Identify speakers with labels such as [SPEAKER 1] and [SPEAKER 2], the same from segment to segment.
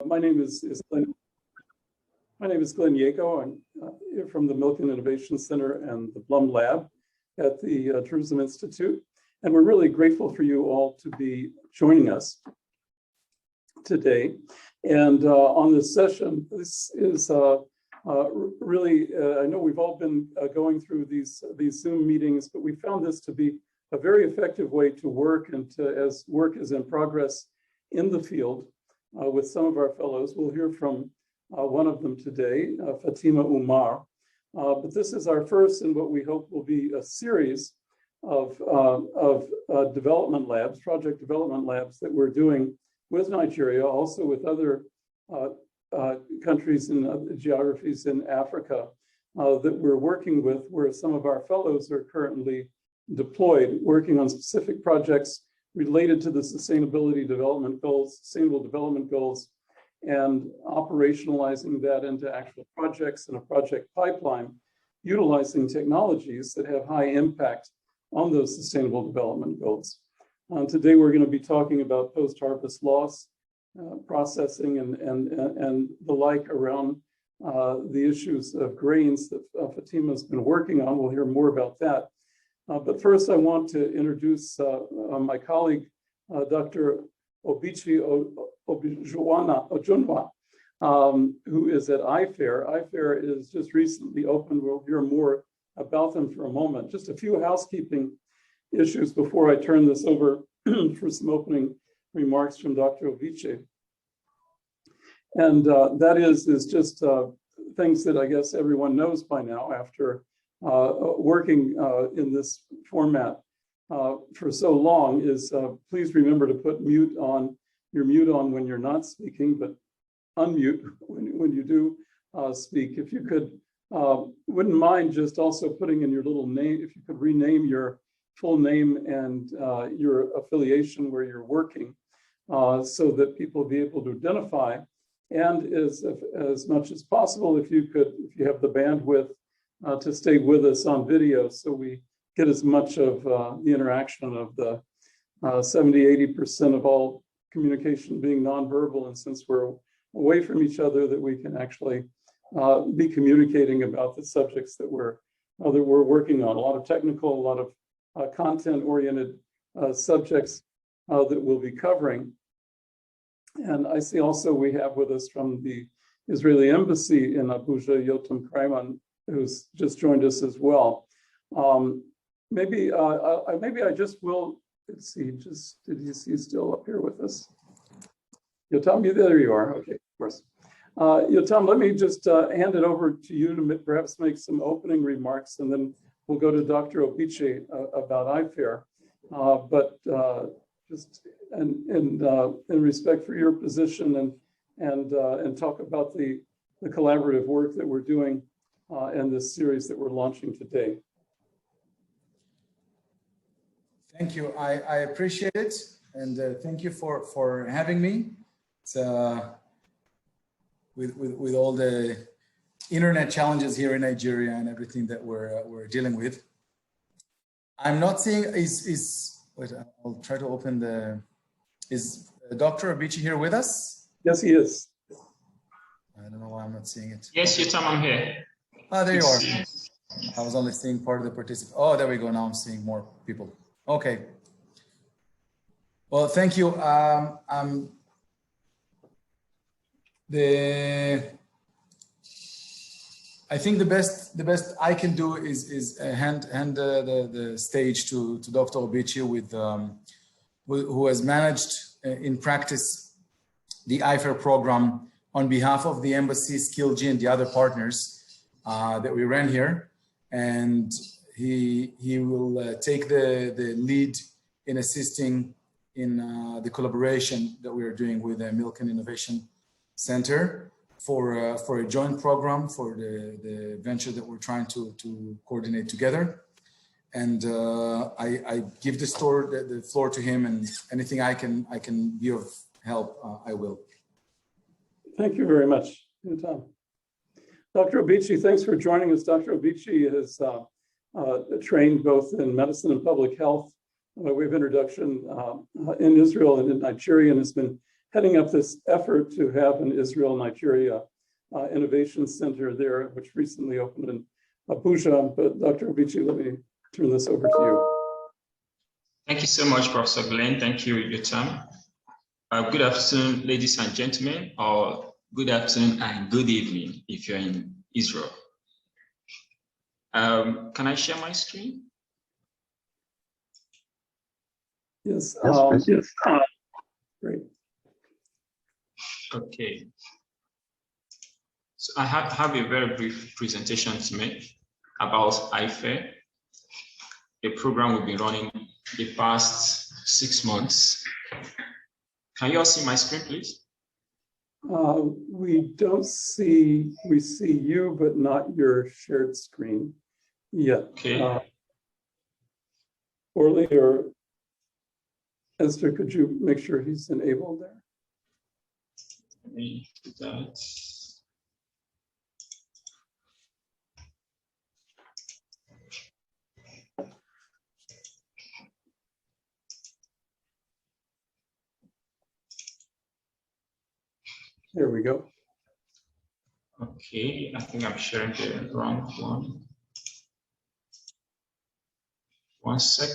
[SPEAKER 1] My name is Glenn. My name is Glenn Yago. I'm here from the Milken Innovation Center and the Blum Lab at the Tourism Institute. And we're really grateful for you all to be joining us today. And on this session, this is really, I know we've all been going through these Zoom meetings, but we found this to be a very effective way to work and as work is in progress in the field with some of our fellows. We'll hear from one of them today, Fatima Umar. But this is our first in what we hope will be a series of development labs, project development labs that we're doing with Nigeria, also with other countries and geographies in Africa that we're working with, where some of our fellows are currently deployed, working on specific projects related to the sustainable development goals, and operationalizing that into actual projects and a project pipeline, utilizing technologies that have high impact on those sustainable development goals. Today, we're going to be talking about post-harvest loss, processing, and the like around the issues of grains that Fatima's been working on. We'll hear more about that. But first, I want to introduce my colleague, Dr. Obichi Ojunwa, who is at IFAIR. IFAIR is just recently opened. We'll hear more about them for a moment. Just a few housekeeping issues before I turn this over for some opening remarks from Dr. Obichi. And that is just things that I guess everyone knows by now after working in this format for so long is please remember to put your mute on when you're not speaking, but unmute when you do speak. If you could, wouldn't mind just also putting in your little name, if you could rename your full name and your affiliation where you're working so that people will be able to identify. And as much as possible, if you have the bandwidth to stay with us on video so we get as much of the interaction of the 70–80% of all communication being nonverbal, and since we're away from each other, that we can actually be communicating about the subjects that we're working on. A lot of technical, a lot of content-oriented subjects that we'll be covering. And I see also we have with us from the Israeli Embassy in Abuja, Yotam Kraiman, who's just joined us as well. Maybe I just will, let's see, did you see still up here with us? Yotam, there you are, okay, of course. Yotam, let me just hand it over to you to perhaps make some opening remarks, and then we'll go to Dr. Obichi about IFAIR. But just in respect for your position and talk about the collaborative work that we're doing and this series that we're launching today.
[SPEAKER 2] Thank you. I appreciate it, and thank you for having me. It's with all the internet challenges here in Nigeria and everything that we're dealing with. I'm not seeing wait, I'll try to open the. Is Dr. Obichi here with us?
[SPEAKER 1] Yes, he is.
[SPEAKER 2] I don't know why I'm not seeing it.
[SPEAKER 3] Yes, Yotam, I'm here.
[SPEAKER 2] Oh, there you are. I was only seeing part of the participants. Oh, there we go. Now I'm seeing more people. Okay. Well, thank you. I think the best I can do is hand the stage to Dr. Obichi who has managed in practice the IFAIR program on behalf of the embassy, SkillG, and the other partners that we ran here, and he will take the lead in assisting in the collaboration that we are doing with the Milken Innovation Center for a joint program for the venture that we're trying to coordinate together. And I give the floor to him, and anything I can be of help, I will.
[SPEAKER 1] Thank you very much, Tom. Dr. Obichi, thanks for joining us. Dr. Obichi has trained both in medicine and public health. We have introduction in Israel and in Nigeria, and has been heading up this effort to have an Israel-Nigeria Innovation Center there, which recently opened in Abuja. But Dr. Obichi, let me turn this over to you.
[SPEAKER 3] Thank you so much, Professor Glenn. Thank you, Yotam. Good afternoon, ladies and gentlemen, or good afternoon and good evening if you're in Israel. Can I share my screen?
[SPEAKER 1] Yes.
[SPEAKER 4] Yes.
[SPEAKER 1] Great.
[SPEAKER 3] Okay. So I have a very brief presentation to make about IFE, a program we've been running the past 6 months. Can you all see my screen, please?
[SPEAKER 1] We don't see, we see you, but not your shared screen yet.
[SPEAKER 3] Okay.
[SPEAKER 1] Orly or Esther, could you make sure he's enabled there?
[SPEAKER 3] Let me do that.
[SPEAKER 1] There we go.
[SPEAKER 3] Okay, I think I'm sharing the wrong one. One sec.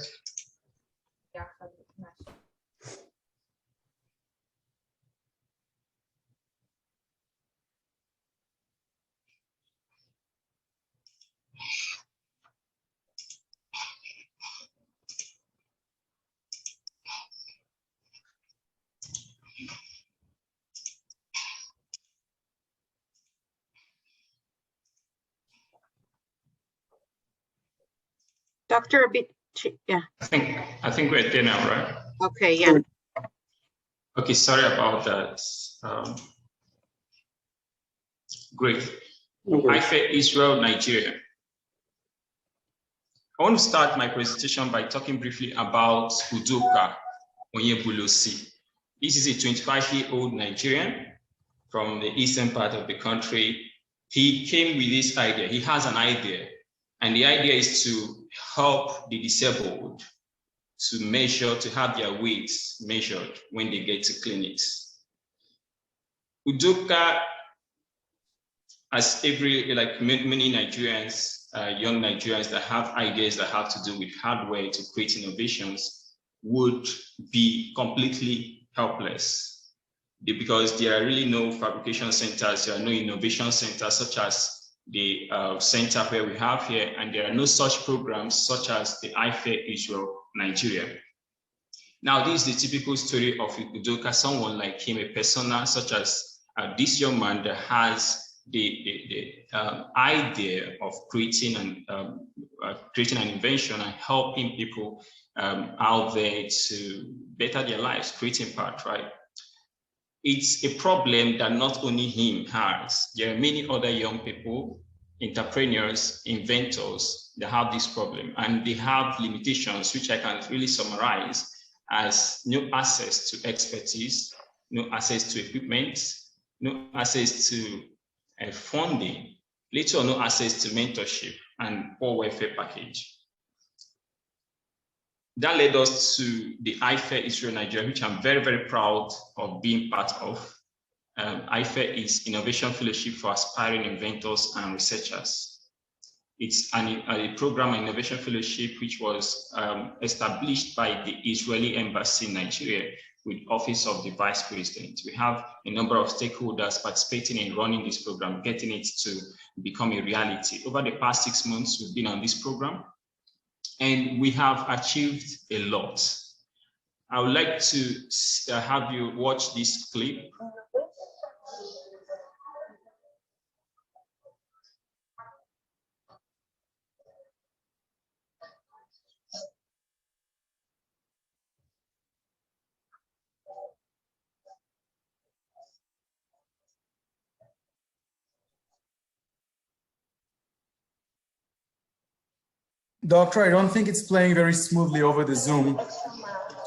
[SPEAKER 5] Dr. Obichi, yeah.
[SPEAKER 3] I think we're there now, right?
[SPEAKER 5] Okay, yeah.
[SPEAKER 3] Okay, sorry about that. Great. IFE Israel, Nigeria. I want to start my presentation by talking briefly about Udoka Onyebulosi. This is a 25-year-old Nigerian from the eastern part of the country. He came with this idea. He has an idea, and the idea is to help the disabled to have their weights measured when they get to clinics. Udoka, as many Nigerians, young Nigerians that have ideas that have to do with hardware to create innovations, would be completely helpless because there are really no fabrication centers, there are no innovation centers such as the center where we have here, and there are no such programs such as the IFE Israel Nigeria. Now, this is the typical story of Udoka, someone like him, a persona such as this young man that has the idea of creating an invention and helping people out there to better their lives, creating part, right? It's a problem that not only him has. There are many other young people, entrepreneurs, inventors that have this problem, and they have limitations, which I can really summarize as no access to expertise, no access to equipment, no access to funding, little or no access to mentorship, and poor welfare package. That led us to the IFE Israel Nigeria, which I'm very, very proud of being part of. IFE is Innovation Fellowship for Aspiring Inventors and Researchers. It's a program, Innovation Fellowship, which was established by the Israeli Embassy in Nigeria with Office of the Vice President. We have a number of stakeholders participating in running this program, getting it to become a reality. Over the past 6 months, we've been on this program, and we have achieved a lot. I would like to have you watch this clip.
[SPEAKER 2] Doctor, I don't think it's playing very smoothly over the Zoom. We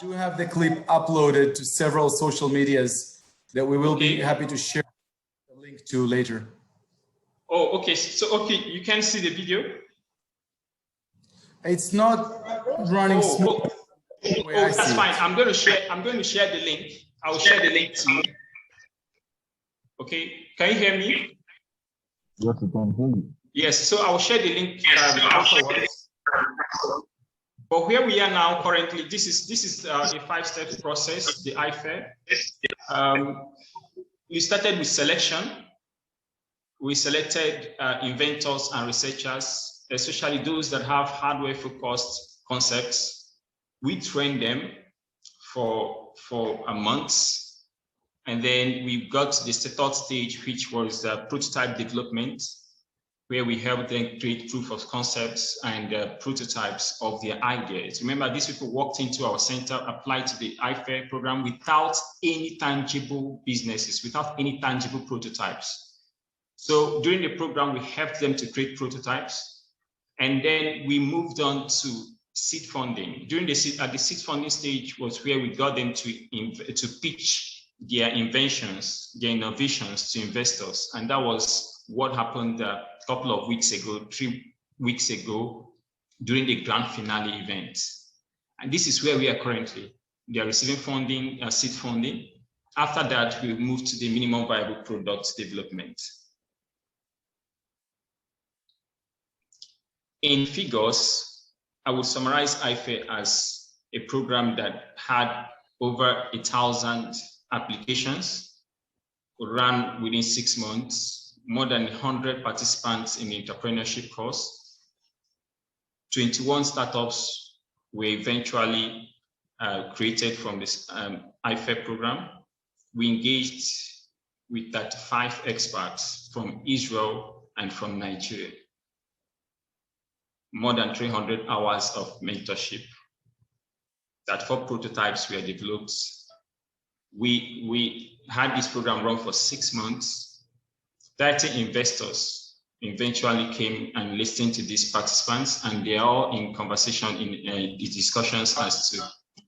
[SPEAKER 2] do have the clip uploaded to several social medias that we will be happy to share the link to later.
[SPEAKER 3] Oh, okay. So, okay, you can see the video?
[SPEAKER 2] It's not running smoothly.
[SPEAKER 3] That's fine. I'm going to share the link. I'll share the link to you. Okay, can you hear me?
[SPEAKER 4] Yes, I can hear you.
[SPEAKER 3] Yes, so I'll share the link afterwards. But where we are now currently, this is a 5-step process, the IFAIR. We started with selection. We selected inventors and researchers, especially those that have hardware-focused concepts. We trained them for a month. And then we got to the third stage, which was prototype development, where we helped them create proof of concepts and prototypes of their ideas. Remember, these people walked into our center, applied to the IFAIR program without any tangible businesses, without any tangible prototypes. So during the program, we helped them to create prototypes. And then we moved on to seed funding. During the seed funding stage was where we got them to pitch their inventions, their innovations to investors. And that was what happened a couple of weeks ago, 3 weeks ago, during the grand finale event. And this is where we are currently. They are receiving funding, seed funding. After that, we moved to the minimum viable product development. In figures, I would summarize IFAIR as a program that had over 1,000 applications, ran within 6 months, more than 100 participants in the entrepreneurship course. 21 startups were eventually created from this IFAIR program. We engaged with 35 experts from Israel and from Nigeria. More than 300 hours of mentorship. 4 prototypes were developed. We had this program run for 6 months. 30 investors eventually came and listened to these participants, and they are all in conversation in the discussions as to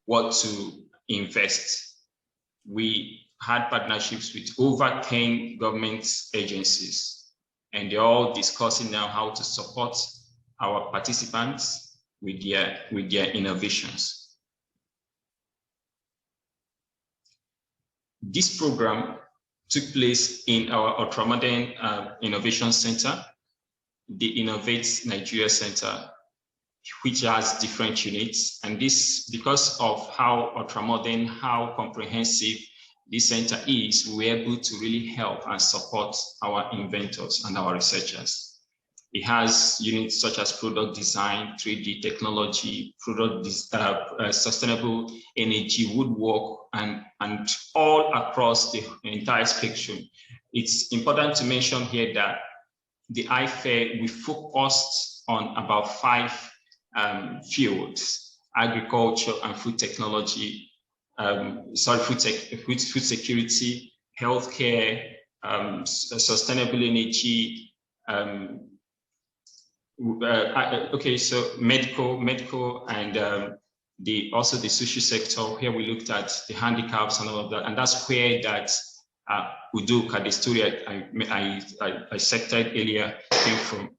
[SPEAKER 3] what to invest. We had partnerships with over 10 government agencies, and they're all discussing now how to support our participants with their innovations. This program took place in our Ultramodern Innovation Center, the Innovate Nigeria Center, which has different units. And this, because of how ultramodern, how comprehensive this center is, we were able to really help and support our inventors and our researchers. It has units such as product design, 3D technology, sustainable energy, woodwork, and all across the entire spectrum. It's important to mention here that the IFAIR, we focused on about 5 fields: agriculture and food technology, food security, healthcare, sustainable energy, so medical, and also the social sector. Here we looked at the handicaps and all of that, and that's where that Udoka, the story I cited earlier, came from.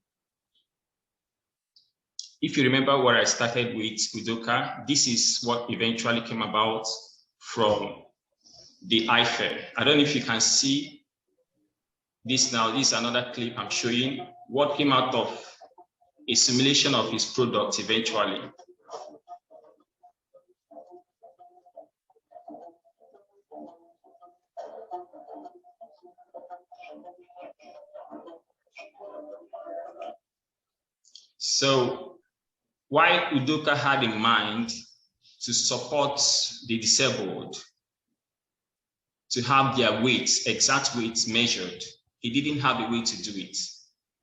[SPEAKER 3] If you remember what I started with Udoka, this is what eventually came about from the IFAIR. I don't know if you can see this now. This is another clip I'm showing what came out of a simulation of his product eventually. So why Udoka had in mind to support the disabled, to have their weights, exact weights measured, he didn't have a way to do it.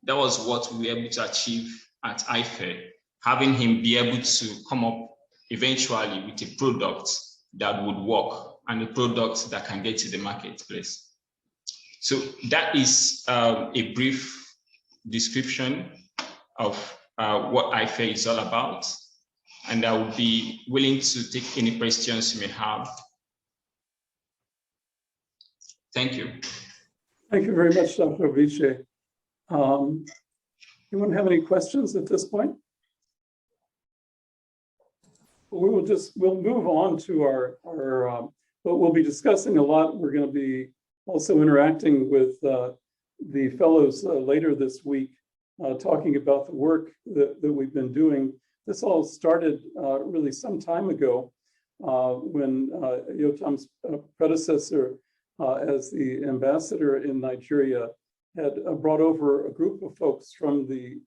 [SPEAKER 3] That was what we were able to achieve at IFAIR, having him be able to come up eventually with a product that would work and a product that can get to the marketplace. So that is a brief description of what IFAIR is all about. And I would be willing to take any questions you may have. Thank you.
[SPEAKER 1] Thank you very much, Dr. Obiche. Anyone have any questions at this point? We'll move on to our But we'll be discussing a lot. We're going to be also interacting with the fellows later this week, talking about the work that we've been doing. This all started really some time ago when Yotam's predecessor as the ambassador in Nigeria had brought over a group of folks from the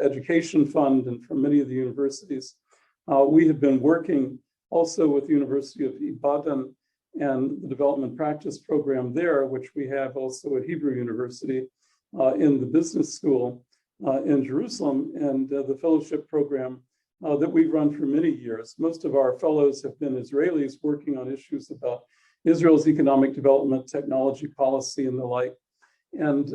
[SPEAKER 1] Education Fund and from many of the universities. We have been working also with the University of Ibadan and the development practice program there, which we have also at Hebrew University in the business school in Jerusalem, and the fellowship program that we've run for many years. Most of our fellows have been Israelis working on issues about Israel's economic development, technology policy, and the like. And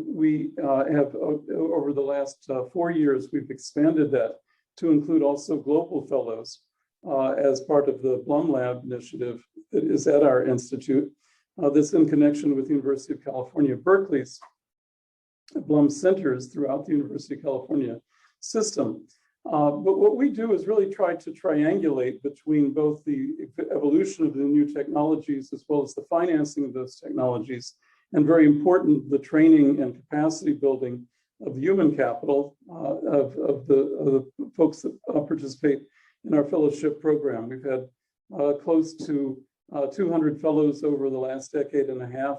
[SPEAKER 1] we have, over the last 4 years, we've expanded that to include also global fellows as part of the Blum Lab initiative that is at our institute. That's in connection with the University of California, Berkeley's Blum centers throughout the University of California system. But what we do is really try to triangulate between both the evolution of the new technologies as well as the financing of those technologies, and very important, the training and capacity building of the human capital of the folks that participate in our fellowship program. We've had close to 200 fellows over the last decade and a half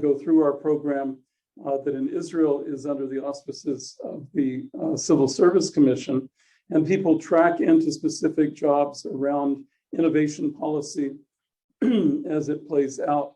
[SPEAKER 1] go through our program that in Israel is under the auspices of the Civil Service Commission, and people track into specific jobs around innovation policy as it plays out,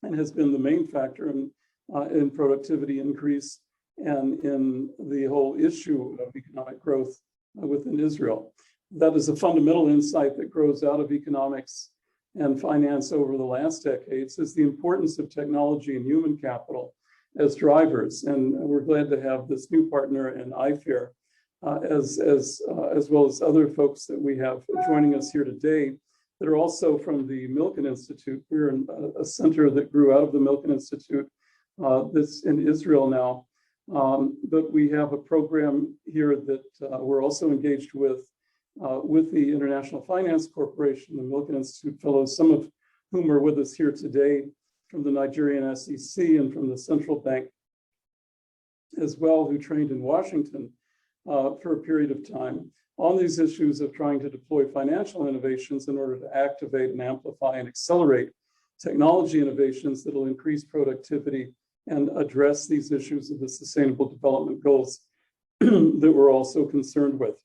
[SPEAKER 1] and has been the main factor in productivity increase and in the whole issue of economic growth within Israel. That is a fundamental insight that grows out of economics and finance over the last decades, is the importance of technology and human capital as drivers. And we're glad to have this new partner in IFAIR, as well as other folks that we have joining us here today that are also from the Milken Institute. We're in a center that grew out of the Milken Institute that's in Israel now. But we have a program here that we're also engaged with the International Finance Corporation, the Milken Institute fellows, some of whom are with us here today from the Nigerian SEC and from the central bank as well, who trained in Washington for a period of time on these issues of trying to deploy financial innovations in order to activate and amplify and accelerate technology innovations that will increase productivity and address these issues of the Sustainable Development Goals that we're also concerned with.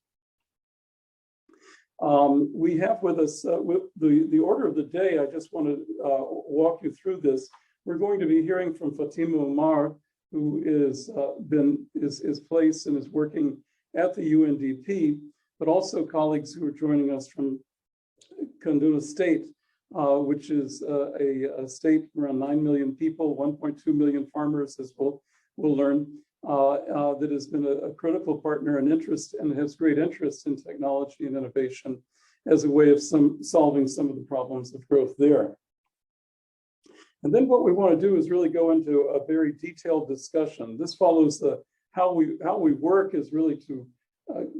[SPEAKER 1] We have with us the order of the day. I just want to walk you through this. We're going to be hearing from Fatima Umar, who is placed and is working at the UNDP, but also colleagues who are joining us from Kaduna State, which is a state around 9 million people, 1.2 million farmers, as we'll learn, that has been a critical partner and interest, and has great interest in technology and innovation as a way of solving some of the problems of growth there. And then what we want to do is really go into a very detailed discussion. This follows how we work is really to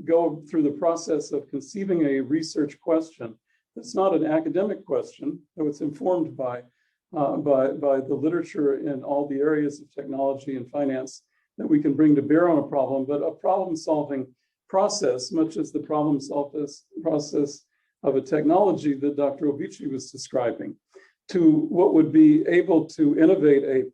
[SPEAKER 1] go through the process of conceiving a research question. It's not an academic question, though it's informed by the literature in all the areas of technology and finance that we can bring to bear on a problem, but a problem-solving process, much as the problem-solving process of a technology that Dr. Obichi was describing, to what would be able to innovate a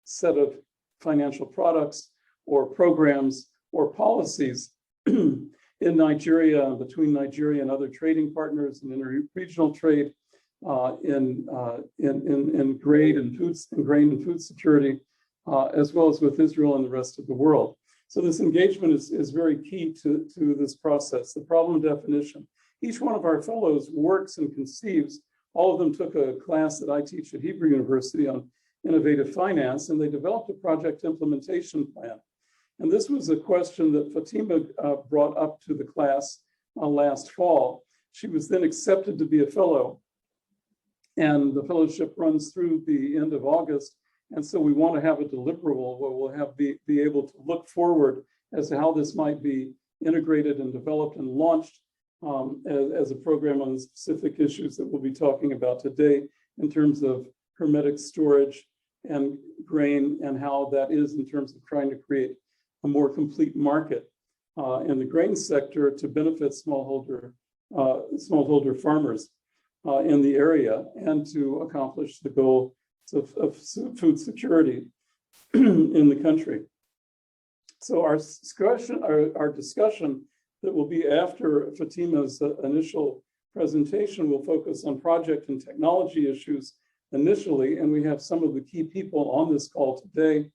[SPEAKER 1] set of financial products or programs or policies in Nigeria, between Nigeria and other trading partners and interregional trade, in grain and food security, as well as with Israel and the rest of the world. So this engagement is very key to this process. The problem definition. Each one of our fellows works and conceives. All of them took a class that I teach at Hebrew University on innovative finance, and they developed a project implementation plan. And this was a question that Fatima brought up to the class last fall. She was then accepted to be a fellow, and the fellowship runs through the end of August. And so we want to have a deliverable where we'll be able to look forward as to how this might be integrated and developed and launched as a program on the specific issues that we'll be talking about today in terms of hermetic storage and grain and how that is in terms of trying to create a more complete market in the grain sector to benefit smallholder farmers in the area and to accomplish the goal of food security in the country. So our discussion that will be after Fatima's initial presentation will focus on project and technology issues initially, and we have some of the key people on this call today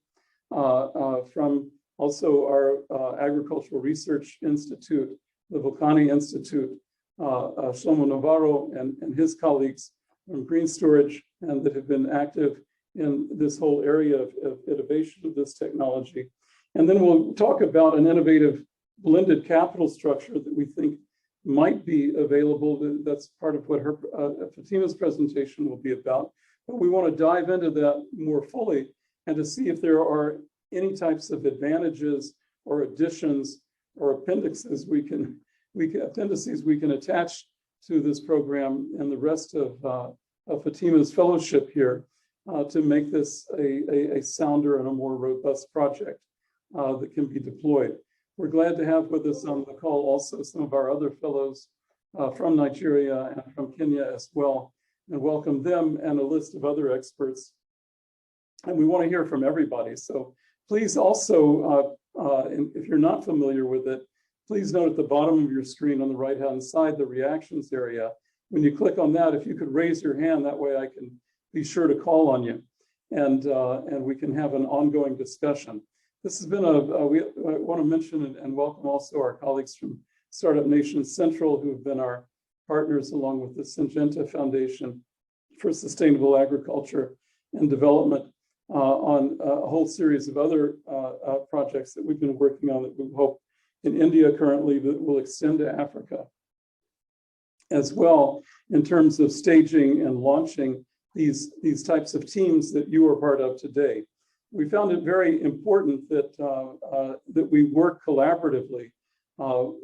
[SPEAKER 1] from also our Agricultural Research Institute, the Volcani Institute, Shlomo Navarro and his colleagues from Green Storage, and that have been active in this whole area of innovation of this technology. And then we'll talk about an innovative blended capital structure that we think might be available. That's part of what Fatima's presentation will be about. But we want to dive into that more fully and to see if there are any types of advantages or additions or appendices we can attach to this program and the rest of Fatima's fellowship here to make this a sounder and a more robust project that can be deployed. We're glad to have with us on the call also some of our other fellows from Nigeria and from Kenya as well, and welcome them and a list of other experts. And we want to hear from everybody. So please also, if you're not familiar with it, please note at the bottom of your screen on the right-hand side, the reactions area. When you click on that, if you could raise your hand, that way I can be sure to call on you and we can have an ongoing discussion. This has been I want to mention and welcome also our colleagues from Startup Nation Central, who have been our partners along with the Syngenta Foundation for Sustainable Agriculture and Development on a whole series of other projects that we've been working on that we hope in India currently that will extend to Africa as well in terms of staging and launching these types of teams that you are part of today. We found it very important that that we work collaboratively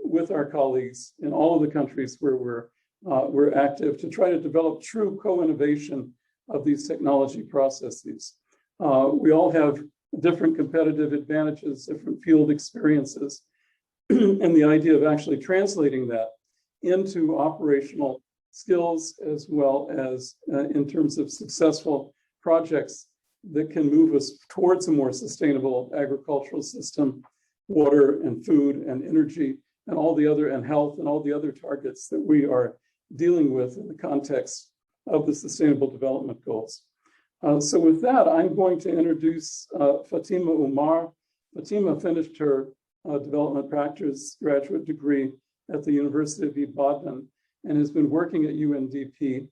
[SPEAKER 1] with our colleagues in all of the countries where we're active to try to develop true co-innovation of these technology processes. We all have different competitive advantages, different field experiences, and the idea of actually translating that into operational skills as well as in terms of successful projects that can move us towards a more sustainable agricultural system, water and food and energy and all the other, and health and all the other targets that we are dealing with in the context of the Sustainable Development Goals. So with that, I'm going to introduce Fatima Umar. Fatima finished her development practice graduate degree at the University of Ibadan and has been working at UNDP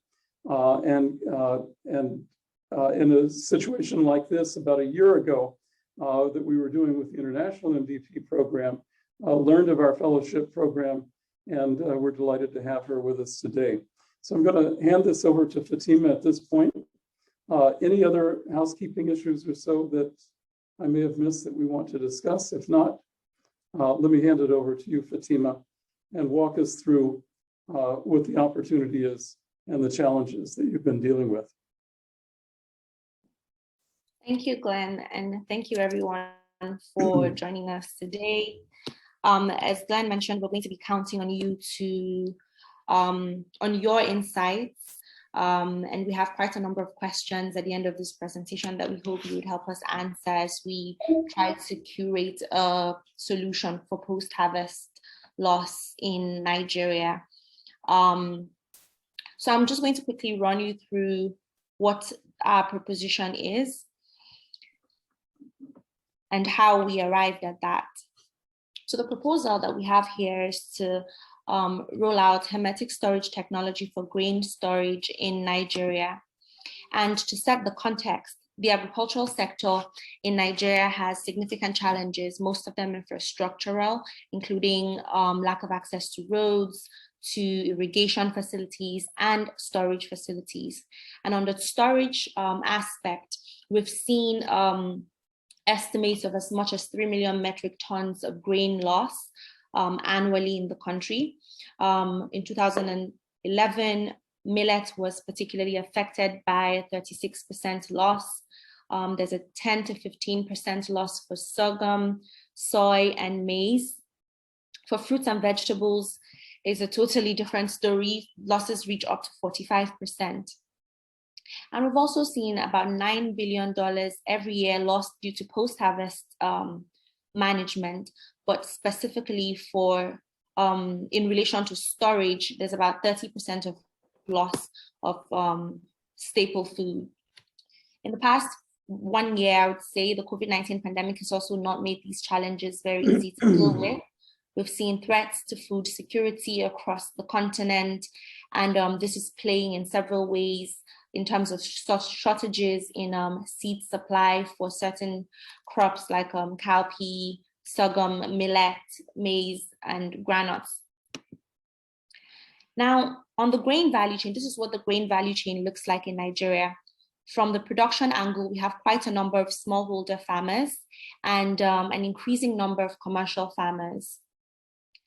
[SPEAKER 1] in a situation like this about a year ago that we were doing with the International MDP program, learned of our fellowship program, and we're delighted to have her with us today. So I'm going to hand this over to Fatima at this point. Any other housekeeping issues or so that I may have missed that we want to discuss? If not, let me hand it over to you, Fatima, and walk us through what the opportunity is and the challenges that you've been dealing with.
[SPEAKER 6] Thank you, Glenn, and thank you everyone for joining us today. As Glenn mentioned, we're going to be counting on you to, on your insights, and we have quite a number of questions at the end of this presentation that we hope you would help us answer as we try to curate a solution for post-harvest loss in Nigeria. So I'm just going to quickly run you through what our proposition is and how we arrived at that. So the proposal that we have here is to roll out hermetic storage technology for grain storage in Nigeria. And to set the context, the agricultural sector in Nigeria has significant challenges, most of them infrastructural, including lack of access to roads, to irrigation facilities and storage facilities. And on the storage aspect, we've seen estimates of as much as 3 million metric tons of grain loss annually in the country. In 2011, millet was particularly affected by a 36% loss. There's a 10 to 15% loss for sorghum, soy, and maize. For fruits and vegetables, it's a totally different story. Losses reach up to 45%. And we've also seen about $9 billion every year lost due to post-harvest management, but specifically for, in relation to storage, there's about 30% of loss of staple food. In the past 1 year, I would say the COVID-19 pandemic has also not made these challenges very easy to deal with. We've seen threats to food security across the continent, and this is playing in several ways in terms of shortages in seed supply for certain crops like cowpea, sorghum, millet, maize, and granules. Now, on the grain value chain, this is what the grain value chain looks like in Nigeria. From the production angle, we have quite a number of smallholder farmers and an increasing number of commercial farmers.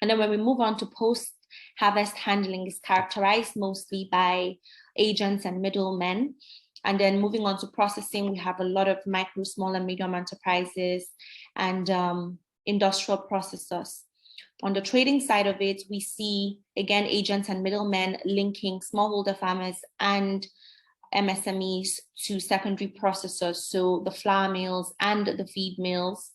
[SPEAKER 6] And then when we move on to post-harvest handling, is characterized mostly by agents and middlemen. And then moving on to processing, we have a lot of micro, small, and medium enterprises and industrial processors. On the trading side of it, we see, again, agents and middlemen linking smallholder farmers and MSMEs to secondary processors, so the flour mills and the feed mills.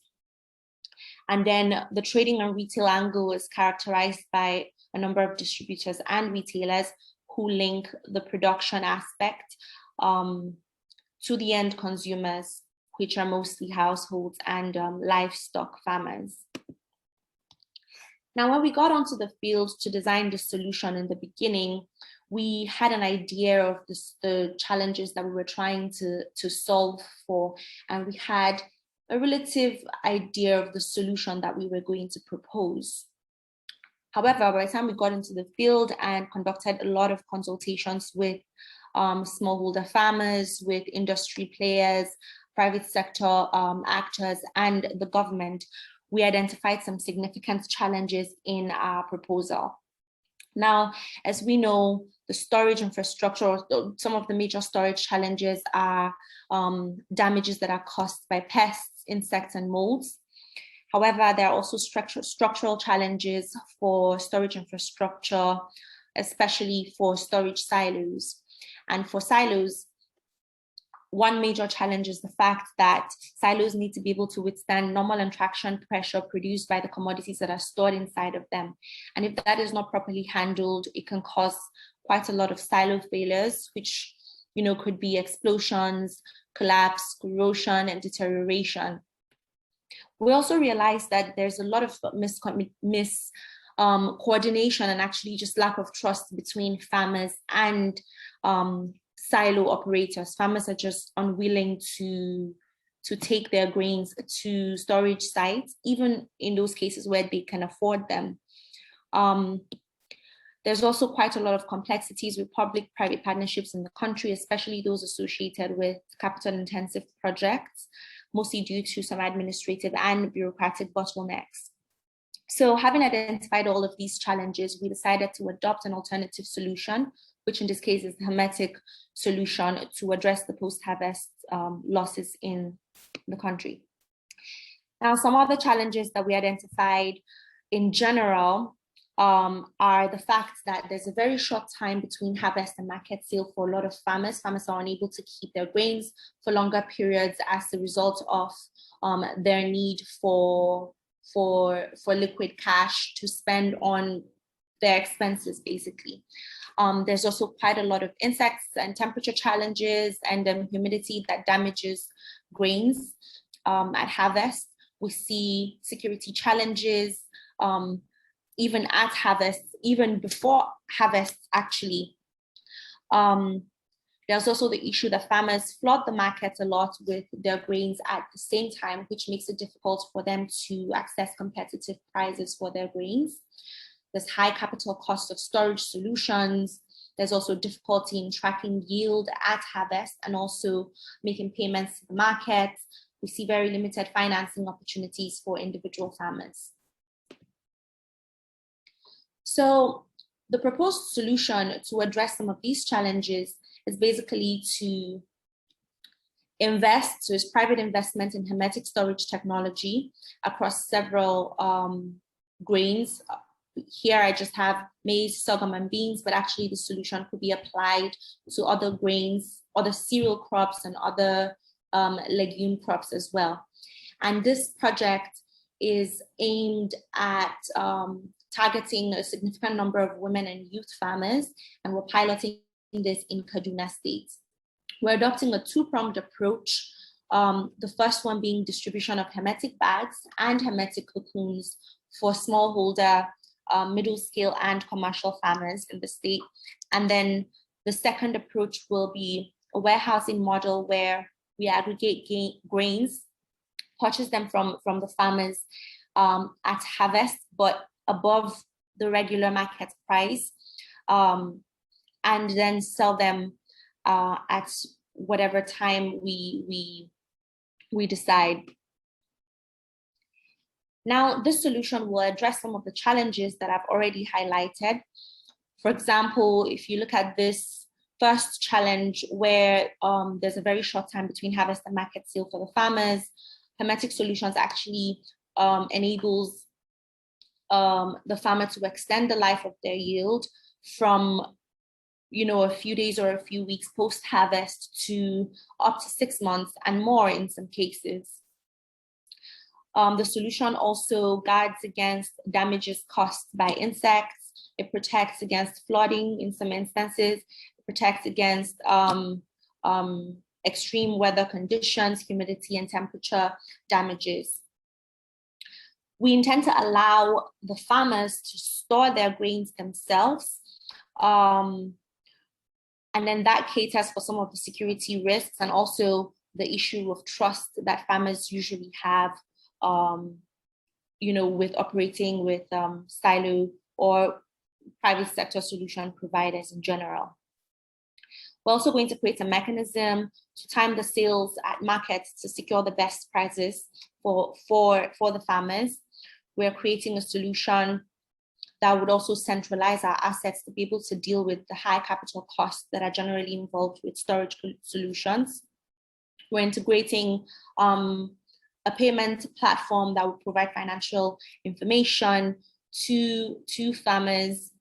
[SPEAKER 6] And then the trading and retail angle is characterized by a number of distributors and retailers who link the production aspect to the end consumers, which are mostly households and livestock farmers. Now, when we got onto the field to design the solution in the beginning, we had an idea of the challenges that we were trying to solve for, and we had a relative idea of the solution that we were going to propose. However, by the time we got into the field and conducted a lot of consultations with smallholder farmers, with industry players, private sector actors, and the government, we identified some significant challenges in our proposal. Now, as we know, the storage infrastructure, some of the major storage challenges are damages that are caused by pests, insects, and molds. However, there are also structural challenges for storage infrastructure, especially for storage silos. And for silos, one major challenge is the fact that silos need to be able to withstand normal interaction pressure produced by the commodities that are stored inside of them. And if that is not properly handled, it can cause quite a lot of silo failures, which could be explosions, collapse, corrosion, and deterioration. We also realized that there's a lot of coordination and actually just lack of trust between farmers and silo operators. Farmers are just unwilling to take their grains to storage sites, even in those cases where they can afford them. There's also quite a lot of complexities with public-private partnerships in the country, especially those associated with capital-intensive projects, mostly due to some administrative and bureaucratic bottlenecks. So having identified all of these challenges, we decided to adopt an alternative solution, which in this case is the hermetic solution to address the post-harvest losses in the country. Now, some other challenges that we identified in general are the fact that there's a very short time between harvest and market sale for a lot of farmers. Farmers are unable to keep their grains for longer periods as a result of their need for liquid cash to spend on their expenses, basically. There's also quite a lot of insects and temperature challenges and humidity that damages grains at harvest. We see security challenges even at harvest, even before harvest actually. There's also the issue that farmers flood the market a lot with their grains at the same time, which makes it difficult for them to access competitive prices for their grains. There's high capital cost of storage solutions. There's also difficulty in tracking yield at harvest and also making payments to the market. We see very limited financing opportunities for individual farmers. So the proposed solution to address some of these challenges is basically to invest, so it's private investment in hermetic storage technology across several grains. Here I just have maize, sorghum, and beans, but actually the solution could be applied to other grains, other cereal crops, and other legume crops as well. And this project is aimed at targeting a significant number of women and youth farmers, and we're piloting this in Kaduna State. We're adopting a two-pronged approach, the first one being distribution of hermetic bags and hermetic cocoons for smallholder, middle scale, and commercial farmers in the state. And then the second approach will be a warehousing model where we aggregate grains, purchase them from the farmers at harvest, but above the regular market price, and then sell them at whatever time we decide. Now, this solution will address some of the challenges that I've already highlighted. For example, if you look at this first challenge where there's a very short time between harvest and market sale for the farmers, hermetic solutions actually enables the farmer to extend the life of their yield from a few days or a few weeks post-harvest to up to 6 months and more in some cases. The solution also guards against damages caused by insects. It protects against flooding in some instances. It protects against extreme weather conditions, humidity and temperature damages. We intend to allow the farmers to store their grains themselves. And then that caters for some of the security risks and also the issue of trust that farmers usually have, with operating with silo or private sector solution providers in general. We're also going to create a mechanism to time the sales at markets to secure the best prices for the farmers. We're creating a solution that would also centralize our assets to be able to deal with the high capital costs that are generally involved with storage solutions. We're integrating a payment platform that will provide financial information to farmers.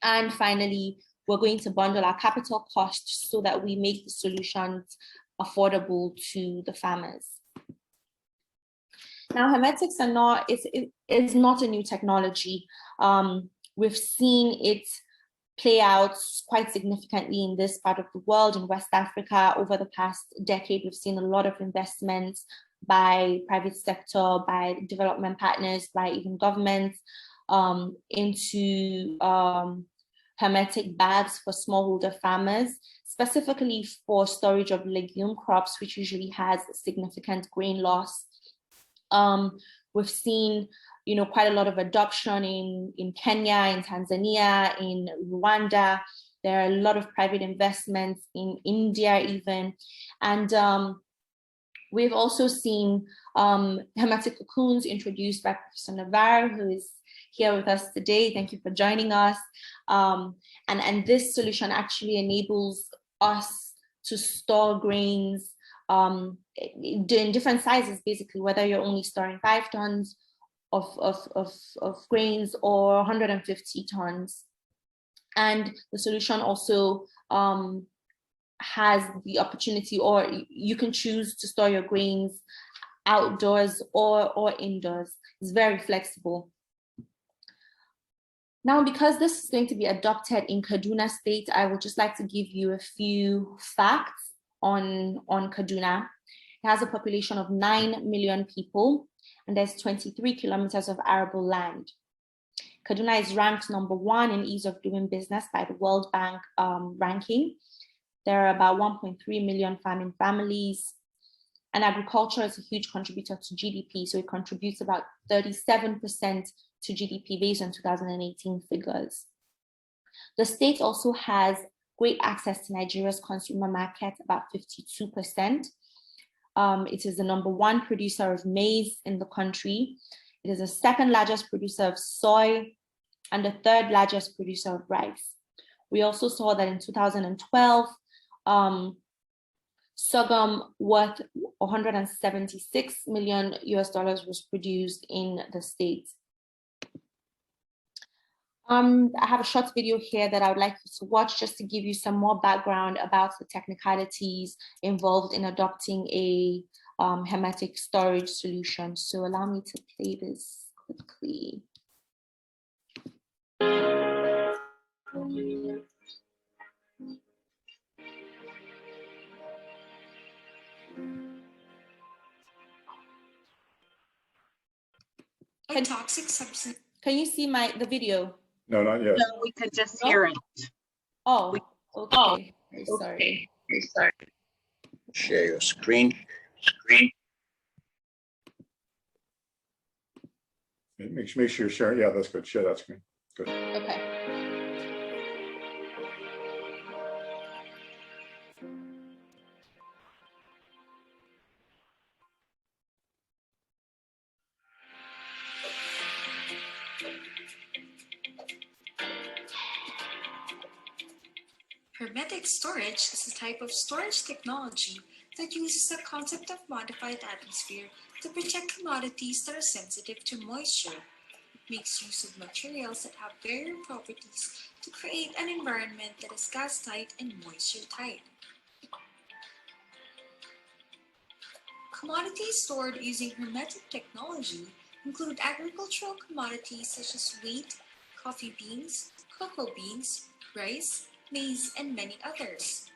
[SPEAKER 6] And finally, we're going to bundle our capital costs so that we make the solutions affordable to the farmers. Now, hermetics is not a new technology. We've seen it play out quite significantly in this part of the world, in West Africa. Over the past decade, we've seen a lot of investments by private sector, by development partners, by even governments into hermetic bags for smallholder farmers, specifically for storage of legume crops, which usually has significant grain loss. We've seen, quite a lot of adoption in Kenya, in Tanzania, in Rwanda. There are a lot of private investments in India even. And we've also seen hermetic cocoons introduced by Professor Navarre, who is here with us today. Thank you for joining us. And this solution actually enables us to store grains in different sizes, basically, whether you're only storing 5 tons of grains or 150 tons. And the solution also has the opportunity, or you can choose to store your grains outdoors or indoors. It's very flexible. Now, because this is going to be adopted in Kaduna State, I would just like to give you a few facts on Kaduna. It has a population of 9 million people, and there's 23 kilometers of arable land. Kaduna is ranked #1 in ease of doing business by the World Bank ranking. There are about 1.3 million farming families, and agriculture is a huge contributor to GDP. So it contributes about 37% to GDP based on 2018 figures. The state also has great access to Nigeria's consumer market, about 52%. It is the #1 producer of maize in the country. It is the 2nd largest producer of soy, and the third largest producer of rice. We also saw that in 2012, sorghum worth $176 million was produced in the state. I have a short video here that I would like you to watch just to give you some more background about the technicalities involved in adopting a hermetic storage solution. So allow me to play this quickly.
[SPEAKER 7] A toxic substance.
[SPEAKER 6] Can you see the video?
[SPEAKER 8] No, not yet.
[SPEAKER 5] No, we could just hear it.
[SPEAKER 6] Oh, okay. Sorry.
[SPEAKER 9] Share your screen.
[SPEAKER 8] Make sure you're sharing. Yeah, that's good. Share that screen. Good.
[SPEAKER 6] Okay.
[SPEAKER 7] Hermetic storage is a type of storage technology that uses the concept of modified atmosphere to protect commodities that are sensitive to moisture. It makes use of materials that have barrier properties to create an environment that is gas-tight and moisture-tight. Commodities stored using hermetic technology include agricultural commodities such as wheat, coffee beans, cocoa beans, rice, maize, and many others.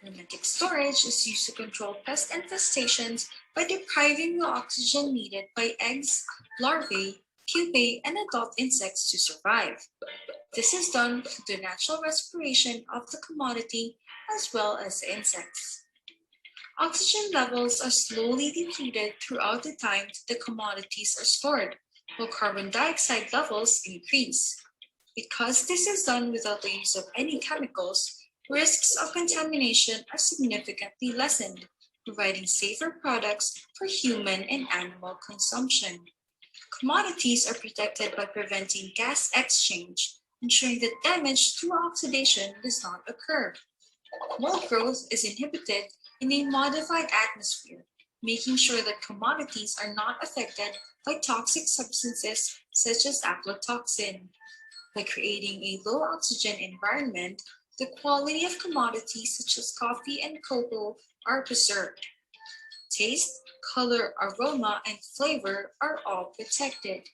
[SPEAKER 7] Hermetic storage is used to control pest infestations by depriving the oxygen needed by eggs, larvae, pupae, and adult insects to survive. This is done through the natural respiration of the commodity as well as the insects. Oxygen levels are slowly depleted throughout the time the commodities are stored, while carbon dioxide levels increase. Because this is done without the use of any chemicals, risks of contamination are significantly lessened, providing safer products for human and animal consumption. Commodities are protected by preventing gas exchange, ensuring that damage through oxidation does not occur. Mold growth is inhibited in a modified atmosphere, making sure that commodities are not affected by toxic substances such as aflatoxin. By creating a low oxygen environment, the quality of commodities such as coffee and cocoa are preserved. Taste, color, aroma, and flavor are all protected.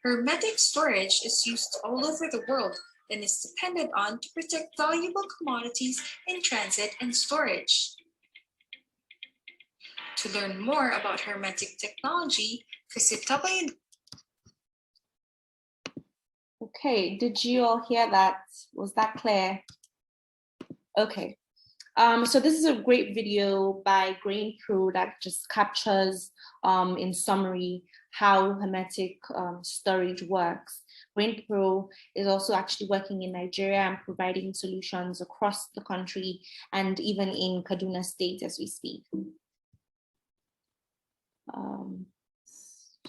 [SPEAKER 7] Hermetic storage is used all over the world and is depended on to protect valuable commodities in transit and storage. To learn more about hermetic technology, visit
[SPEAKER 6] Okay, did you all hear that? Was that clear? Okay, so this is a great video by Grain Pro that just captures in summary how hermetic storage works. Grain Pro is also actually working in Nigeria and providing solutions across the country and even in Kaduna State as we speak.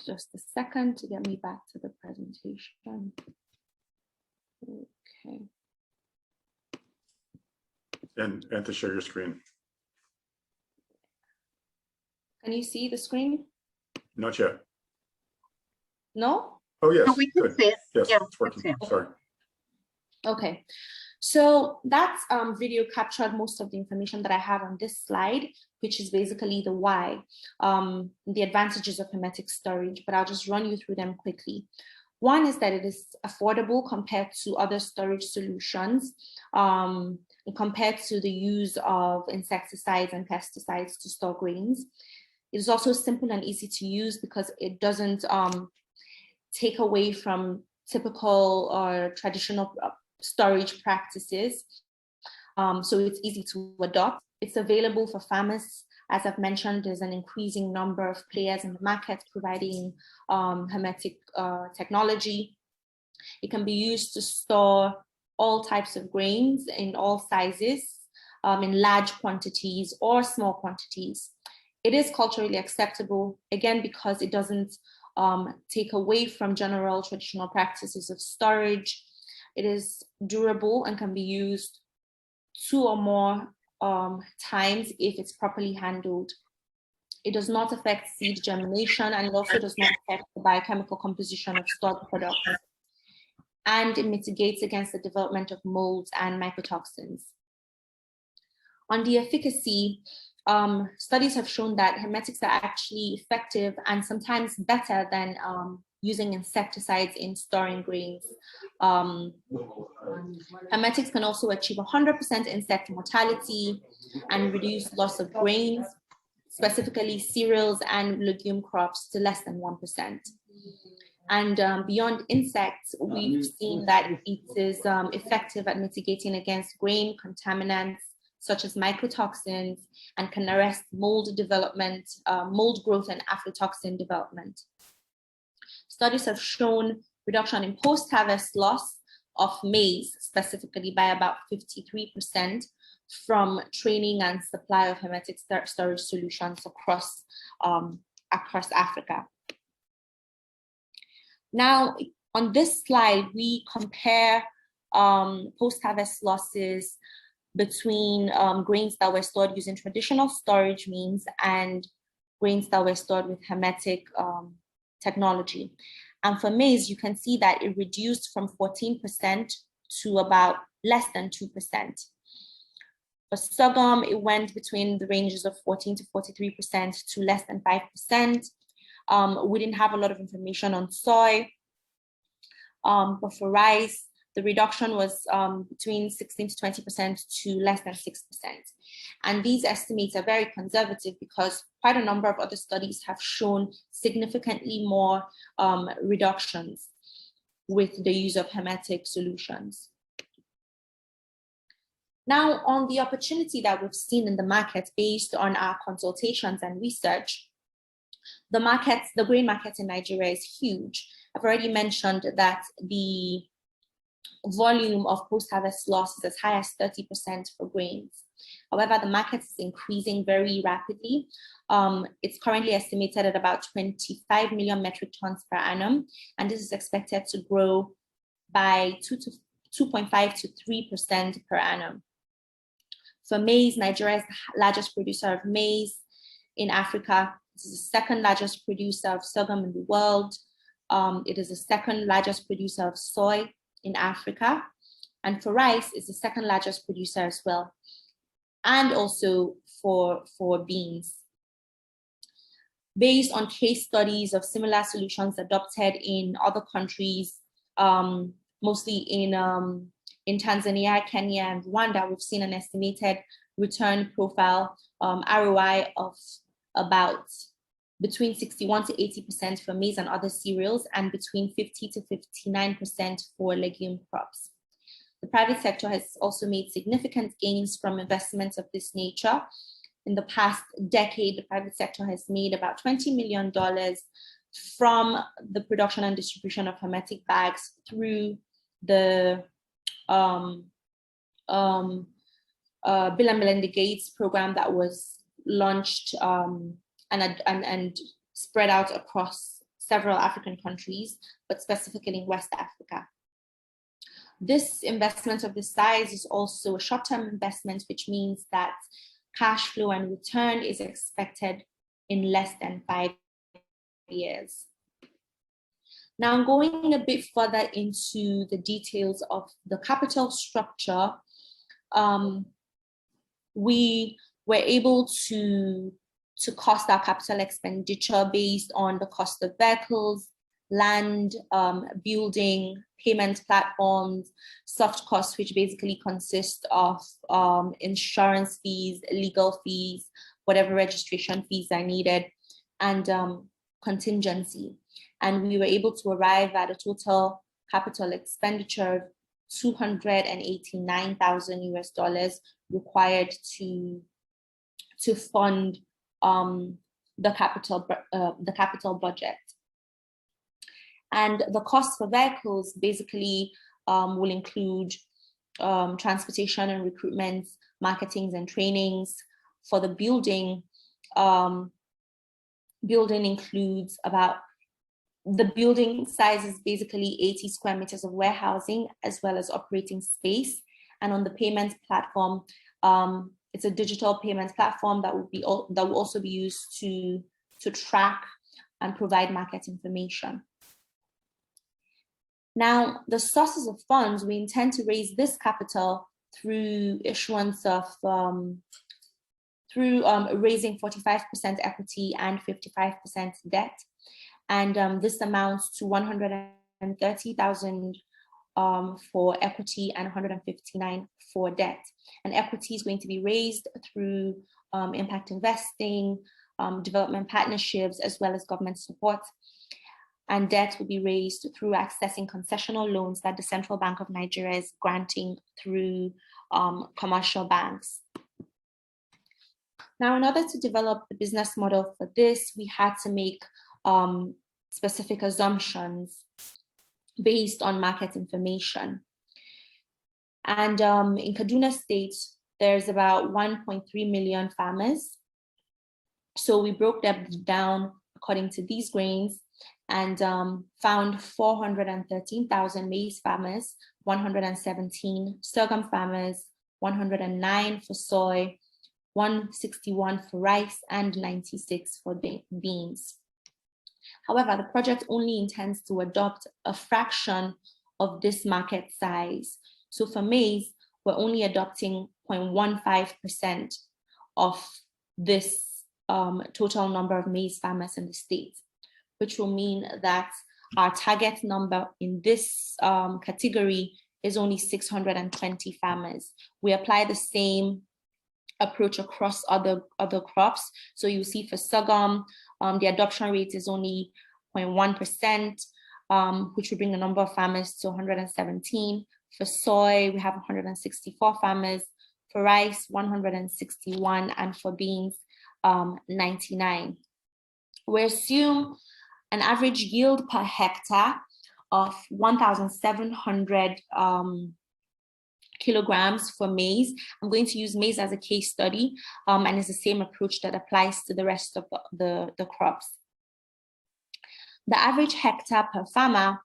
[SPEAKER 6] Just a second to get me back to the presentation. Okay.
[SPEAKER 8] And to share your screen.
[SPEAKER 6] Can you see the screen?
[SPEAKER 8] Not yet.
[SPEAKER 6] No?
[SPEAKER 8] Oh, yes.
[SPEAKER 5] No, we can
[SPEAKER 8] Good.
[SPEAKER 5] see it.
[SPEAKER 8] Yes,
[SPEAKER 5] Yeah,
[SPEAKER 8] it's working.
[SPEAKER 5] that's it.
[SPEAKER 8] Sorry.
[SPEAKER 6] Okay. So that video captured most of the information that I have on this slide, which is basically the why, the advantages of hermetic storage, but I'll just run you through them quickly. One is that it is affordable compared to other storage solutions, compared to the use of insecticides and pesticides to store grains. It is also simple and easy to use because it doesn't take away from typical or traditional storage practices. So it's easy to adopt. It's available for farmers. As I've mentioned, there's an increasing number of players in the market providing hermetic technology. It can be used to store all types of grains in all sizes, in large quantities or small quantities. It is culturally acceptable, again, because it doesn't take away from general traditional practices of storage. It is durable and can be used 2 or more times if it's properly handled. It does not affect seed germination, and it also does not affect the biochemical composition of stored products. And it mitigates against the development of molds and mycotoxins. On the efficacy, studies have shown that hermetics are actually effective and sometimes better than using insecticides in storing grains. Hermetics can also achieve 100% insect mortality and reduce loss of grains, specifically cereals and legume crops, to less than 1%. And beyond insects, we've seen that it is effective at mitigating against grain contaminants such as mycotoxins, and can arrest mold development, mold growth and aflatoxin development. Studies have shown reduction in post-harvest loss of maize, specifically by about 53%, from training and supply of hermetic storage solutions across Africa. Now, on this slide, we compare post-harvest losses between grains that were stored using traditional storage means and grains that were stored with hermetic technology. And for maize, you can see that it reduced from 14% to about less than 2%. For sorghum, it went between the ranges of 14 to 43% to less than 5%. We didn't have a lot of information on soy, but for rice, the reduction was between 16 to 20% to less than 6%. And these estimates are very conservative because quite a number of other studies have shown significantly more reductions with the use of hermetic solutions. Now, on the opportunity that we've seen in the market based on our consultations and research, the grain market in Nigeria is huge. I've already mentioned that the volume of post-harvest loss is as high as 30% for grains. However, the market is increasing very rapidly. It's currently estimated at about 25 million metric tons per annum, and this is expected to grow by 2.5 to 3% per annum. For maize, Nigeria is the largest producer of maize in Africa. It is the second largest producer of sorghum in the world. It is the second largest producer of soy in Africa. And for rice, it's the second largest producer as well. And also for beans. Based on case studies of similar solutions adopted in other countries, mostly in Tanzania, Kenya, and Rwanda, we've seen an estimated return profile, ROI of about between 61 to 80% for maize and other cereals, and between 50 to 59% for legume crops. The private sector has also made significant gains from investments of this nature. In the past decade, the private sector has made about $20 million from the production and distribution of hermetic bags through the Bill and Melinda Gates program that was launched and spread out across several African countries, but specifically in West Africa. This investment of this size is also a short-term investment, which means that cash flow and return is expected in less than 5 years. Now, going a bit further into the details of the capital structure, we were able to cost our capital expenditure based on the cost of vehicles, land, building, payment platforms, soft costs, which basically consist of insurance fees, legal fees, whatever registration fees are needed, and contingency. And we were able to arrive at a total capital expenditure of $289,000 required to fund the capital budget. And the cost for vehicles basically will include transportation and recruitment, marketings and trainings. For the building, building includes about the building size is basically 80 square meters of warehousing as well as operating space. And on the payments platform, it's a digital payments platform that will also be used to track and provide market information. Now, the sources of funds, we intend to raise this capital through issuance of, raising 45% equity and 55% debt. And this amounts to 130,000 for equity and 159 for debt. And equity is going to be raised through impact investing, development partnerships, as well as government support. And debt will be raised through accessing concessional loans that the Central Bank of Nigeria is granting through commercial banks. Now, in order to develop the business model for this, we had to make specific assumptions based on market information. And in Kaduna State, there's about 1.3 million farmers. So we broke them down according to these grains and found 413,000 maize farmers, 117 sorghum farmers, 109 for soy, 161 for rice, and 96 for beans. However, the project only intends to adopt a fraction of this market size. So for maize, we're only adopting 0.15% of this total number of maize farmers in the state, which will mean that our target number in this category is only 620 farmers. We apply the same approach across other crops. So you see for sorghum, the adoption rate is only 0.1%, which will bring the number of farmers to 117. For soy, we have 164 farmers. For rice, 161, and for beans, 99. We assume an average yield per hectare of 1,700 kilograms for maize. I'm going to use maize as a case study, and it's the same approach that applies to the rest of the crops. The average hectare per farmer,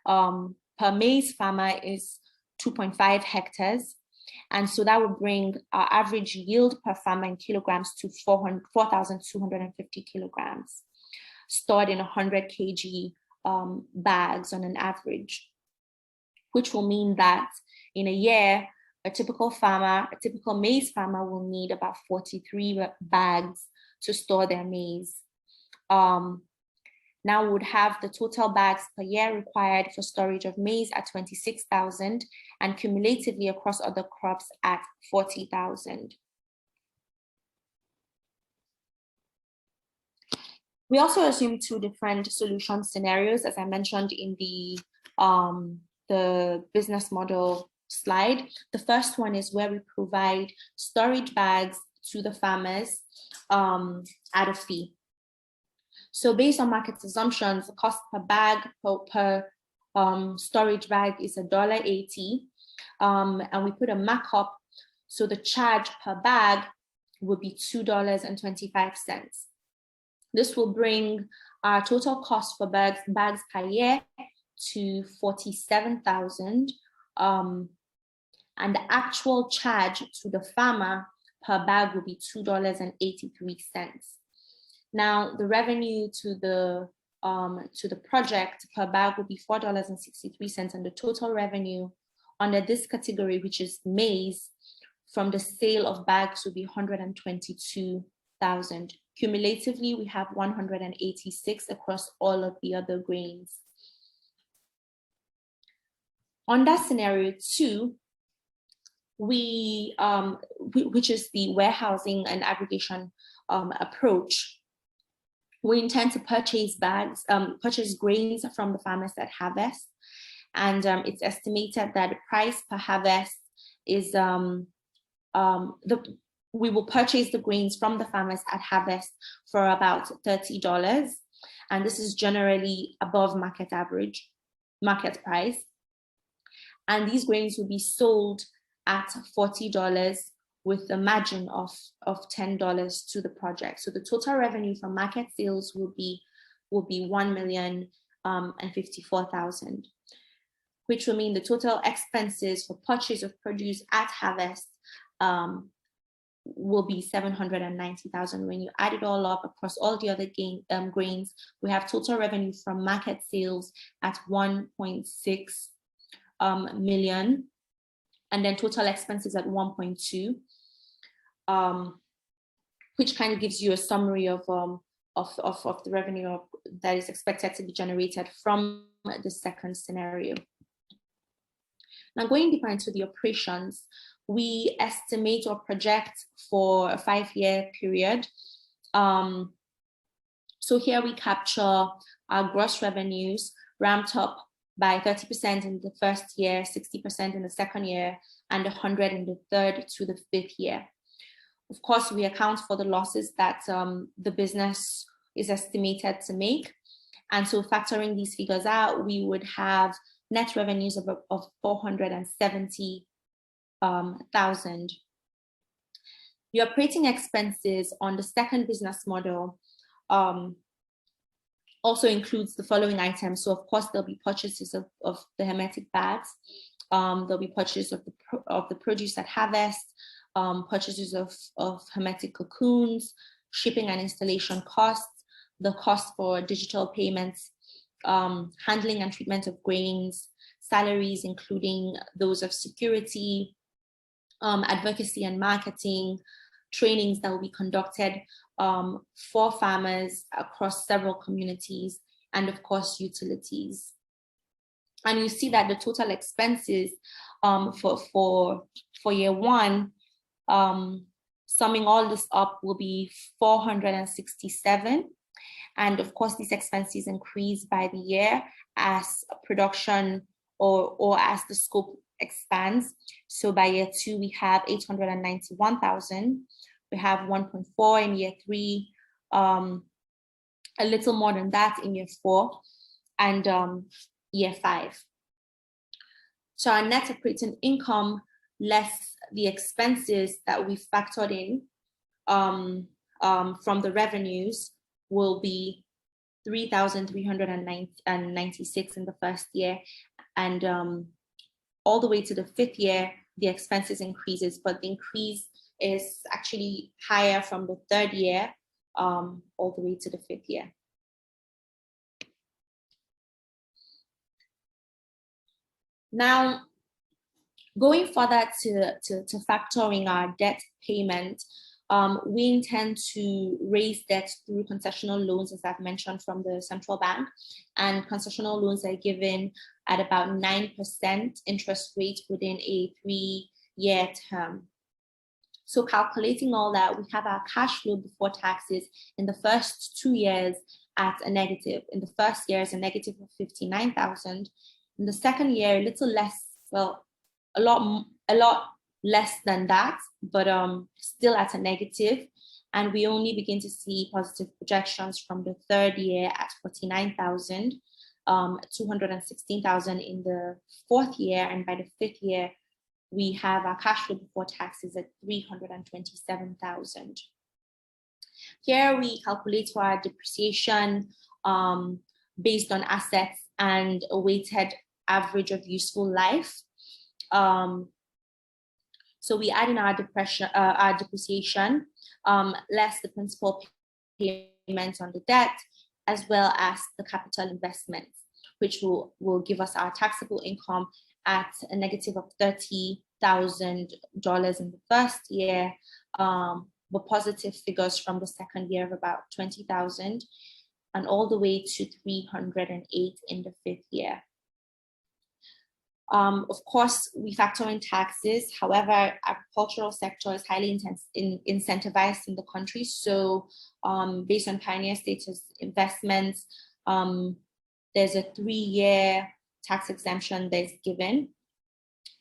[SPEAKER 6] per maize farmer, is 2.5 hectares. And so that would bring our average yield per farmer in kilograms to 4,250 kilograms, stored in 100 kg bags on an average, which will mean that in a year, a typical maize farmer will need about 43 bags to store their maize. Now we would have the total bags per year required for storage of maize at 26,000 and cumulatively across other crops at 40,000. We also assume two different solution scenarios, as I mentioned in the business model slide. The first one is where we provide storage bags to the farmers at a fee. So based on market assumptions, the cost per bag per storage bag is $1.80, and we put a markup, so the charge per bag would be $2.25. This will bring our total cost for bags per year to 47,000, and the actual charge to the farmer per bag will be $2.83. Now, the revenue to the project per bag will be $4.63, and the total revenue under this category, which is maize, from the sale of bags will be 122,000. Cumulatively, we have 186 across all of the other grains. Under scenario 2, which is the warehousing and aggregation approach, we intend to purchase grains from the farmers at harvest, and it's estimated that the price per harvest is we will purchase the grains from the farmers at harvest for about $30, and this is generally above market price. And these grains will be sold at $40 with a margin of $10 to the project. So the total revenue from market sales will be $1 million and 54,000, which will mean the total expenses for purchase of produce at harvest will be 790,000. When you add it all up across all the other grains, we have total revenue from market sales at 1.6 million, and then total expenses at 1.2, which kind of gives you a summary of the revenue that is expected to be generated from the second scenario. Now, going deeper into the operations, we estimate or project for a 5-year period. So here we capture our gross revenues ramped up by 30% in the first year, 60% in the second year, and 100% in the third to the fifth year. Of course, we account for the losses that the business is estimated to make. And so factoring these figures out, we would have net revenues of 470,000. The operating expenses on the second business model also includes the following items. So of course, there'll be purchases of the hermetic bags. There'll be purchases of the produce at harvest, purchases of hermetic cocoons, shipping and installation costs, the cost for digital payments, handling and treatment of grains, salaries, including those of security, advocacy and marketing, trainings that will be conducted for farmers across several communities, and of course, utilities. And you see that the total expenses for year one, summing all this up, will be 467. And of course, these expenses increase by the year as production or as the scope expands. So by year two, we have 891,000. We have 1.4 in year three, a little more than that in year four, and year five. So our net operating income less the expenses that we factored in from the revenues will be 3,396 in the first year, and all the way to the fifth year, the expenses increases, but the increase is actually higher from the third year all the way to the fifth year. Now, going further to factoring our debt payment, we intend to raise debt through concessional loans, as I've mentioned, from the central bank. And concessional loans are given at about 9% interest rate within a 3-year term. So calculating all that, we have our cash flow before taxes in the first 2 years at a negative. In the first year is a negative of 59,000. In the second year, a little less, well, a lot less than that, but still at a negative. And we only begin to see positive projections from the third year at 49,000, 216,000 in the fourth year, and by the fifth year, we have our cash flow before taxes at 327,000. Here we calculate for our depreciation based on assets and a weighted average of useful life. So we add in our depreciation, less the principal payments on the debt, as well as the capital investments, which will give us our taxable income at a negative of $30,000 in the first year, but positive figures from the second year of about 20,000, and all the way to 308 in the fifth year. Of course, we factor in taxes. However, agricultural sector is highly incentivized in the country. So based on pioneer status investments, there's a 3-year tax exemption that's given.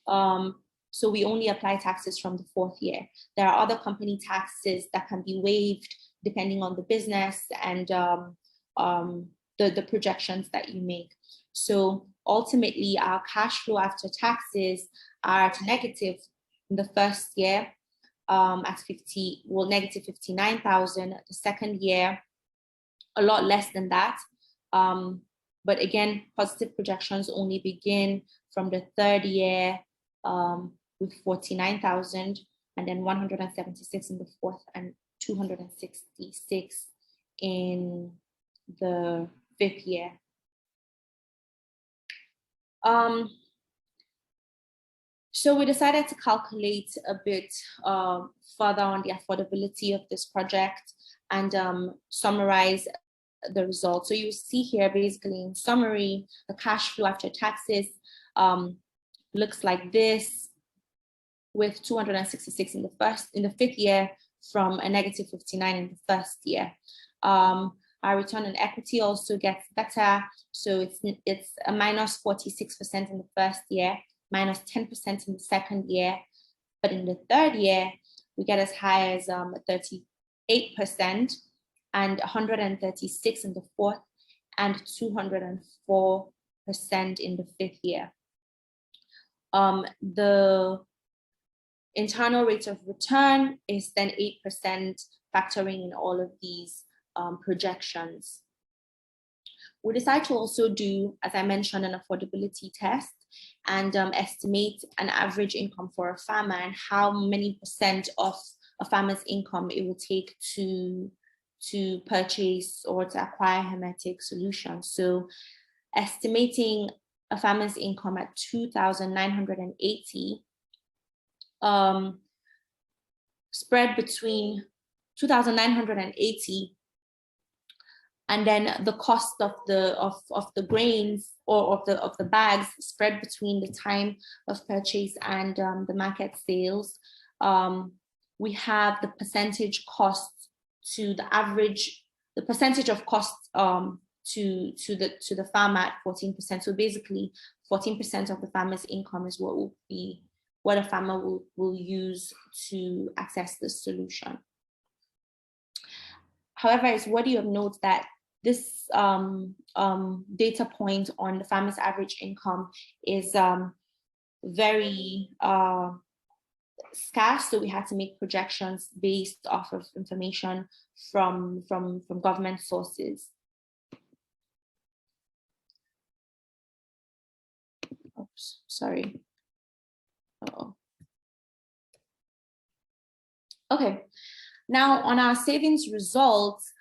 [SPEAKER 6] So we only apply taxes from the fourth year. There are other company taxes that can be waived depending on the business and the projections that you make. So ultimately, our cash flow after taxes are at negative in the first year at negative 59,000. The second year, a lot less than that, But again, positive projections only begin from the third year with 49,000, and then 176 in the fourth, and 266 in the fifth year. So we decided to calculate a bit further on the affordability of this project and summarize the results. So you see here, basically in summary, the cash flow after taxes looks like this, with 266 in the fifth year from a negative 59 in the first year. Our return on equity also gets better. So it's a minus 46% in the first year, minus 10% in the second year. But in the third year, we get as high as 38% and 136 in the fourth, and 204% in the fifth year. The internal rate of return is then 8%, factoring in all of these projections. We decide to also do, as I mentioned, an affordability test and estimate an average income for a farmer and how many percent of a farmer's income it will take to purchase or to acquire hermetic solutions. So estimating a farmer's income at 2,980 spread between 2,980 and then the cost of the grains or of the bags spread between the time of purchase and the market sales. We have the percentage cost to the average, the percentage of cost to the farmer at 14%. So basically 14% of the farmer's income is what a farmer will use to access this solution. However, it's worthy of note that this data point on the farmer's average income is very scarce, so we had to make projections based off of information from government sources. Oops, sorry. Okay, now on our savings results,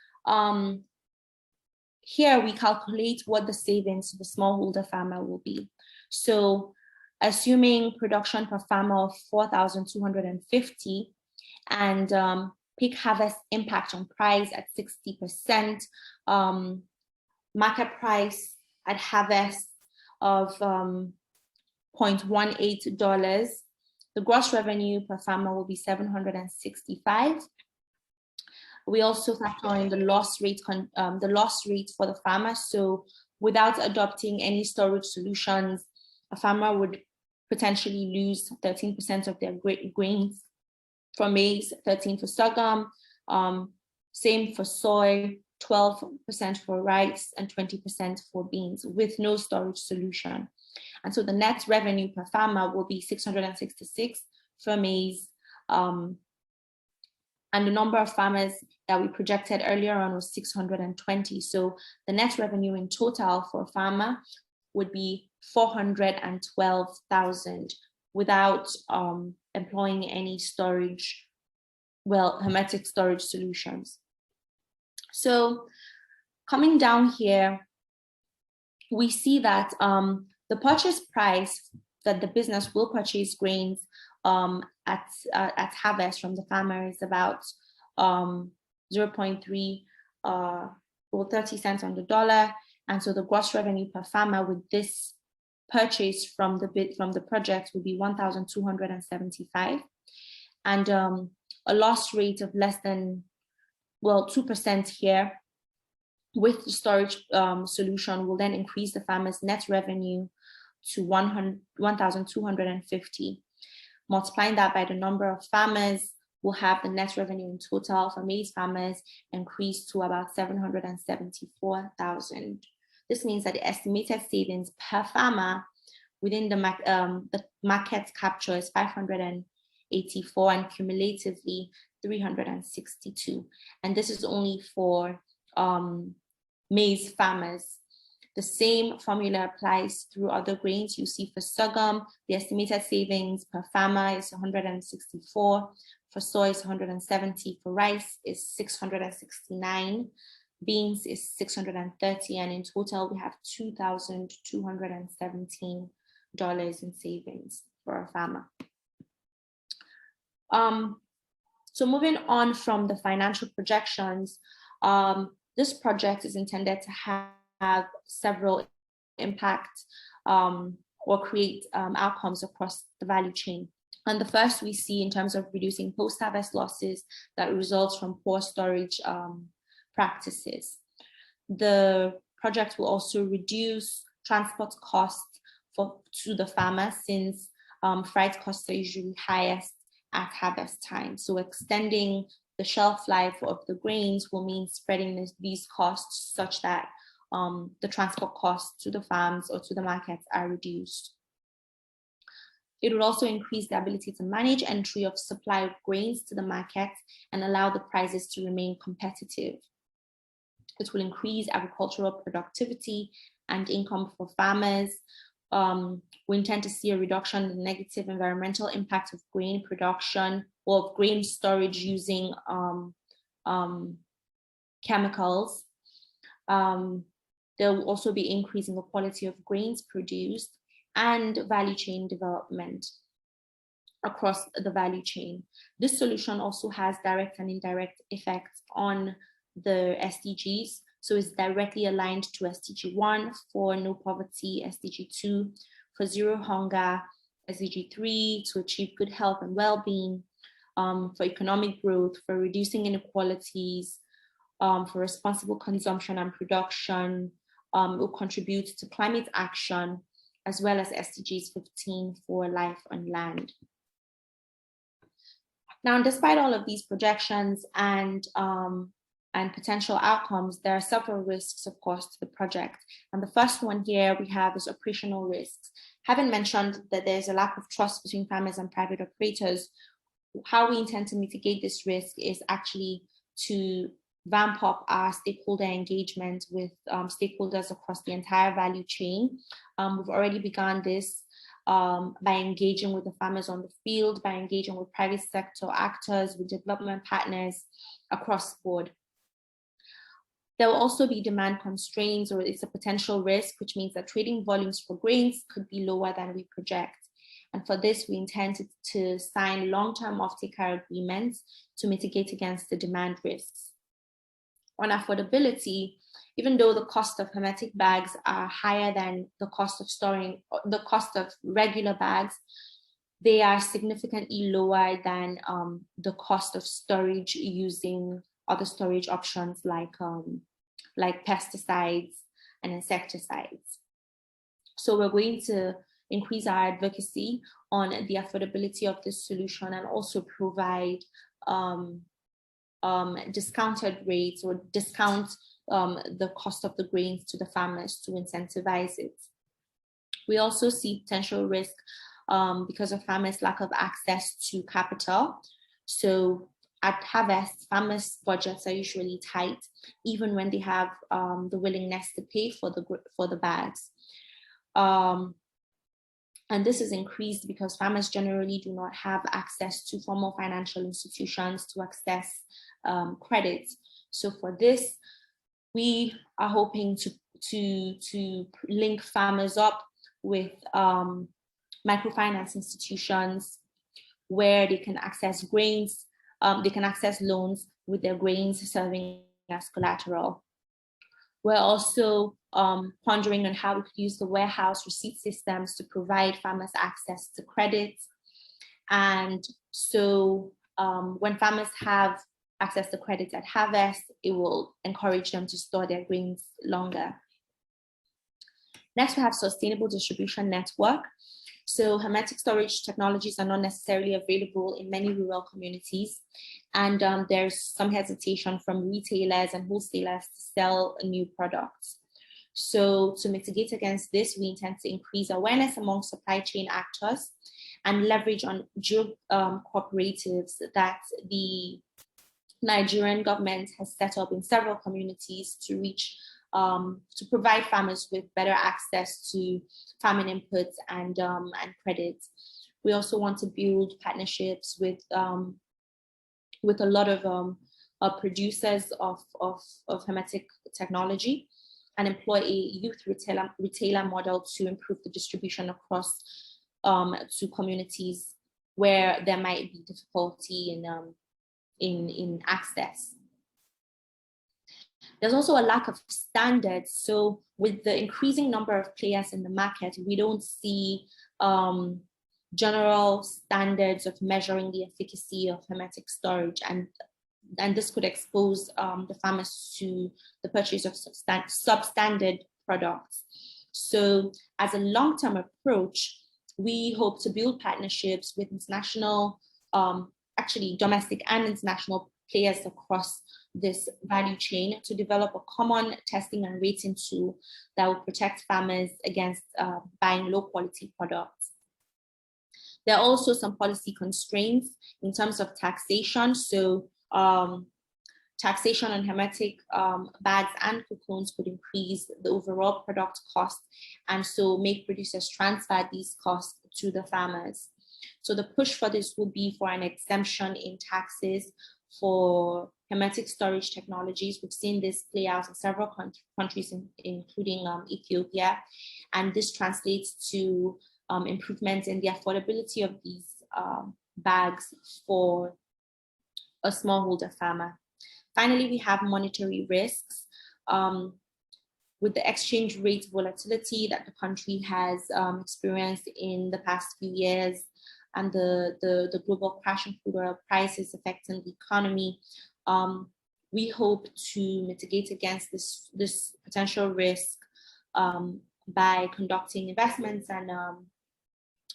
[SPEAKER 6] here we calculate what the savings to the smallholder farmer will be. So assuming production per farmer of 4,250 and peak harvest impact on price at 60%, market price at harvest of $0.18, the gross revenue per farmer will be $765. We also factor in the loss rate for the farmer. So without adopting any storage solutions, a farmer would potentially lose 13% of their grains for maize, 13% for sorghum, same for soy, 12% for rice, and 20% for beans with no storage solution. And so the net revenue per farmer will be 666 for maize, and the number of farmers that we projected earlier on was 620. So the net revenue in total for a farmer would be 412,000 without employing any storage, hermetic storage solutions. So coming down here, we see that the purchase price that the business will purchase grains at harvest from the farmer is about 0.3 or 30 cents on the dollar. And so the gross revenue per farmer with this purchase from the project would be 1,275. And a loss rate of less than, 2% here with the storage solution will then increase the farmer's net revenue to 1,250. Multiplying that by the number of farmers will have the net revenue in total for maize farmers increase to about 774,000. This means that the estimated savings per farmer within the market capture is 584 and cumulatively 362. And this is only for maize farmers. The same formula applies through other grains. You see for sorghum, the estimated savings per farmer is 164, for soy is 170, for rice is 669, beans is 630, and in total we have $2,217 in savings for a farmer. So moving on from the financial projections, this project is intended to have several impacts or create outcomes across the value chain. And the first we see in terms of reducing post-harvest losses that results from poor storage practices. The project will also reduce transport costs to the farmer, since freight costs are usually highest at harvest time. So extending the shelf life of the grains will mean spreading these costs such that the transport costs to the farms or to the markets are reduced. It will also increase the ability to manage entry of supply of grains to the market and allow the prices to remain competitive. It will increase agricultural productivity and income for farmers. We intend to see a reduction in the negative environmental impact of grain production or of grain storage using chemicals. There will also be increasing the quality of grains produced and value chain development across the value chain. This solution also has direct and indirect effects on the SDGs. So it's directly aligned to SDG 1 for no poverty, SDG 2 for zero hunger, SDG 3 to achieve good health and well-being, for economic growth, for reducing inequalities, for responsible consumption and production. Will contribute to climate action, as well as SDGs 15 for life on land. Now, despite all of these projections and potential outcomes, there are several risks, of course, to the project. And the first one here we have is operational risks. Having mentioned that there's a lack of trust between farmers and private operators, how we intend to mitigate this risk is actually to vamp up our stakeholder engagement with stakeholders across the entire value chain. We've already begun this by engaging with the farmers on the field, by engaging with private sector actors, with development partners across the board. There will also be demand constraints, or it's a potential risk, which means that trading volumes for grains could be lower than we project. And for this, we intend to sign long-term off-taker agreements to mitigate against the demand risks. On affordability, even though the cost of hermetic bags are higher than the cost of regular bags, they are significantly lower than the cost of storage using other storage options like pesticides and insecticides. So we're going to increase our advocacy on the affordability of this solution and also provide discounted rates or discount the cost of the grains to the farmers to incentivize it. We also see potential risk because of farmers' lack of access to capital. So at harvest, farmers' budgets are usually tight, even when they have the willingness to pay for the bags. And this is increased because farmers generally do not have access to formal financial institutions to access credit. So for this, we are hoping to link farmers up with microfinance institutions where they can access grains, they can access loans with their grains serving as collateral. We're also pondering on how we could use the warehouse receipt systems to provide farmers access to credit. And so when farmers have access to credit at harvest, it will encourage them to store their grains longer. Next, we have sustainable distribution network. So hermetic storage technologies are not necessarily available in many rural communities. And there's some hesitation from retailers and wholesalers to sell new products. So to mitigate against this, we intend to increase awareness among supply chain actors and leverage on cooperatives that the Nigerian government has set up in several communities to reach to provide farmers with better access to farming inputs and credits. We also want to build partnerships with a lot of producers of hermetic technology, and employ a youth retailer model to improve the distribution across to communities where there might be difficulty in access. There's also a lack of standards. So with the increasing number of players in the market, we don't see general standards of measuring the efficacy of hermetic storage, and this could expose the farmers to the purchase of substandard products. So as a long-term approach, we hope to build partnerships with international, actually domestic and international players across this value chain to develop a common testing and rating tool that will protect farmers against buying low quality products. There are also some policy constraints in terms of taxation. So taxation on hermetic bags and cocoons could increase the overall product cost, and so make producers transfer these costs to the farmers. So the push for this would be for an exemption in taxes for hermetic storage technologies. We've seen this play out in several countries, including Ethiopia, and this translates to improvements in the affordability of these bags for a smallholder farmer. Finally, we have monetary risks. With the exchange rate volatility that the country has experienced in the past few years, and the global crash in crude oil prices affecting the economy, we hope to mitigate against this potential risk by conducting investments and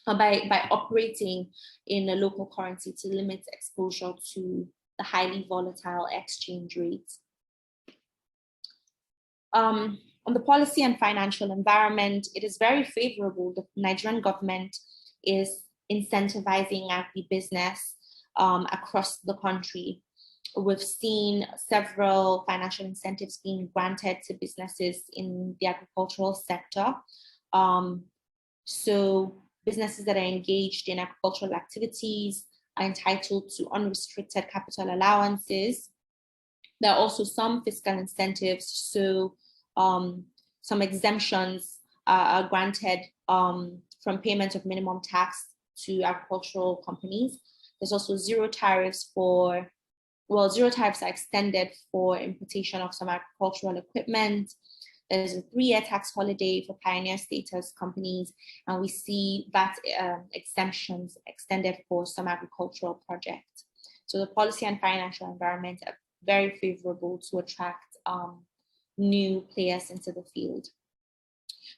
[SPEAKER 6] by operating in a local currency to limit exposure to the highly volatile exchange rates. On the policy and financial environment, it is very favorable. The Nigerian government is incentivizing agribusiness across the country. We've seen several financial incentives being granted to businesses in the agricultural sector. So businesses that are engaged in agricultural activities are entitled to unrestricted capital allowances. There are also some fiscal incentives. So some exemptions are granted from payment of minimum tax to agricultural companies. There's also zero tariffs are extended for importation of some agricultural equipment. There's a 3-year tax holiday for pioneer status companies, and we see VAT exemptions extended for some agricultural projects. So the policy and financial environment are very favorable to attract new players into the field.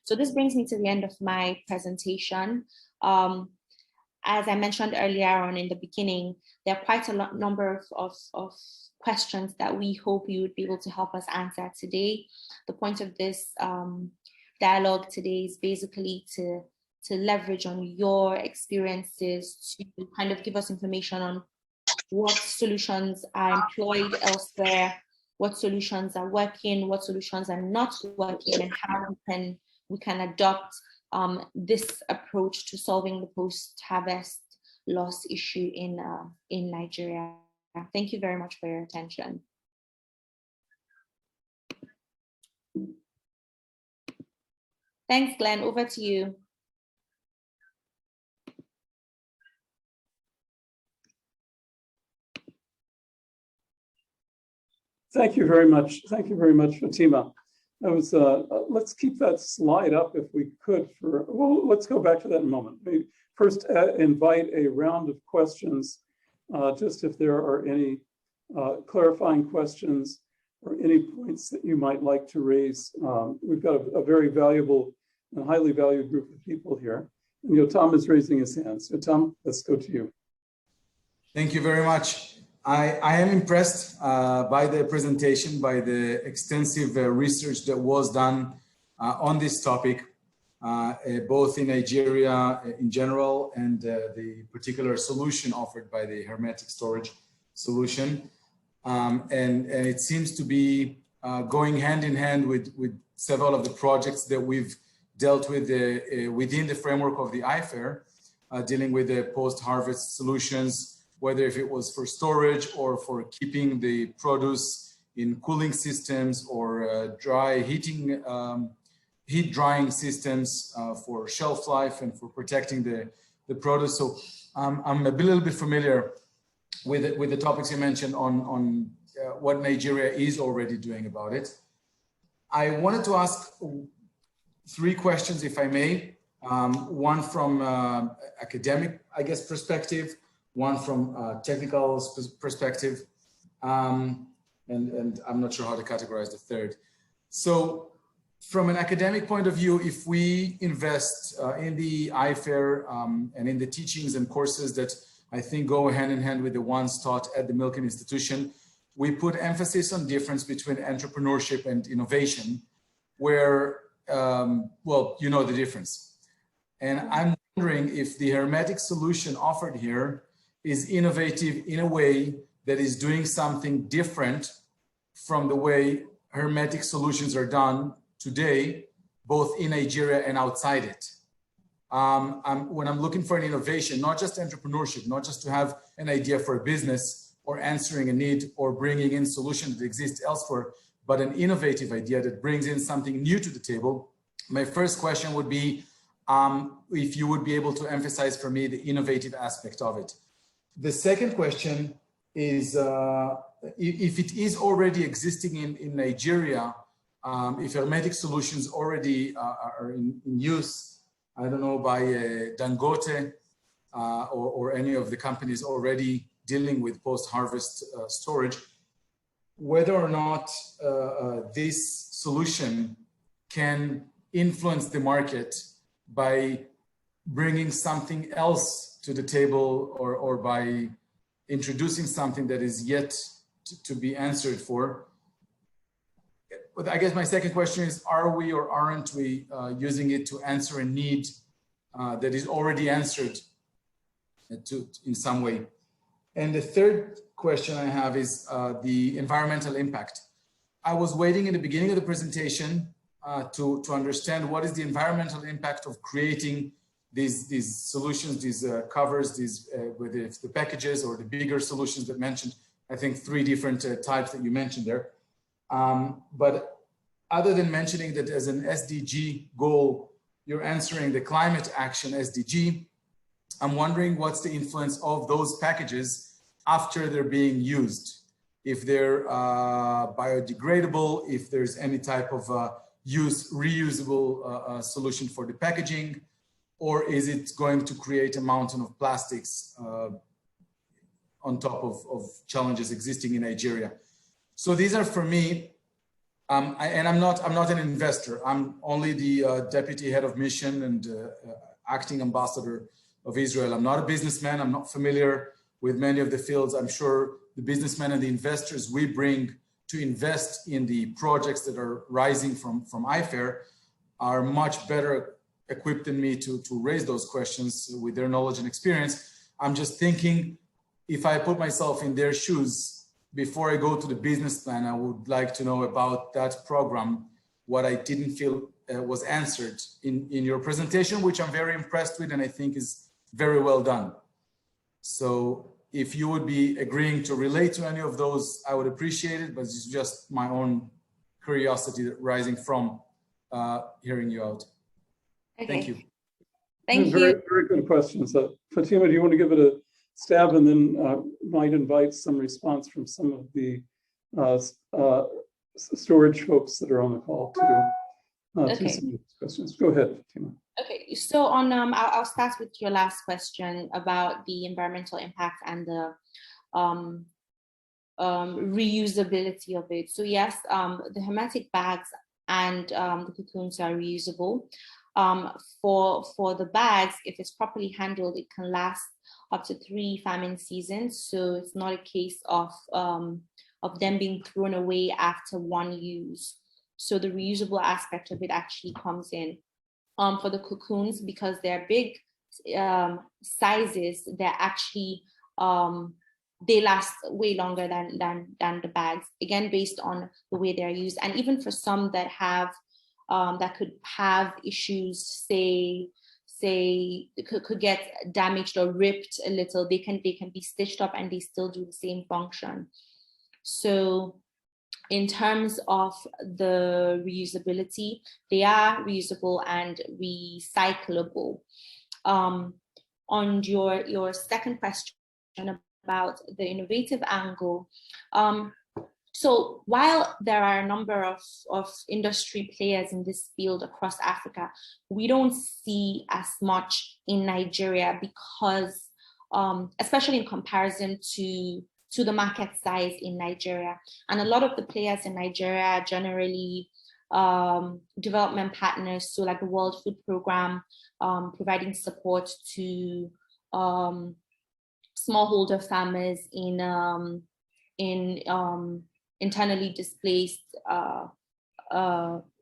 [SPEAKER 6] So this brings me to the end of my presentation. As I mentioned earlier on in the beginning, there are quite a number of questions that we hope you would be able to help us answer today. The point of this dialogue today is basically to leverage on your experiences to kind of give us information on what solutions are employed elsewhere, what solutions are working, what solutions are not working, and how we can adopt this approach to solving the post-harvest loss issue in Nigeria. Thank you very much for your attention. Thanks, Glenn. Over to you.
[SPEAKER 1] Thank you very much. Thank you very much, Fatima. That was, let's keep that slide up if we could well, let's go back to that in a moment. Maybe first invite a round of questions, just if there are any clarifying questions or any points that you might like to raise. We've got a very valuable and highly valued group of people here. And Yotam is raising his hand. So Yotam, let's go to you.
[SPEAKER 2] Thank you very much. I am impressed by the presentation, by the extensive research that was done on this topic, both in Nigeria in general and the particular solution offered by the hermetic storage solution. And it seems to be going hand in hand with several of the projects that we've dealt with within the framework of the IFAIR, dealing with the post-harvest solutions, whether if it was for storage or for keeping the produce in cooling systems or heat drying systems for shelf life and for protecting the produce. So I'm a little bit familiar with the topics you mentioned on what Nigeria is already doing about it. I wanted to ask 3 questions, if I may. One from academic, I guess, perspective, one from technical perspective, and I'm not sure how to categorize the third. So from an academic point of view, if we invest in the IFAIR and in the teachings and courses that I think go hand in hand with the ones taught at the Milken Institution, we put emphasis on difference between entrepreneurship and innovation, where, well, you know the difference. And I'm wondering if the hermetic solution offered here is innovative in a way that is doing something different from the way hermetic solutions are done today, both in Nigeria and outside it. When I'm looking for an innovation, not just entrepreneurship, not just to have an idea for a business or answering a need or bringing in solutions that exist elsewhere, but an innovative idea that brings in something new to the table. My first question would be if you would be able to emphasize for me the innovative aspect of it. The second question is if it is already existing in Nigeria, if hermetic solutions already are in use, I don't know, by Dangote or any of the companies already dealing with post-harvest storage, whether or not this solution can influence the market by bringing something else to the table or by introducing something that is yet to be answered for. But I guess my second question is, are we or aren't we using it to answer a need that is already answered in some way? And the third question I have is the environmental impact. I was waiting in the beginning of the presentation to understand what is the environmental impact of creating these solutions, these covers, whether it's the packages or the bigger solutions that mentioned, I think 3 different types that you mentioned there. But other than mentioning that as an SDG goal, you're answering the climate action SDG, I'm wondering what's the influence of those packages after they're being used. If they're biodegradable, if there's any type of reusable solution for the packaging, or is it going to create a mountain of plastics on top of challenges existing in Nigeria? So these are for me, and I'm not an investor. I'm only the deputy head of mission and acting ambassador of Israel. I'm not a businessman. I'm not familiar with many of the fields. I'm sure the businessmen and the investors we bring to invest in the projects that are rising from IFAIR are much better equipped than me to raise those questions with their knowledge and experience. I'm just thinking, if I put myself in their shoes, before I go to the business plan, I would like to know about that program, what I didn't feel was answered in your presentation, which I'm very impressed with and I think is very well done. So if you would be agreeing to relate to any of those, I would appreciate it, but it's just my own curiosity rising from hearing you out.
[SPEAKER 6] Okay.
[SPEAKER 2] Thank you.
[SPEAKER 6] Thank you.
[SPEAKER 1] Very, very good questions. Fatima, do you want to give it a stab and then might invite some response from some of the storage folks that are on the call to some of these questions. Go ahead, Fatima.
[SPEAKER 6] Okay, so on, I'll start with your last question about the environmental impact and the reusability of it. So yes, the hermetic bags and the cocoons are reusable. For the bags, if it's properly handled, it can last up to 3 farming seasons. So it's not a case of them being thrown away after one use. So the reusable aspect of it actually comes in. For the cocoons, because they're big sizes, they're actually they last way longer than the bags, again, based on the way they're used. And even for some that have, that could have issues, say could get damaged or ripped a little, they can be stitched up and they still do the same function. So in terms of the reusability, they are reusable and recyclable. On your second question about the innovative angle, so while there are a number of industry players in this field across Africa, we don't see as much in Nigeria because, especially in comparison to the market size in Nigeria. And a lot of the players in Nigeria are generally development partners, so like the World Food Programme, providing support to smallholder farmers in internally displaced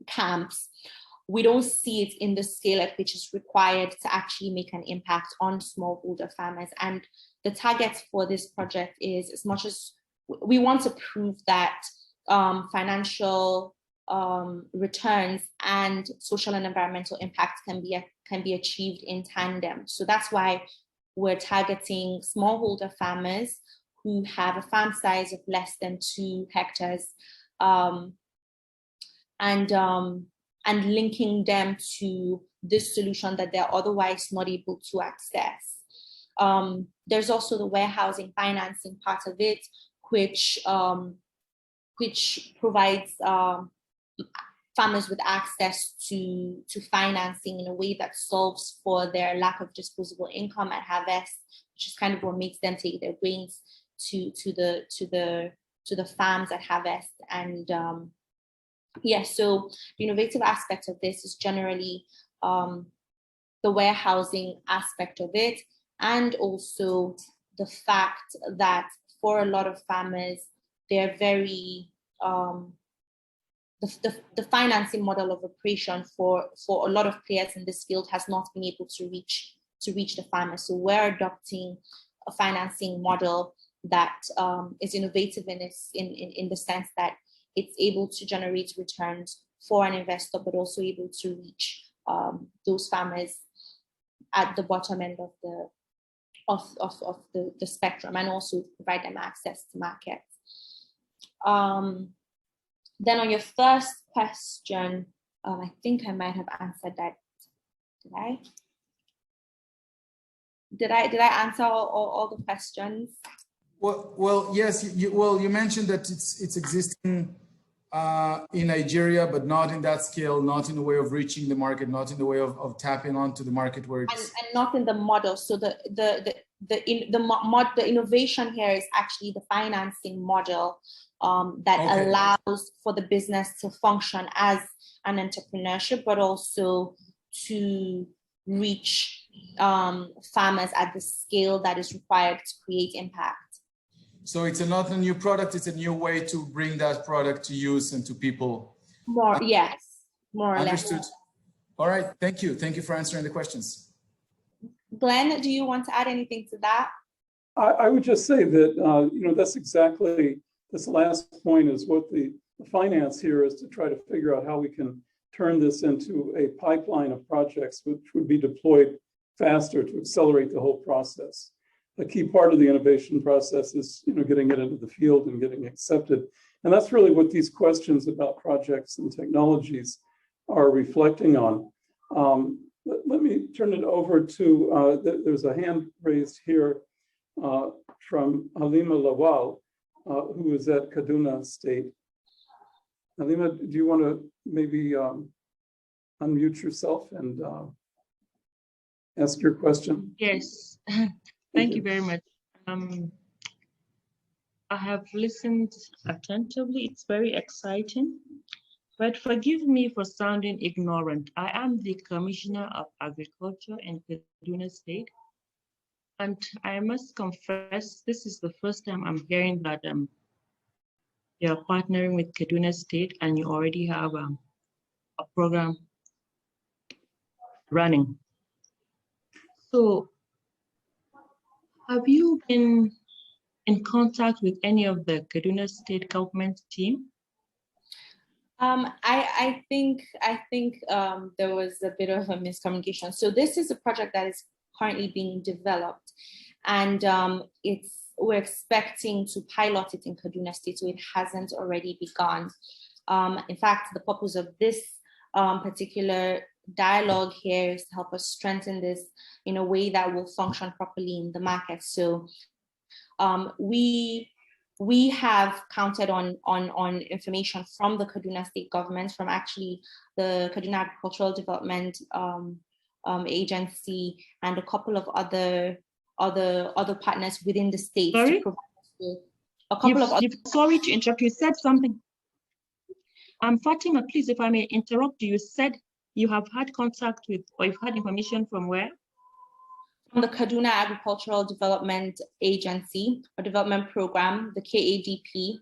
[SPEAKER 6] camps. We don't see it in the scale at which is required to actually make an impact on smallholder farmers. And the target for this project is, as much as we want to prove that financial returns and social and environmental impact can be achieved in tandem. So that's why we're targeting smallholder farmers who have a farm size of less than 2 hectares, and linking them to this solution that they're otherwise not able to access. There's also the warehousing financing part of it, which provides farmers with access to financing in a way that solves for their lack of disposable income at harvest, which is kind of what makes them take their grains to the farms at harvest. And yeah, so the innovative aspect of this is generally the warehousing aspect of it, and also the fact that for a lot of farmers, they're very the financing model of operation for a lot of players in this field has not been able to reach the farmers. So we're adopting a financing model that is innovative in the sense that it's able to generate returns for an investor, but also able to reach those farmers at the bottom end of the spectrum, and also provide them access to markets. Then on your first question, I think I might have answered that. Did I answer all the questions?
[SPEAKER 2] Well, yes. You mentioned that it's existing in Nigeria, but not in that scale, not in the way of reaching the market, not in the way of tapping onto the market where it's
[SPEAKER 6] and not in the model. So the innovation here is actually the financing model that allows for the business to function as an entrepreneurship, but also to reach farmers at the scale that is required to create impact.
[SPEAKER 2] So it's not a new product, it's a new way to bring that product to use and to people.
[SPEAKER 6] More or less.
[SPEAKER 2] Understood. All right, thank you. Thank you for answering the questions.
[SPEAKER 6] Glenn, do you want to add anything to that?
[SPEAKER 1] I would just say that, that's exactly, this last point is what the finance here is, to try to figure out how we can turn this into a pipeline of projects which would be deployed faster to accelerate the whole process. A key part of the innovation process is, getting it into the field and getting accepted. And that's really what these questions about projects and technologies are reflecting on. Let me turn it over to, there's a hand raised here from Halima Lawal, who is at Kaduna State. Halima, do you want to maybe unmute yourself and ask your question?
[SPEAKER 10] Yes, thank you very much. I have listened attentively. It's very exciting, but forgive me for sounding ignorant. I am the Commissioner of Agriculture in Kaduna State, and I must confess, this is the first time I'm hearing that you're partnering with Kaduna State and you already have a program running. So have you been in contact with any of the Kaduna State government team?
[SPEAKER 6] I think there was a bit of a miscommunication. So this is a project that is currently being developed, and we're expecting to pilot it in Kaduna State, so it hasn't already begun. In fact, the purpose of this particular dialogue here is to help us strengthen this in a way that will function properly in the market. So we have counted on information from the Kaduna State government, from actually the Kaduna Agricultural Development Agency, and a couple of other partners within the state.
[SPEAKER 10] Sorry?
[SPEAKER 6] To provide us with a couple of other.
[SPEAKER 10] Sorry to interrupt. You said something. Fatima, please, if I may interrupt you, you said you have had contact with, or you've had information from where?
[SPEAKER 6] From the Kaduna Agricultural Development Agency, or development program, the KADP.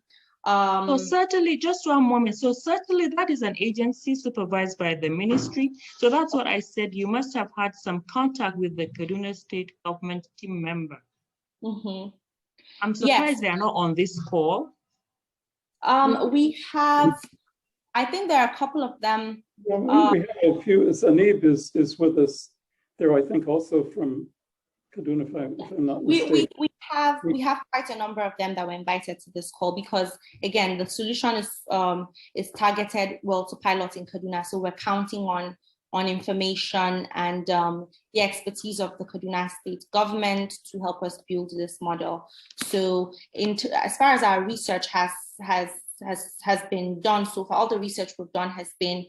[SPEAKER 10] So certainly, just one moment. So certainly that is an agency supervised by the ministry. So that's what I said. You must have had some contact with the Kaduna State government team member.
[SPEAKER 6] Mm-hmm.
[SPEAKER 10] I'm surprised they are not on this call.
[SPEAKER 6] We have, I think there are a couple of them.
[SPEAKER 1] Yeah, we have a few. Anib is with us there, I think, also from Kaduna, if I'm not mistaken.
[SPEAKER 6] We have quite a number of them that were invited to this call, because again, the solution is targeted to pilot in Kaduna. So we're counting on information and the expertise of the Kaduna State government to help us build this model. So as far as our research has been done so far, all the research we've done has been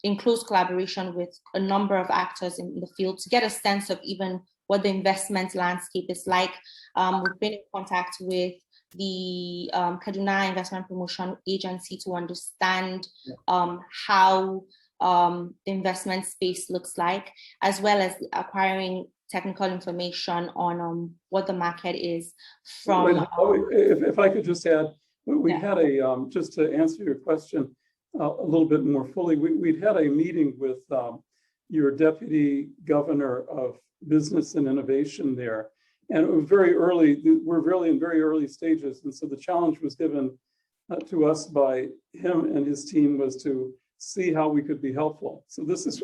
[SPEAKER 6] in close collaboration with a number of actors in the field to get a sense of even what the investment landscape is like. We've been in contact with the Kaduna Investment Promotion Agency to understand how the investment space looks like, as well as acquiring technical information on what the market is from.
[SPEAKER 1] If I could just add, we had just to answer your question a little bit more fully, we'd had a meeting with your deputy governor of business and innovation there. And it was very early, we're really in very early stages. And so the challenge was given to us by him and his team was to see how we could be helpful. So this is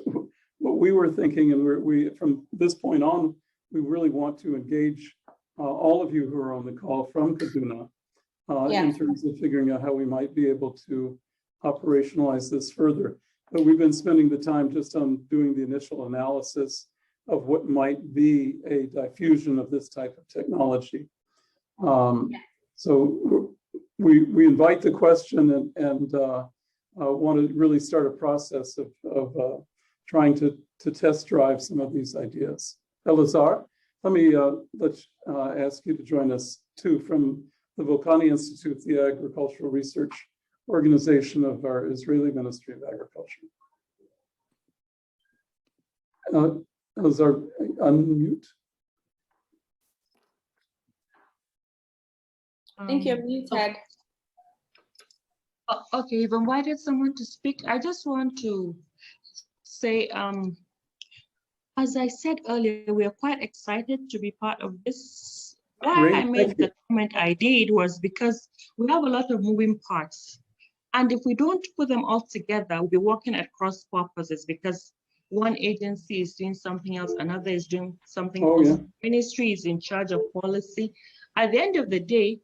[SPEAKER 1] what we were thinking. And we from this point on, we really want to engage all of you who are on the call from Kaduna in terms of figuring out how we might be able to operationalize this further. But we've been spending the time just on doing the initial analysis of what might be a diffusion of this type of technology. So we invite the question and want to really start a process of trying to test drive some of these ideas. Elazar, let me ask you to join us too from the Volcani Institute, the agricultural research organization of our Israeli Ministry of Agriculture. Elazar, unmute.
[SPEAKER 6] I think you're muted.
[SPEAKER 10] Okay, you've invited someone to speak. I just want to say, as I said earlier, we are quite excited to be part of this. Why I made the comment I did was because we have a lot of moving parts. And if we don't put them all together, we'll be working at cross purposes, because one agency is doing something else, another is doing something else. Yeah. Ministry is in charge of policy. At the end of the day,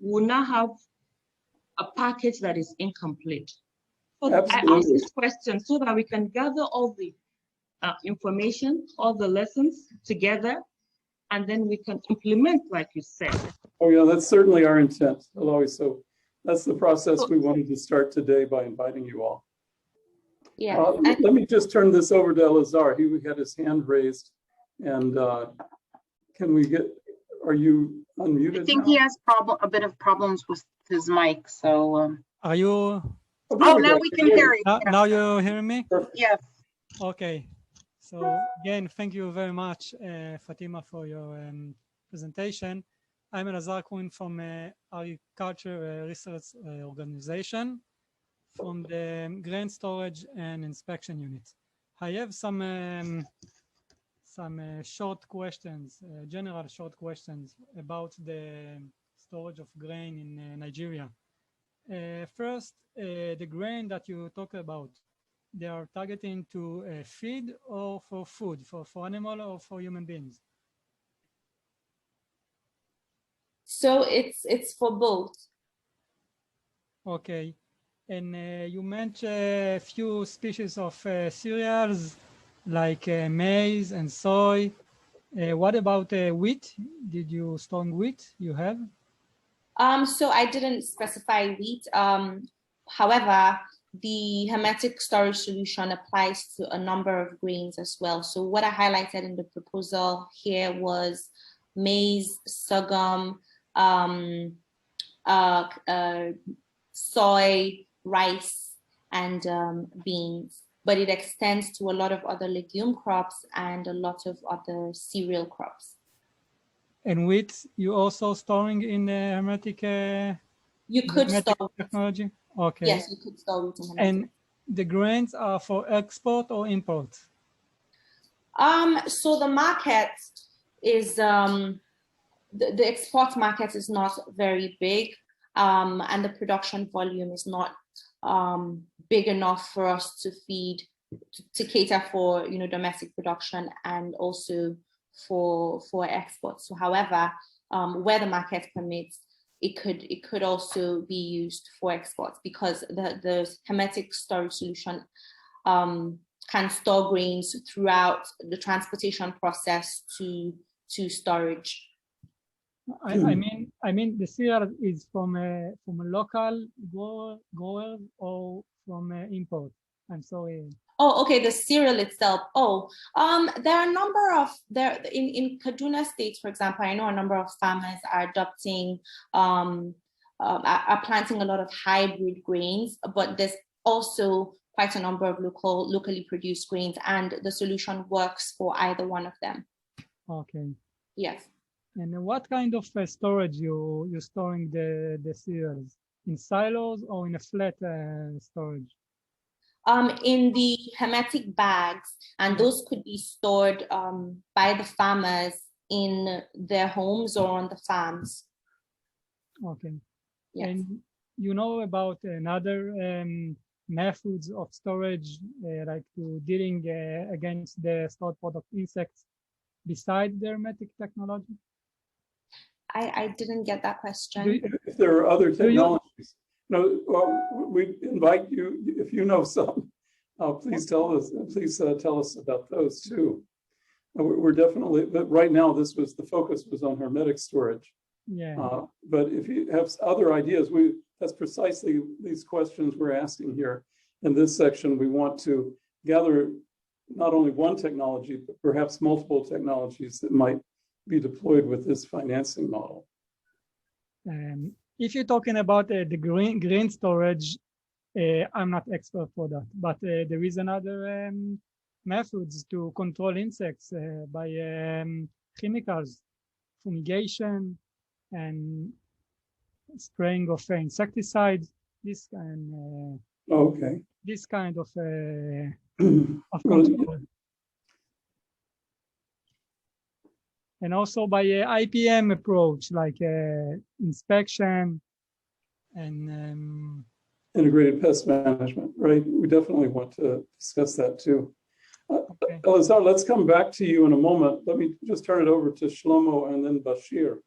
[SPEAKER 10] we'll now have a package that is incomplete. So I ask this question so that we can gather all the information, all the lessons together, and then we can implement, like you said.
[SPEAKER 1] Oh yeah, that's certainly our intent, Aloy. So that's the process we wanted to start today by inviting you all.
[SPEAKER 6] Yeah.
[SPEAKER 1] Let me just turn this over to Elazar. He had his hand raised, and can we get? Are you unmuted?
[SPEAKER 11] I think
[SPEAKER 1] now?
[SPEAKER 11] He has a bit of problems with his mic. So.
[SPEAKER 12] Are you?
[SPEAKER 11] Oh, now we can hear you.
[SPEAKER 12] Now you're hearing me?
[SPEAKER 11] Yes.
[SPEAKER 12] Okay. So again, thank you very much, Fatima, for your presentation. I'm Elazar Cohen from Agriculture Research Organization from the Grain Storage and Inspection Unit. I have some some short questions, general short questions about the storage of grain in Nigeria. First, the grain that you talk about, they are targeting to feed or for food, for animal or for human beings?
[SPEAKER 6] So it's for both.
[SPEAKER 12] Okay. And you mentioned a few species of cereals like maize and soy. What about wheat? Did you store wheat? You have?
[SPEAKER 6] So I didn't specify wheat. However, the hermetic storage solution applies to a number of grains as well. So what I highlighted in the proposal here was maize, sorghum, soy, rice, and beans. But it extends to a lot of other legume crops and a lot of other cereal crops.
[SPEAKER 12] And wheat, you also storing in hermetic?
[SPEAKER 6] You could
[SPEAKER 12] hermetic
[SPEAKER 6] store
[SPEAKER 12] technology. Okay.
[SPEAKER 6] Yes, you could store wheat in hermetic.
[SPEAKER 12] And the grains are for export or import?
[SPEAKER 6] So the market is the export market is not very big, and the production volume is not big enough for us to feed to cater for domestic production and also for exports. So however, where the market permits, it could also be used for exports, because the hermetic storage solution can store grains throughout the transportation process to storage.
[SPEAKER 12] I mean the cereal is from a local grower or from import? I'm sorry.
[SPEAKER 6] Oh, okay, the cereal itself. Oh, there are a number of, in Kaduna State, for example, I know a number of farmers are adopting, are planting a lot of hybrid grains, but there's also quite a number of locally produced grains, and the solution works for either one of them.
[SPEAKER 12] Okay.
[SPEAKER 6] Yes.
[SPEAKER 12] And what kind of storage you're storing the cereals? In silos or in a flat storage?
[SPEAKER 6] In the hermetic bags, and those could be stored by the farmers in their homes or on the farms.
[SPEAKER 12] Okay.
[SPEAKER 6] Yes.
[SPEAKER 12] And you know about another methods of storage, like to dealing against the stored product insects beside the hermetic technology?
[SPEAKER 6] I didn't get that question.
[SPEAKER 1] If there are other technologies, no, well, we invite you, if you know some, please tell us. Please tell us about those too. We're definitely, but right now the focus was on hermetic storage.
[SPEAKER 12] Yeah.
[SPEAKER 1] But if you have other ideas, that's precisely these questions we're asking here. In this section, we want to gather not only one technology, but perhaps multiple technologies that might be deployed with this financing model.
[SPEAKER 12] If you're talking about the grain storage, I'm not expert for that, but there is another methods to control insects by chemicals, fumigation, and spraying of insecticides. This kind.
[SPEAKER 1] Okay.
[SPEAKER 12] This kind of control. And also by IPM approach, like inspection and
[SPEAKER 1] integrated pest management, right? We definitely want to discuss that too.
[SPEAKER 12] Okay.
[SPEAKER 1] Elazar, let's come back to you in a moment. Let me just turn it over to Shlomo and then Bashir,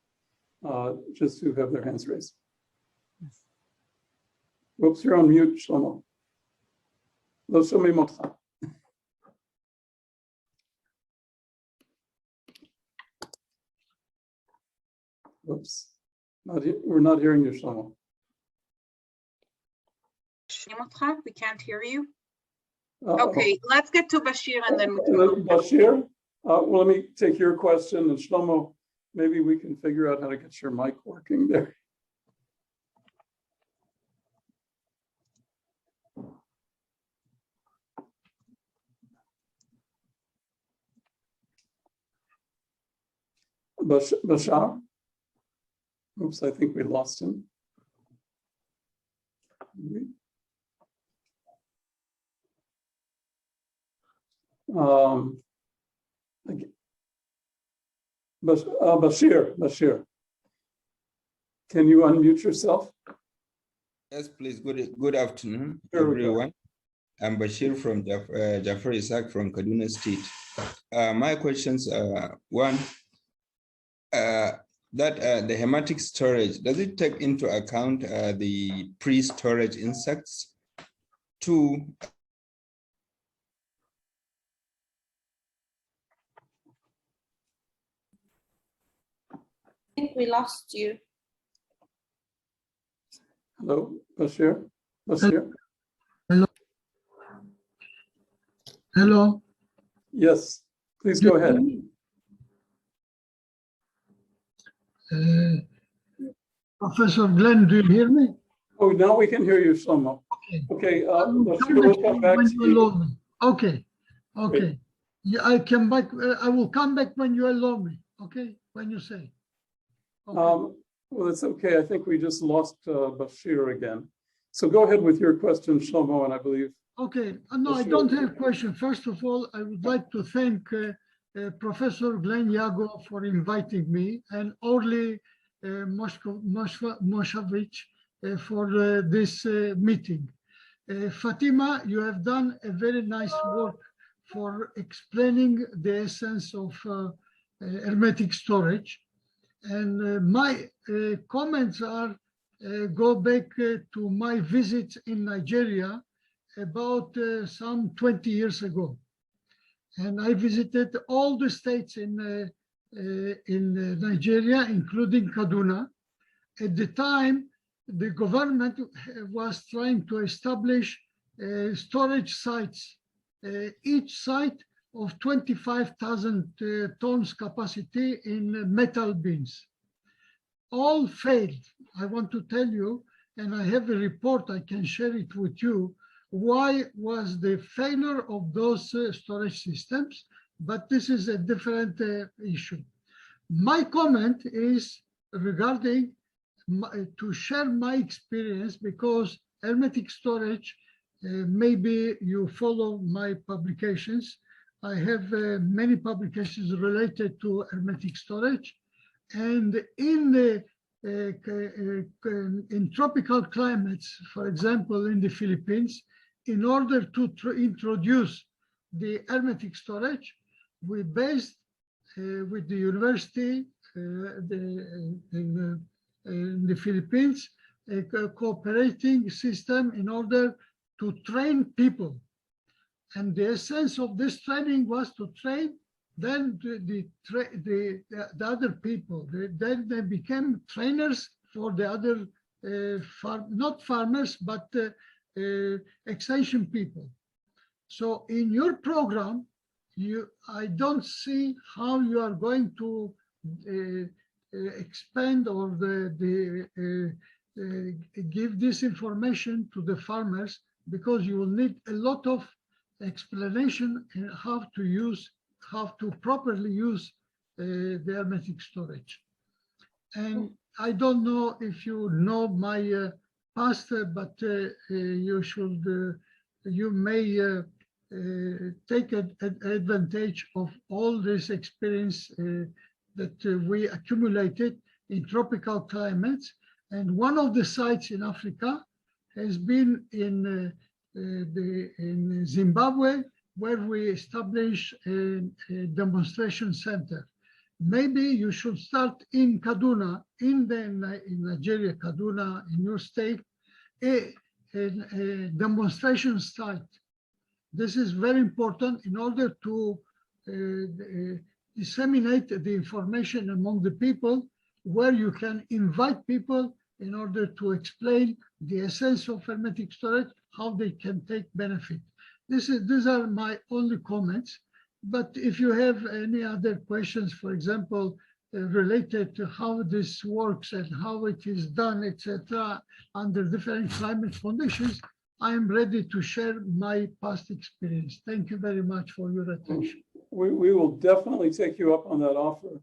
[SPEAKER 1] just who have their hands raised.
[SPEAKER 12] Yes.
[SPEAKER 1] Whoops, you're on mute, Shlomo. Lo shomim otcha. Oops, we're not hearing you, Shlomo.
[SPEAKER 11] We can't hear you. Okay, let's get to Bashir and then
[SPEAKER 1] Bashir, well, let me take your question, and Shlomo, maybe we can figure out how to get your mic working there. Bashar? Oops, I think we lost him. Bashir, can you unmute yourself?
[SPEAKER 13] Yes, please. Good afternoon,
[SPEAKER 1] Here we go.
[SPEAKER 13] everyone. I'm Bashir from Jafar Isaac from Kaduna State. My questions are one, the hermetic storage, does it take into account the pre-storage insects? Two,
[SPEAKER 6] I think we lost you.
[SPEAKER 1] Hello, Bashir? Bashir?
[SPEAKER 14] Hello. Hello.
[SPEAKER 1] Yes, please go ahead.
[SPEAKER 14] Professor Glenn, do you hear me?
[SPEAKER 1] Oh, now we can hear you, Shlomo. Okay, Bashir, we'll come back to you.
[SPEAKER 14] Okay, okay. Yeah, I come back. I will come back when you allow me. Okay, when you say. Okay.
[SPEAKER 1] Well, it's okay. I think we just lost Bashir again. So go ahead with your question, Shlomo, and I believe.
[SPEAKER 14] Okay, no, I don't have a question. First of all, I would like to thank Professor Glenn Yago for inviting me and Orly Moshavich for this meeting. Fatima, you have done a very nice work for explaining the essence of hermetic storage. And my comments are go back to my visit in Nigeria about some 20 years ago. And I visited all the states in Nigeria, including Kaduna. At the time, the government was trying to establish storage sites, each site of 25,000 tons capacity in metal bins. All failed. I want to tell you, and I have a report, I can share it with you, why was the failure of those storage systems, but this is a different issue. My comment is regarding to share my experience, because hermetic storage, maybe you follow my publications. I have many publications related to hermetic storage, and in tropical climates, for example, in the Philippines, in order to introduce the hermetic storage, we based with the university in the Philippines, a cooperating system in order to train people. And the essence of this training was to train then the other people. Then they became trainers for the other, not farmers, but extension people. So in your program, I don't see how you are going to expand or give this information to the farmers, because you will need a lot of explanation in how to properly use the hermetic storage. And I don't know if you know my past, but you may take advantage of all this experience that we accumulated in tropical climates. And one of the sites in Africa has been in Zimbabwe, where we established a demonstration center. Maybe you should start in Kaduna, in Nigeria, Kaduna, in your state, a demonstration site. This is very important in order to disseminate the information among the people, where you can invite people in order to explain the essence of hermetic storage, how they can take benefit. These are my only comments. But if you have any other questions, for example, related to how this works and how it is done, etc., under different climate conditions, I am ready to share my past experience. Thank you very much for your attention.
[SPEAKER 1] We will definitely take you up on that offer,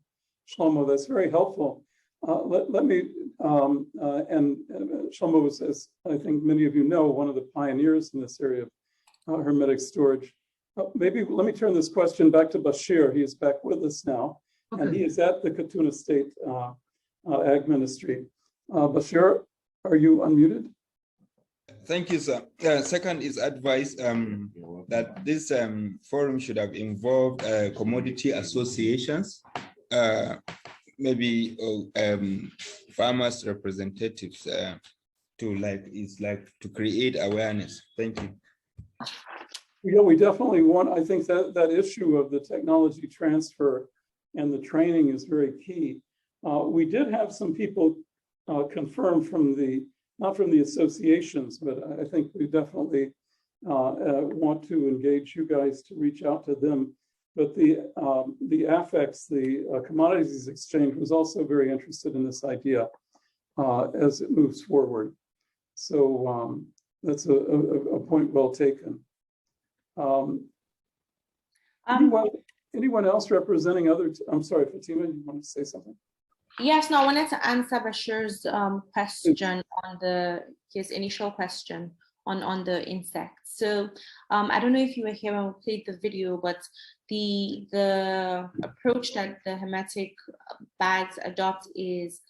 [SPEAKER 1] Shlomo. That's very helpful. Let me, and Shlomo was, as I think many of you know, one of the pioneers in this area of hermetic storage. Maybe let me turn this question back to Bashir. He is back with us now. And he is at the Katuna State Ag Ministry. Bashir, are you unmuted?
[SPEAKER 13] Thank you, sir. Second is advice that this forum should have involved commodity associations, maybe farmers representatives to create awareness. Thank you.
[SPEAKER 1] Yeah, we definitely want, I think that issue of the technology transfer and the training is very key. We did have some people confirm from not from the associations, but I think we definitely want to engage you guys to reach out to them. But the AFEX, the Commodities Exchange, was also very interested in this idea as it moves forward. So that's a point well taken. Anyone else representing I'm sorry, Fatima, you want to say something?
[SPEAKER 6] Yes, no, I wanted to answer Bashir's question on his initial question on the insects. So I don't know if you were here when we played the video, but the approach that the hermetic bags adopt is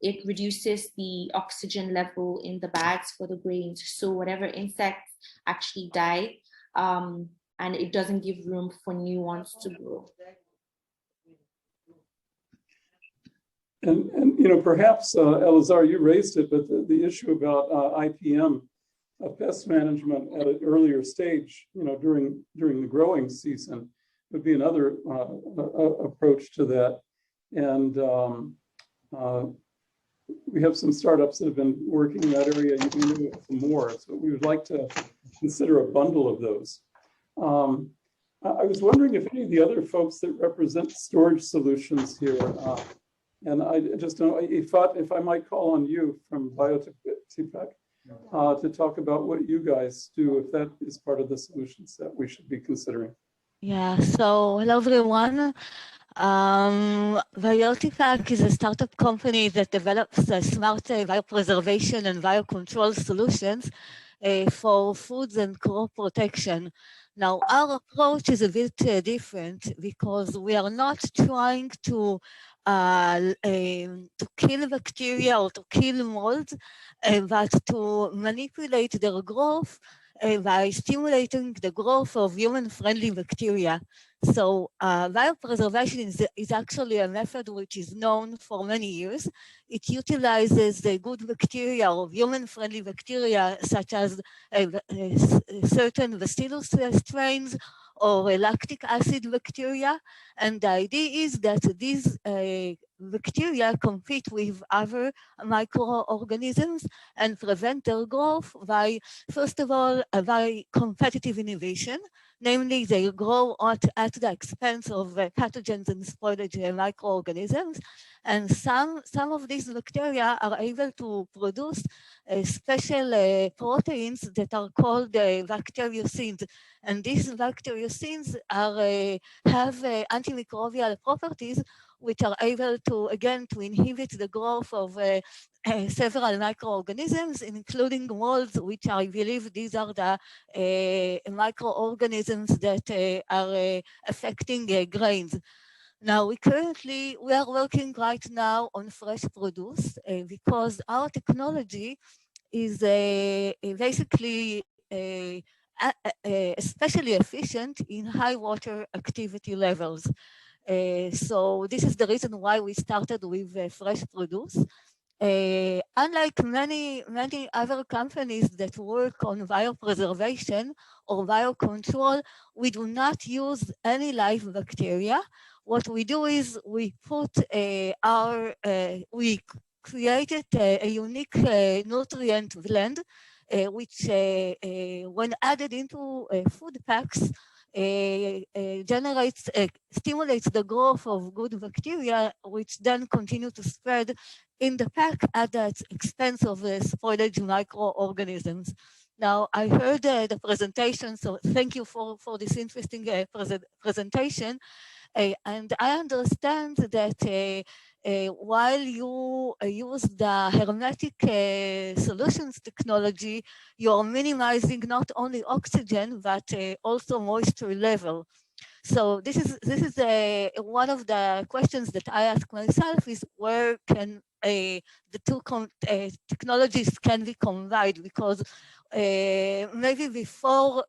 [SPEAKER 6] it reduces the oxygen level in the bags for the grains. So whatever insects actually die, and it doesn't give room for new ones to grow.
[SPEAKER 1] And you know, perhaps Elazar, you raised it, but the issue about IPM, pest management at an earlier stage, you know, during the growing season, would be another approach to that. And we have some startups that have been working in that area, even some more. So we would like to consider a bundle of those. I was wondering if any of the other folks that represent storage solutions here, and I just don't know, if I might call on you from Biotech to talk about what you guys do, if that is part of the solutions that we should be considering.
[SPEAKER 15] Yeah, so hello everyone. Biotifac is a startup company that develops smart biopreservation and biocontrol solutions for foods and crop protection. Now, our approach is a bit different because we are not trying to kill bacteria or to kill mold, but to manipulate their growth by stimulating the growth of human-friendly bacteria. So biopreservation is actually a method which is known for many years. It utilizes the good bacteria or human-friendly bacteria, such as certain Bacillus strains or lactic acid bacteria. And the idea is that these bacteria compete with other microorganisms and prevent their growth by, first of all, by competitive innovation. Namely, they grow at the expense of pathogens and spoilage microorganisms. And some of these bacteria are able to produce special proteins that are called bacteriocins. And these bacteriocins have antimicrobial properties which are able to, again, to inhibit the growth of several microorganisms, including molds, which I believe these are the microorganisms that are affecting grains. Now, we are working right now on fresh produce because our technology is basically especially efficient in high water activity levels. So this is the reason why we started with fresh produce. Unlike many other companies that work on biopreservation or biocontrol, we do not use any live bacteria. What we do is we created a unique nutrient blend, which when added into food packs, stimulates the growth of good bacteria, which then continue to spread in the pack at the expense of spoilage microorganisms. Now, I heard the presentation, so thank you for this interesting presentation. And I understand that while you use the hermetic solutions technology, you're minimizing not only oxygen, but also moisture level. So this is one of the questions that I ask myself is where can the two technologies can be combined, because maybe before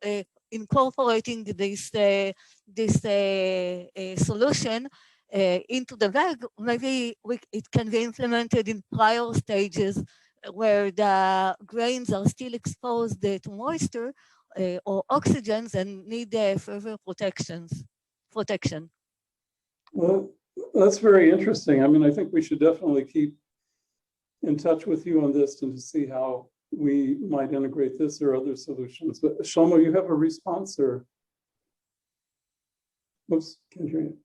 [SPEAKER 15] incorporating this solution into the bag, maybe it can be implemented in prior stages where the grains are still exposed to moisture or oxygens and need further protection.
[SPEAKER 1] Well, that's very interesting. I mean, I think we should definitely keep in touch with you on this and to see how we might integrate this or other solutions. But Shlomo, you have a response or? Oops, can't hear you.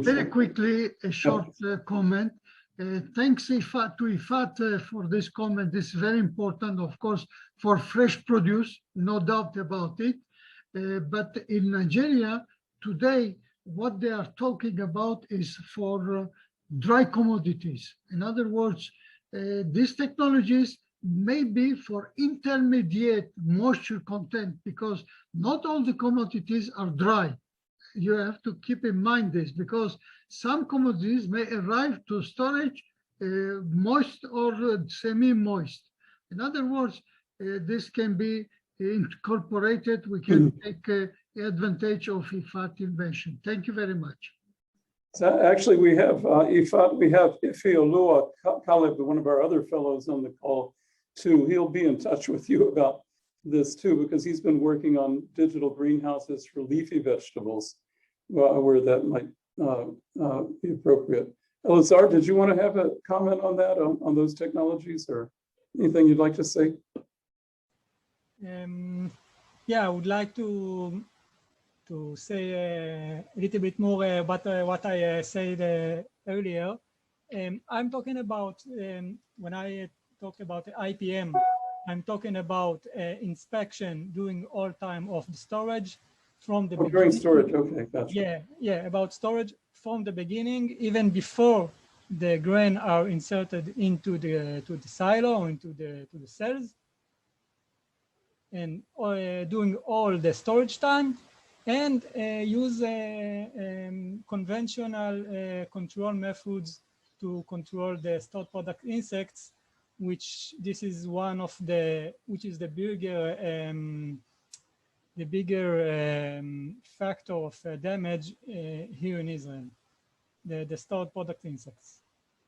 [SPEAKER 14] Very quickly, a short comment. Thanks to Ifat for this comment. This is very important, of course, for fresh produce, no doubt about it. But in Nigeria today, what they are talking about is for dry commodities. In other words, these technologies may be for intermediate moisture content, because not all the commodities are dry. You have to keep in mind this, because some commodities may arrive to storage moist or semi-moist. In other words, this can be incorporated. We can take advantage of IFAT invention. Thank you very much.
[SPEAKER 1] So actually, we have IFAT, we have Ife Olua Caleb, one of our other fellows on the call too. He'll be in touch with you about this too, because he's been working on digital greenhouses for leafy vegetables, where that might be appropriate. Elazar, did you want to have a comment on that, on those technologies, or anything you'd like to say?
[SPEAKER 12] Yeah, I would like to say a little bit more about what I said earlier. I'm talking about, when I talk about the IPM, I'm talking about inspection during all time of the storage from the beginning.
[SPEAKER 1] During storage, okay, gotcha.
[SPEAKER 12] Yeah, about storage from the beginning, even before the grain are inserted into the silo or into the cells, and doing all the storage time, and use conventional control methods to control the stored product insects, which this is one of the, which is the bigger factor of damage here in Israel, the stored product insects.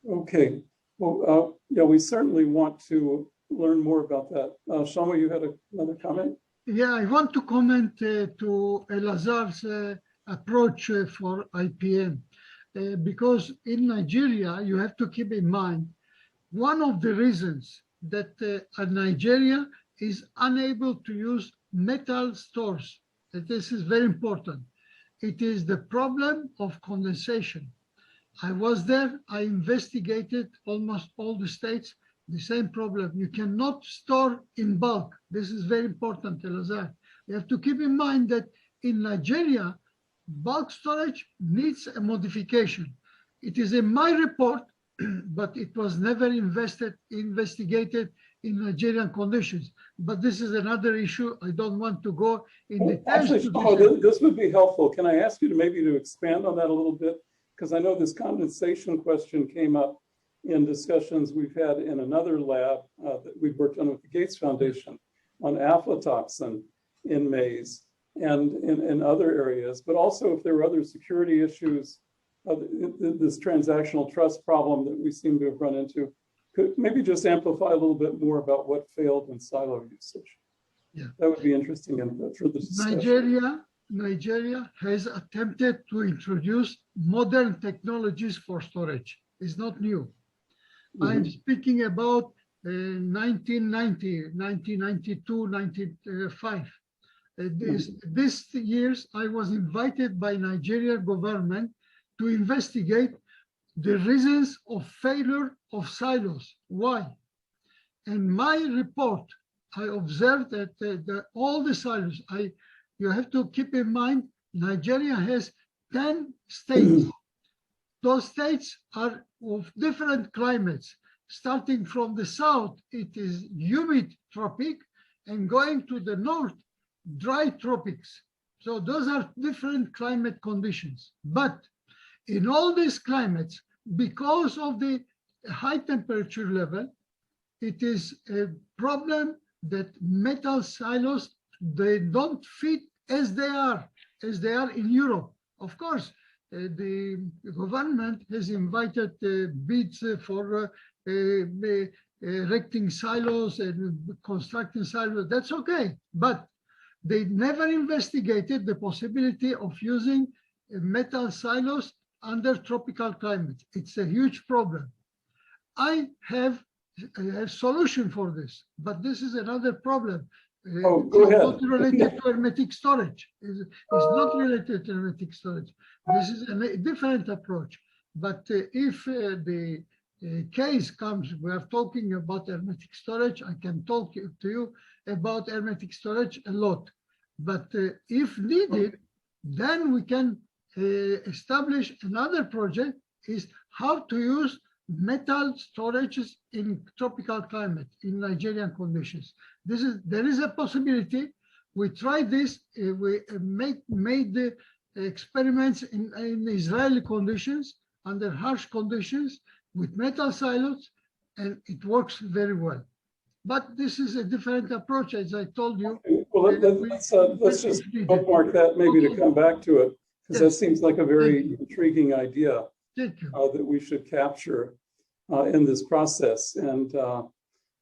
[SPEAKER 1] Okay, well, yeah, we certainly want to learn more about that. Shlomo, you had another comment?
[SPEAKER 14] Yeah, I want to comment to Elazar's approach for IPM, because in Nigeria, you have to keep in mind, one of the reasons that Nigeria is unable to use metal stores, this is very important. It is the problem of condensation. I was there, I investigated almost all the states, the same problem. You cannot store in bulk. This is very important, Elazar. You have to keep in mind that in Nigeria, bulk storage needs a modification. It is in my report, but it was never investigated in Nigerian conditions. But this is another issue. I don't want to go in details.
[SPEAKER 1] Actually, this would be helpful. Can I ask you to maybe to expand on that a little bit? Because I know this condensation question came up in discussions we've had in another lab that we've worked on with the Gates Foundation on aflatoxin in maize and in other areas, but also if there were other security issues, this transactional trust problem that we seem to have run into. Could maybe just amplify a little bit more about what failed in silo usage.
[SPEAKER 14] Yeah.
[SPEAKER 1] That would be interesting for the discussion.
[SPEAKER 14] Nigeria has attempted to introduce modern technologies for storage. It's not new. I'm speaking about 1990, 1992, 1995. This years, I was invited by Nigerian government to investigate the reasons of failure of silos. Why? In my report, I observed that all the silos, you have to keep in mind, Nigeria has 10 states. Those states are of different climates. Starting from the south, it is humid tropic, and going to the north, dry tropics. So those are different climate conditions. But in all these climates, because of the high temperature level, it is a problem that metal silos, they don't fit as they are in Europe. Of course, the government has invited bids for erecting silos and constructing silos. That's okay, but they never investigated the possibility of using metal silos under tropical climate. It's a huge problem. I have a solution for this, but this is another problem.
[SPEAKER 1] Go ahead.
[SPEAKER 14] It's not related to hermetic storage. It's not related to hermetic storage. This is a different approach. But if the case comes, we are talking about hermetic storage, I can talk to you about hermetic storage a lot. But if needed, then we can establish another project, is how to use metal storages in tropical climate, in Nigerian conditions. There is a possibility. We tried this, we made the experiments in Israeli conditions, under harsh conditions, with metal silos, and it works very well. But this is a different approach, as I told you.
[SPEAKER 1] Well, let's just bookmark that maybe to come back to it, because that seems like a very intriguing idea that we should capture in this process. And you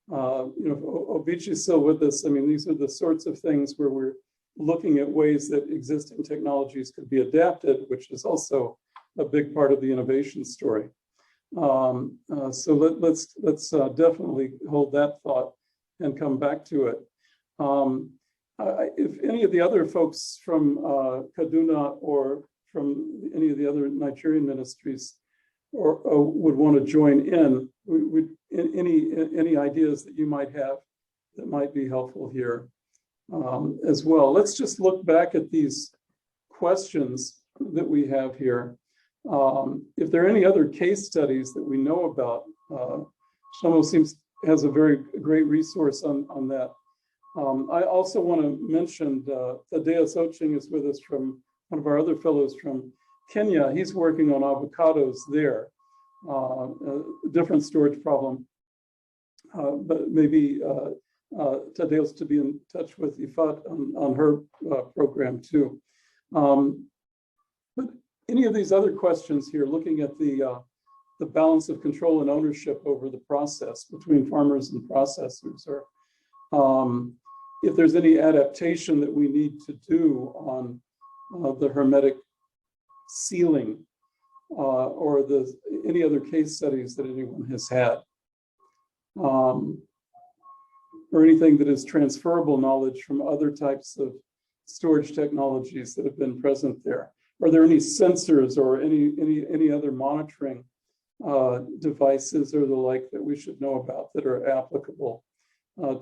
[SPEAKER 1] know, Obichi is still with us. I mean, these are the sorts of things where we're looking at ways that existing technologies could be adapted, which is also a big part of the innovation story. So let's definitely hold that thought and come back to it. If any of the other folks from Kaduna or from any of the other Nigerian ministries or would want to join in, any ideas that you might have that might be helpful here as well. Let's just look back at these questions that we have here. If there are any other case studies that we know about, Shlomo has a very great resource on that. I also want to mention Thaddeus Oching is with us from one of our other fellows from Kenya. He's working on avocados there, a different storage problem, but maybe Thaddeus to be in touch with Ifat on her program too. But any of these other questions here, looking at the balance of control and ownership over the process between farmers and processors, or if there's any adaptation that we need to do on the hermetic sealing, or any other case studies that anyone has had, or anything that is transferable knowledge from other types of storage technologies that have been present there. Are there any sensors or any other monitoring devices or the like that we should know about that are applicable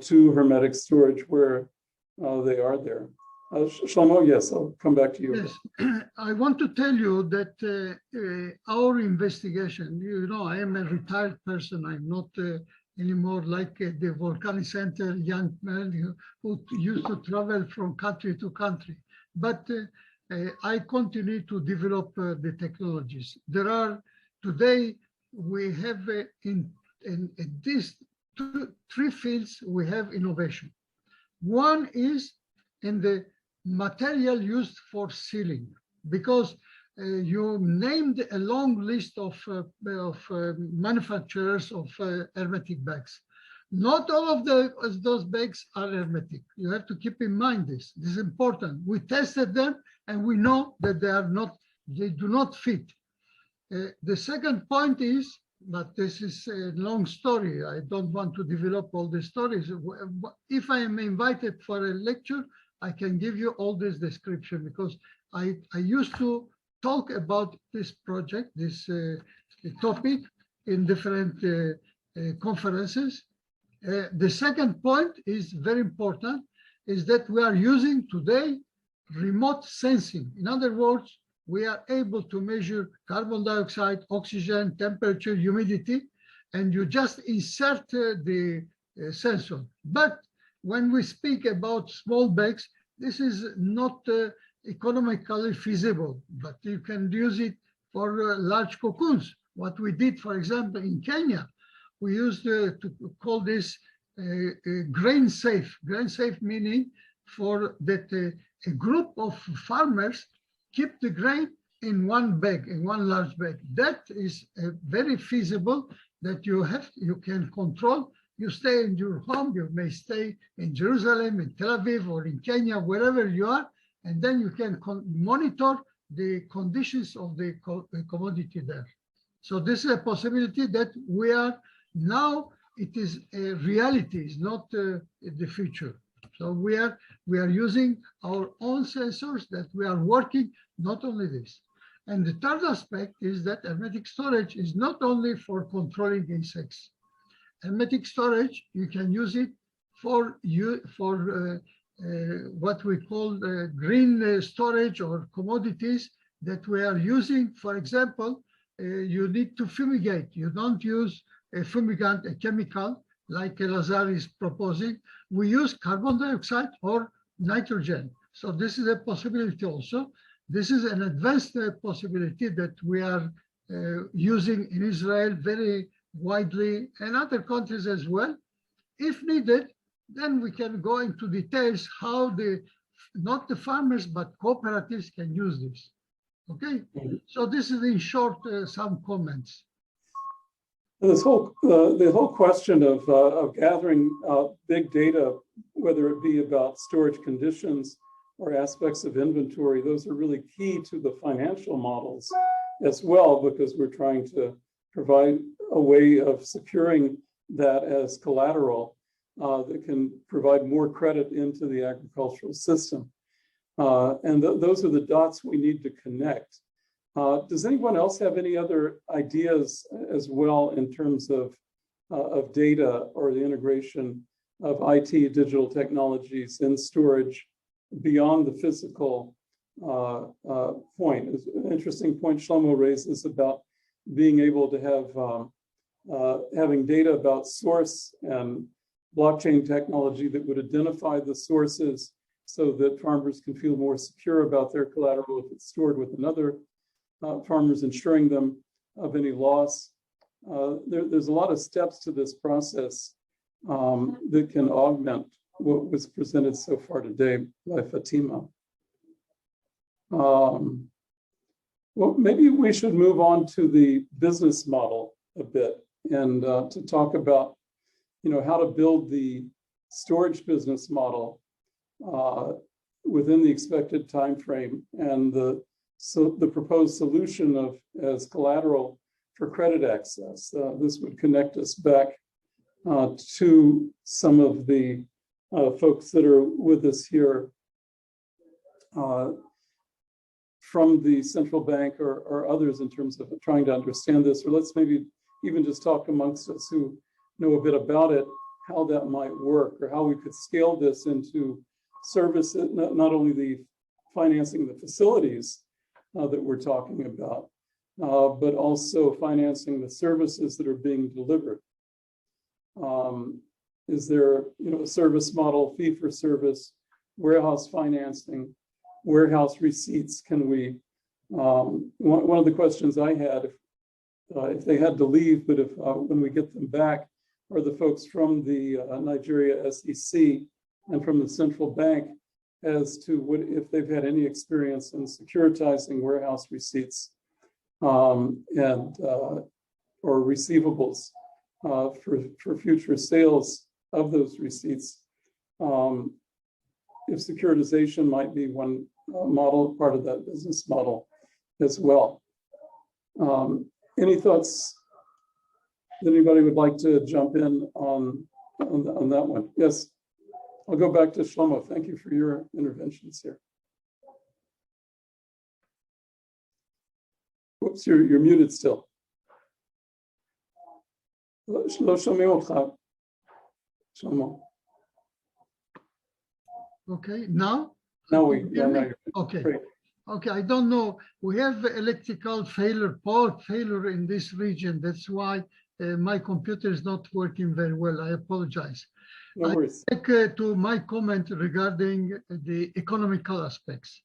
[SPEAKER 1] to hermetic storage where they are there? Shlomo, yes, I'll come back to you.
[SPEAKER 14] Yes, I want to tell you that our investigation, you know, I am a retired person. I'm not anymore like the Volcanic Center young man who used to travel from country to country. But I continue to develop the technologies. There are, today, we have in these three fields, we have innovation. One is in the material used for sealing, because you named a long list of manufacturers of hermetic bags. Not all of those bags are hermetic. You have to keep in mind this. This is important. We tested them and we know that they do not fit. The second point is, but this is a long story. I don't want to develop all the stories. If I am invited for a lecture, I can give you all this description, because I used to talk about this project, this topic in different conferences. The second point is very important, is that we are using today remote sensing. In other words, we are able to measure carbon dioxide, oxygen, temperature, humidity, and you just insert the sensor. But when we speak about small bags, this is not economically feasible, but you can use it for large cocoons. What we did, for example, in Kenya, we used to call this grain safe. Grain safe meaning for that a group of farmers keep the grain in one bag, in one large bag. That is very feasible that you can control. You stay in your home, you may stay in Jerusalem, in Tel Aviv, or in Kenya, wherever you are, and then you can monitor the conditions of the commodity there. So this is a possibility that we are now, it is a reality, it's not the future. So we are using our own sensors that we are working, not only this. And the third aspect is that hermetic storage is not only for controlling insects. Hermetic storage, you can use it for what we call green storage or commodities that we are using. For example, you need to fumigate. You don't use a fumigant, a chemical, like Lazar is proposing. We use carbon dioxide or nitrogen. So this is a possibility also. This is an advanced possibility that we are using in Israel very widely and other countries as well. If needed, then we can go into details how not the farmers, but cooperatives can use this. Okay, so this is in short some comments.
[SPEAKER 1] This whole the whole question of gathering big data, whether it be about storage conditions or aspects of inventory, those are really key to the financial models as well, because we're trying to provide a way of securing that as collateral that can provide more credit into the agricultural system. And those are the dots we need to connect. Does anyone else have any other ideas as well in terms of data or the integration of IT digital technologies in storage beyond the physical point? It's an interesting point Shlomo raises about being able to have having data about source and blockchain technology that would identify the sources so that farmers can feel more secure about their collateral if it's stored with another farmers, ensuring them of any loss. There's a lot of steps to this process that can augment what was presented so far today by Fatima. Well, maybe we should move on to the business model a bit and to talk about, how to build the storage business model within the expected time frame and the proposed solution of as collateral for credit access. This would connect us back to some of the folks that are with us here from the central bank or others in terms of trying to understand this, or let's maybe even just talk amongst us who know a bit about it, how that might work, or how we could scale this into service, not only the financing the facilities that we're talking about, but also financing the services that are being delivered. Is there, a service model, fee for service, warehouse financing, warehouse receipts? Can we? One of the questions I had, if they had to leave, but if when we get them back, are the folks from the Nigeria SEC and from the central bank as to what if they've had any experience in securitizing warehouse receipts and or receivables for future sales of those receipts. If securitization might be one model, part of that business model as well. Any thoughts that anybody would like to jump in on that one? Yes, I'll go back to Shlomo. Thank you for your interventions here. Whoops, you're muted still. Shlomo.
[SPEAKER 14] Okay, now?
[SPEAKER 1] Now
[SPEAKER 14] okay.
[SPEAKER 1] Great.
[SPEAKER 14] Okay, I don't know. We have electrical failure, power failure in this region. That's why my computer is not working very well. I apologize.
[SPEAKER 1] No worries.
[SPEAKER 14] I take to my comment regarding the economical aspects.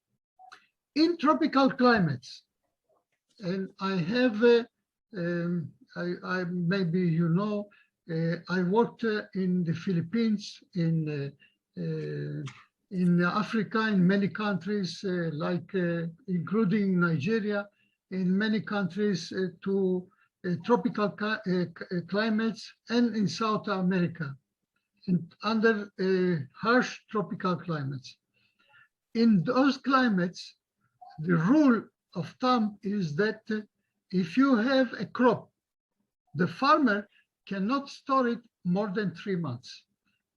[SPEAKER 14] In tropical climates, and I have, maybe you know, I worked in the Philippines, in Africa, in many countries, including Nigeria, in many countries to tropical climates, and in South America, under harsh tropical climates. In those climates, the rule of thumb is that if you have a crop, the farmer cannot store it more than 3 months.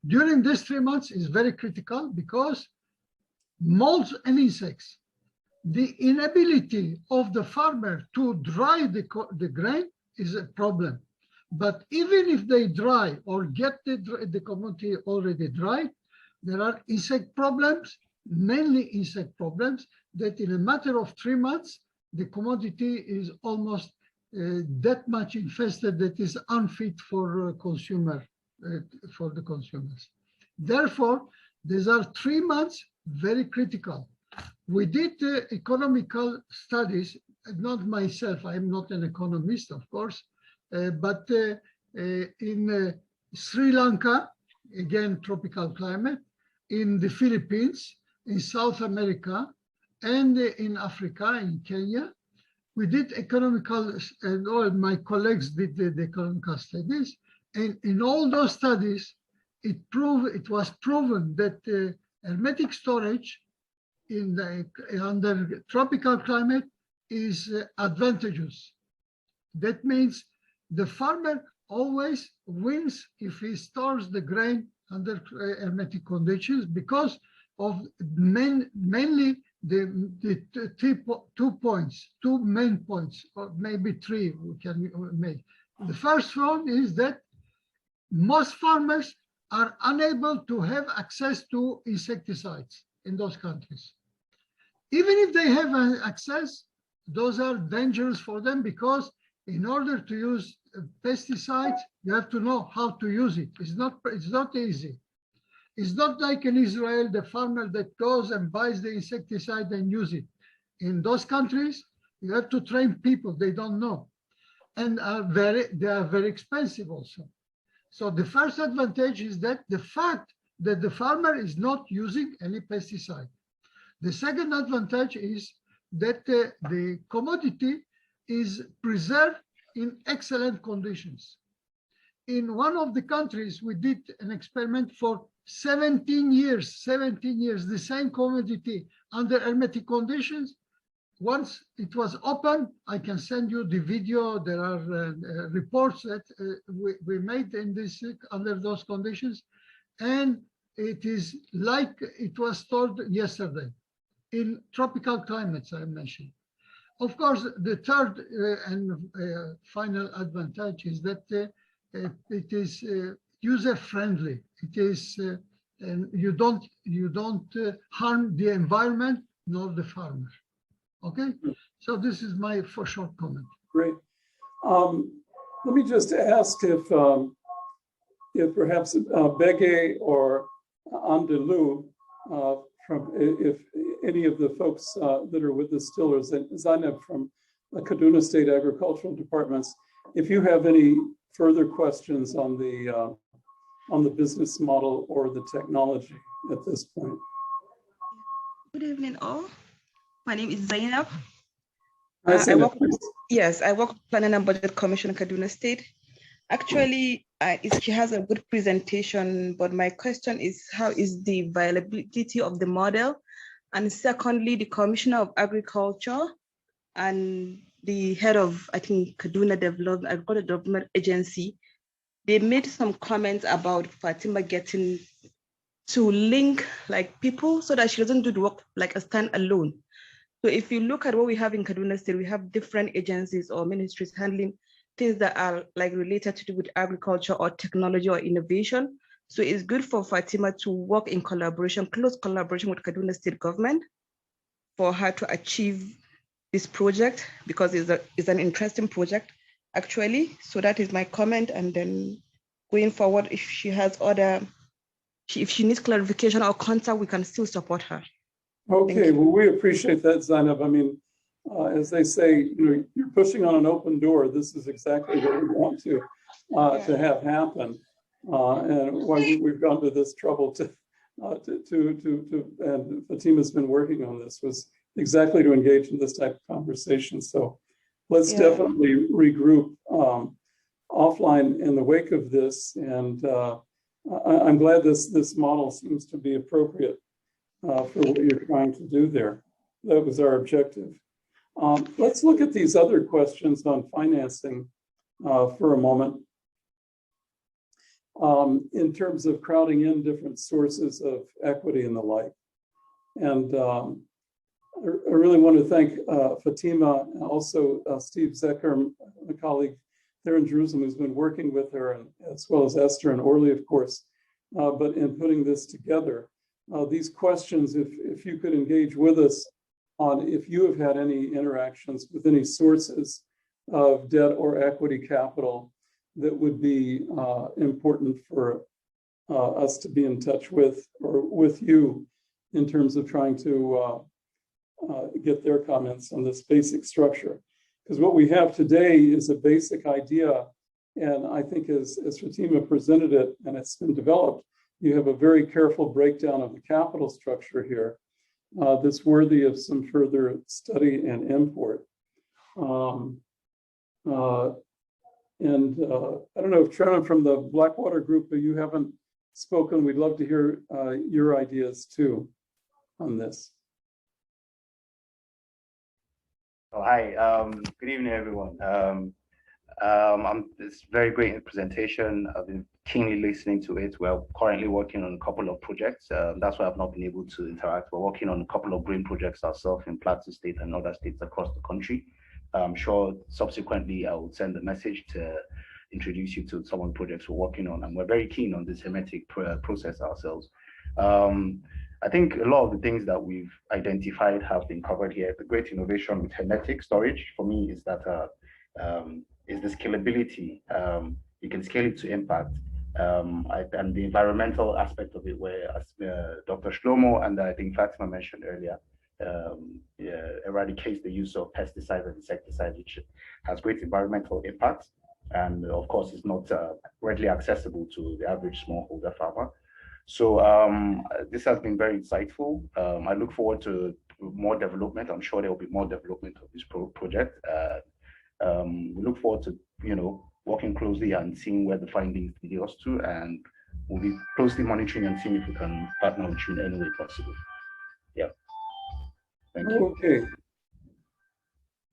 [SPEAKER 14] During these 3 months is very critical because molds and insects, the inability of the farmer to dry the grain is a problem. But even if they dry or get the commodity already dry, there are insect problems, mainly insect problems, that in a matter of 3 months, the commodity is almost that much infested that is unfit for for the consumers. Therefore, these are 3 months very critical. We did economical studies, not myself, I'm not an economist, of course, but in Sri Lanka, again, tropical climate, in the Philippines, in South America, and in Africa, in Kenya. We did economical, and all my colleagues did the economical studies. And in all those studies, it was proven that hermetic storage under tropical climate is advantageous. That means the farmer always wins if he stores the grain under hermetic conditions because of mainly the 2 points, 2 main points, or maybe 3 we can make. The first one is that most farmers are unable to have access to insecticides in those countries. Even if they have access, those are dangerous for them because in order to use pesticides, you have to know how to use it. It's not easy. It's not like in Israel, the farmer that goes and buys the insecticide and use it. In those countries, you have to train people, they don't know. And they are very expensive also. So the first advantage is that the fact that the farmer is not using any pesticide. The second advantage is that the commodity is preserved in excellent conditions. In one of the countries, we did an experiment for 17 years, the same commodity under hermetic conditions. Once it was open, I can send you the video. There are reports that we made in this under those conditions. And it is like it was stored yesterday in tropical climates I mentioned. Of course, the third and final advantage is that it is user-friendly. It is, and you don't harm the environment nor the farmer. Okay, so this is my short comment.
[SPEAKER 1] Great. Let me just ask if perhaps Bege or Andelu, if any of the folks that are with us still, or Zainab from the Kaduna State Agricultural Departments, if you have any further questions on the business model or the technology at this point.
[SPEAKER 16] Good evening, all. My name is Zainab.
[SPEAKER 1] Hi, Zainab.
[SPEAKER 16] I work Planning and Budget Commission in Kaduna State. Actually, she has a good presentation, but my question is, how is the viability of the model? And secondly, the Commissioner of Agriculture and the head of, I think, Kaduna Agricultural Development Agency, they made some comments about Fatima getting to link like people so that she doesn't do the work like a standalone. So if you look at what we have in Kaduna State, we have different agencies or ministries handling things that are like related to do with agriculture or technology or innovation. So it's good for Fatima to work in collaboration, close collaboration with Kaduna State government for her to achieve this project because it's an interesting project. actually. So that is my comment. And then going forward, if she has if she needs clarification or contact, we can still support her.
[SPEAKER 1] Okay, well, we appreciate that, Zainab. I mean, as they say, you're pushing on an open door. This is exactly what we want to have happen, and why we've gone to this trouble and Fatima's been working on this was exactly to engage in this type of conversation. So let's definitely regroup offline in the wake of this, and I'm glad this model seems to be appropriate for what you're trying to do there. That was our objective. Let's look at these other questions on financing for a moment. In terms of crowding in different sources of equity and the like. And I really want to thank Fatima and also Steve Zecker, a colleague there in Jerusalem who's been working with her, and as well as Esther and Orly, of course, but in putting this together. These questions, if you could engage with us on if you have had any interactions with any sources of debt or equity capital that would be important for us to be in touch with, or with you, in terms of trying to get their comments on this basic structure. Because what we have today is a basic idea, and I think as Fatima presented it, and it's been developed, you have a very careful breakdown of the capital structure here that's worthy of some further study and import. And I don't know if Trevor from the Blackwater group, but you haven't spoken, we'd love to hear your ideas too on this.
[SPEAKER 17] Oh, hi, good evening, everyone. It's a very great presentation. I've been keenly listening to it. We're currently working on a couple of projects. That's why I've not been able to interact. We're working on a couple of green projects ourselves in Plateau State and other states across the country. I'm sure subsequently I will send a message to introduce you to some of the projects we're working on. And we're very keen on this hermetic process ourselves. I think a lot of the things that we've identified have been covered here. The great innovation with hermetic storage for me is that is the scalability. You can scale it to impact. And the environmental aspect of it, where Dr. Shlomo and I think Fatima mentioned earlier, eradicates the use of pesticides and insecticides, which has great environmental impact. And of course, it's not readily accessible to the average smallholder farmer. So this has been very insightful. I look forward to more development. I'm sure there will be more development of this project. We look forward to, working closely and seeing where the findings lead us to, and we'll be closely monitoring and seeing if we can partner with you in any way possible. Yeah. Thank you.
[SPEAKER 1] Okay.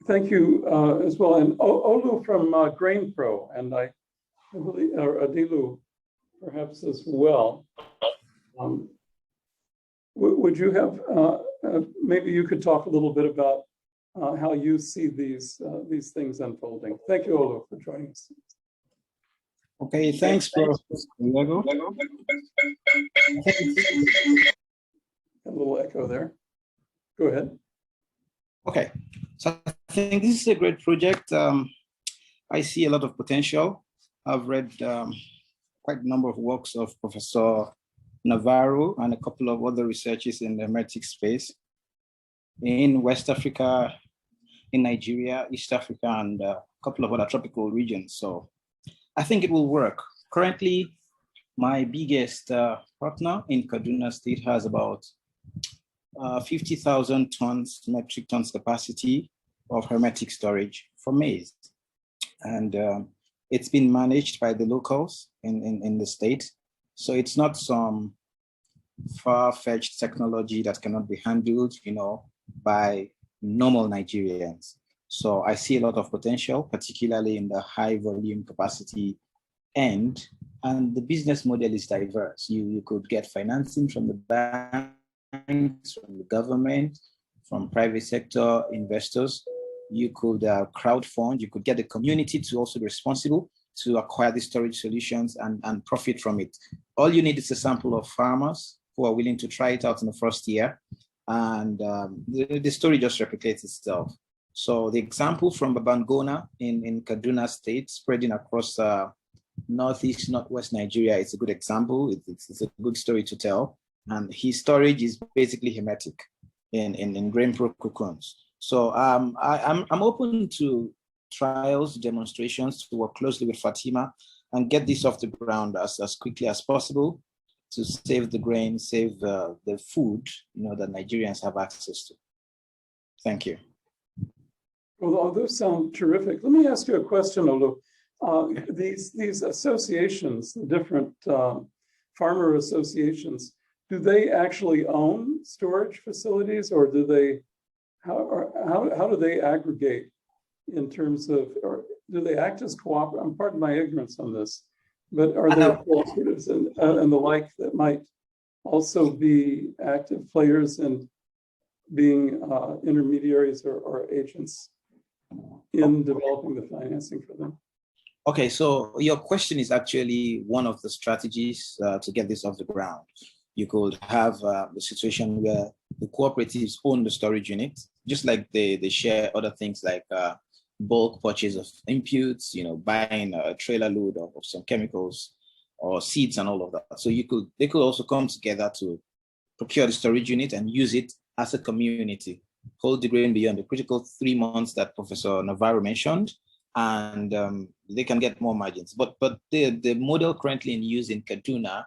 [SPEAKER 1] Thank you as well. And Olu from GrainPro, and I believe, or Adilu perhaps as well. Would you have, maybe you could talk a little bit about how you see these things unfolding. Thank you, Olu, for joining us.
[SPEAKER 18] Okay, thanks, Prof. Lego.
[SPEAKER 1] A little echo there. Go ahead.
[SPEAKER 18] Okay, so I think this is a great project. I see a lot of potential. I've read quite a number of works of Professor Navarro and a couple of other researchers in the hermetic space in West Africa, in Nigeria, East Africa, and a couple of other tropical regions. So I think it will work. Currently, my biggest partner in Kaduna State has about 50,000 metric tons capacity of hermetic storage for maize. And it's been managed by the locals in the state. So it's not some far-fetched technology that cannot be handled, by normal Nigerians. So I see a lot of potential, particularly in the high volume capacity end. And the business model is diverse. You could get financing from the banks, from the government, from private sector investors. You could crowdfund. You could get the community to also be responsible to acquire the storage solutions and profit from it. All you need is a sample of farmers who are willing to try it out in the first year. And the story just replicates itself. So the example from Babangona in Kaduna State, spreading across northeast, northwest Nigeria, is a good example. It's a good story to tell. And his storage is basically hermetic in grain cocoons. So I'm open to trials, demonstrations, to work closely with Fatima and get this off the ground as quickly as possible to save the grain, save the food, that Nigerians have access to. Thank you.
[SPEAKER 1] Well, those sound terrific. Let me ask you a question, Olu. These associations, the different farmer associations, do they actually own storage facilities, or do they? How do they aggregate in terms of, or do they act as cooperatives? Pardon my ignorance on this, but are there cooperatives and the like that might also be active players in being intermediaries or agents in developing the financing for them?
[SPEAKER 18] Okay, so your question is actually one of the strategies to get this off the ground. You could have a situation where the cooperatives own the storage unit, just like they share other things like bulk purchase of inputs, buying a trailer load of some chemicals or seeds and all of that. So they could also come together to procure the storage unit and use it as a community, hold the grain beyond the critical 3 months that Professor Navarro mentioned, and they can get more margins. But the model currently in use in Kaduna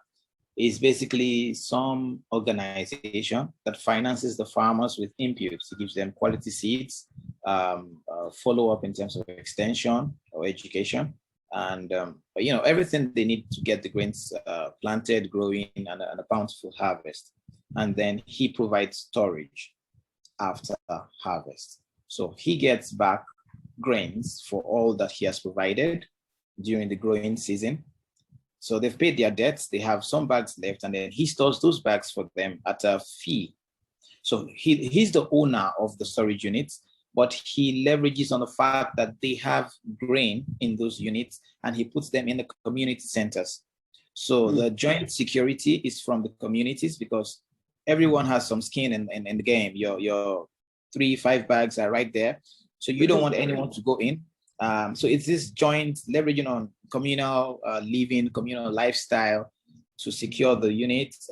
[SPEAKER 18] is basically some organization that finances the farmers with inputs. It gives them quality seeds, follow-up in terms of extension or education, and everything they need to get the grains planted, growing, and a bountiful harvest. And then he provides storage after harvest. So he gets back grains for all that he has provided during the growing season. So they've paid their debts, they have some bags left, and then he stores those bags for them at a fee. So he's the owner of the storage units, but he leverages on the fact that they have grain in those units and he puts them in the community centers. So the joint security is from the communities because everyone has some skin in the game. Your 3-5 bags are right there. So you don't want anyone to go in. So it's this joint leveraging on communal living, communal lifestyle to secure the units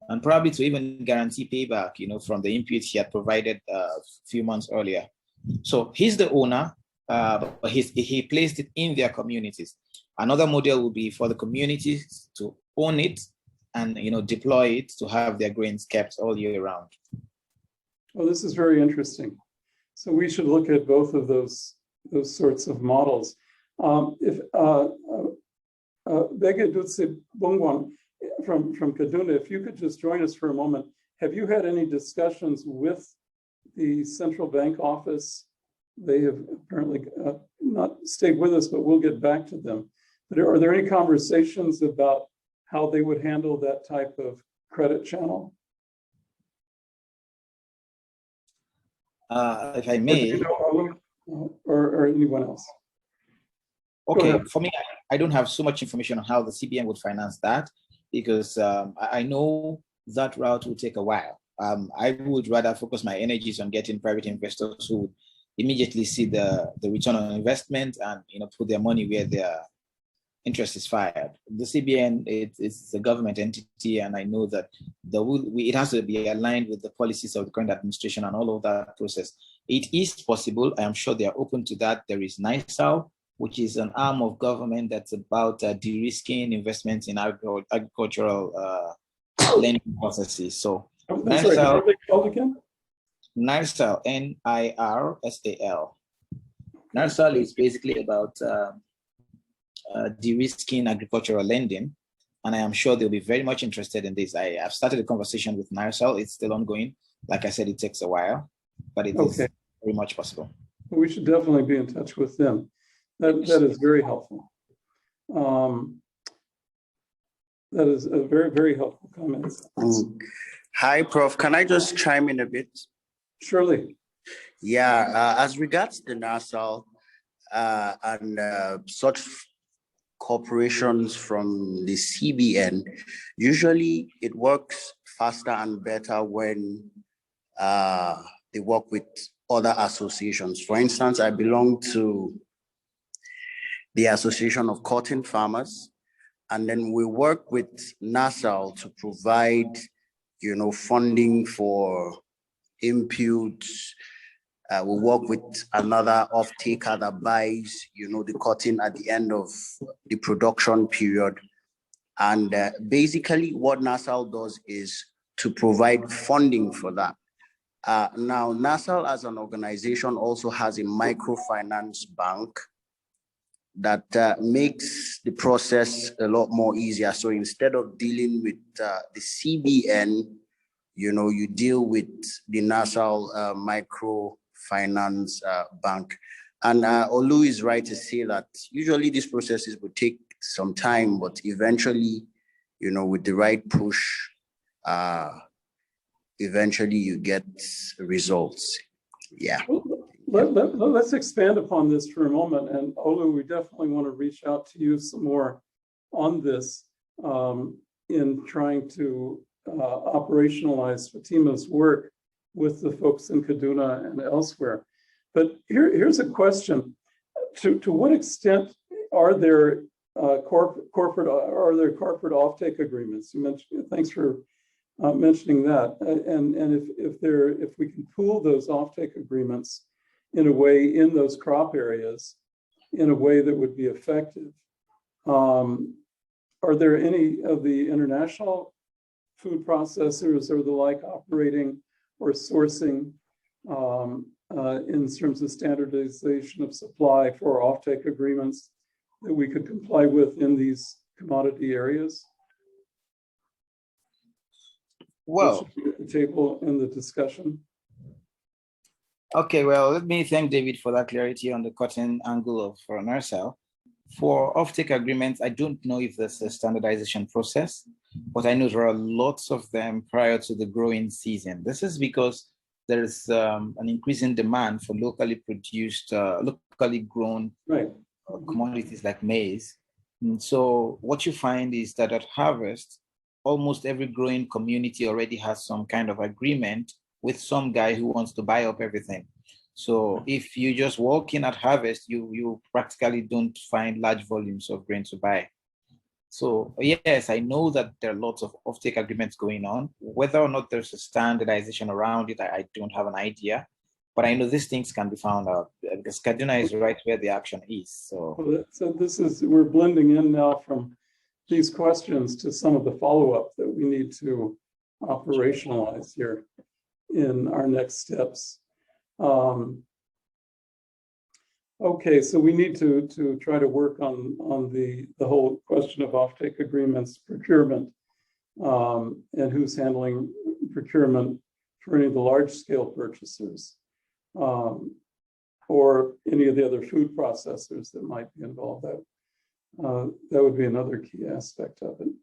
[SPEAKER 18] and probably to even guarantee payback, from the inputs he had provided a few months earlier. So he's the owner, but he placed it in their communities. Another model would be for the communities to own it and deploy it to have their grains kept all year round.
[SPEAKER 1] Well, this is very interesting. So we should look at both of those sorts of models. If Begedutse Bungwan from Kaduna, if you could just join us for a moment. Have you had any discussions with the central bank office? They have apparently not stayed with us, but we'll get back to them. But are there any conversations about how they would handle that type of credit channel?
[SPEAKER 18] If I may.
[SPEAKER 1] Or anyone else?
[SPEAKER 18] Okay, for me, I don't have so much information on how the CBN would finance that because I know that route will take a while. I would rather focus my energies on getting private investors who would immediately see the return on investment and put their money where their interest is fired. The CBN it's a government entity, and I know that it has to be aligned with the policies of the current administration and all of that process. It is possible. I am sure they are open to that. There is NISAL, which is an arm of government that's about de-risking investments in agricultural lending processes. So
[SPEAKER 1] NISAL,
[SPEAKER 18] NIRSAL, NIRSAL. NIRSAL is basically about de-risking agricultural lending, and I am sure they'll be very much interested in this. I have started a conversation with NIRSAL. It's still ongoing. Like I said, it takes a while, but it is very much possible.
[SPEAKER 1] Well, we should definitely be in touch with them. That is very helpful. That is a very, very helpful comment.
[SPEAKER 9] Hi, Prof. Can I just chime in a bit?
[SPEAKER 1] Surely.
[SPEAKER 9] Yeah, as regards the NASAL and such corporations from the CBN, usually it works faster and better when they work with other associations. For instance, I belong to the Association of Cotton Farmers, and then we work with NASAL to provide, funding for inputs. We work with another off-taker that buys, the cotton at the end of the production period. And basically what NASAL does is to provide funding for that. Now, NASAL as an organization also has a microfinance bank that makes the process a lot more easier. So instead of dealing with the CBN, you deal with the NASAL microfinance bank. And Olu is right to say that usually these processes would take some time, but eventually, with the right push, eventually you get results. Yeah.
[SPEAKER 1] Let's expand upon this for a moment. And Olu, we definitely want to reach out to you some more on this in trying to operationalize Fatima's work with the folks in Kaduna and elsewhere. But here's a question. To what extent are there corporate offtake agreements? You mentioned, thanks for mentioning that. And if we can pool those offtake agreements in a way in those crop areas, in a way that would be effective, are there any of the international food processors or the like operating or sourcing in terms of standardization of supply for offtake agreements that we could comply with in these commodity areas?
[SPEAKER 18] Well,
[SPEAKER 1] at the table in the discussion.
[SPEAKER 18] Okay, well, let me thank David for that clarity on the cotton angle of NASAL. For offtake agreements, I don't know if there's a standardization process, but I know there are lots of them prior to the growing season. This is because there's an increasing demand for locally produced, locally grown commodities like maize. And so what you find is that at harvest, almost every growing community already has some kind of agreement with some guy who wants to buy up everything. So if you just walk in at harvest, you practically don't find large volumes of grain to buy. So yes, I know that there are lots of offtake agreements going on. Whether or not there's a standardization around it, I don't have an idea. But I know these things can be found out because Kaduna is right where the action is. So
[SPEAKER 1] this is, we're blending in now from these questions to some of the follow-up that we need to operationalize here in our next steps. Okay, so we need to try to work on the whole question of offtake agreements, procurement, and who's handling procurement for any of the large-scale purchasers, or any of the other food processors that might be involved. That would be another key aspect of it.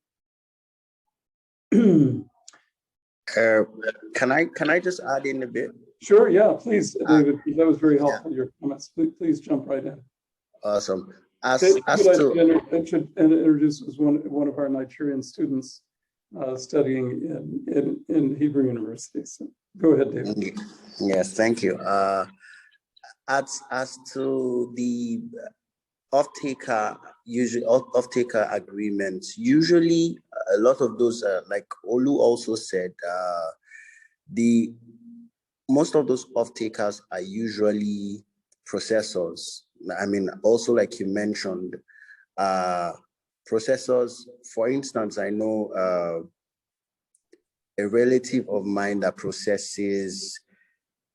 [SPEAKER 9] Can I just add in a bit?
[SPEAKER 1] Sure, yeah, please, David. That was very helpful, your comments. Please jump right in.
[SPEAKER 9] Awesome.
[SPEAKER 1] I should introduce one of our Nigerian students studying in Hebrew University. So go ahead, David.
[SPEAKER 9] Yes, thank you. As to the off-taker agreements, usually a lot of those, like Olu also said, most of those off-takers are usually processors. I mean, also like you mentioned, processors. For instance, I know a relative of mine that processes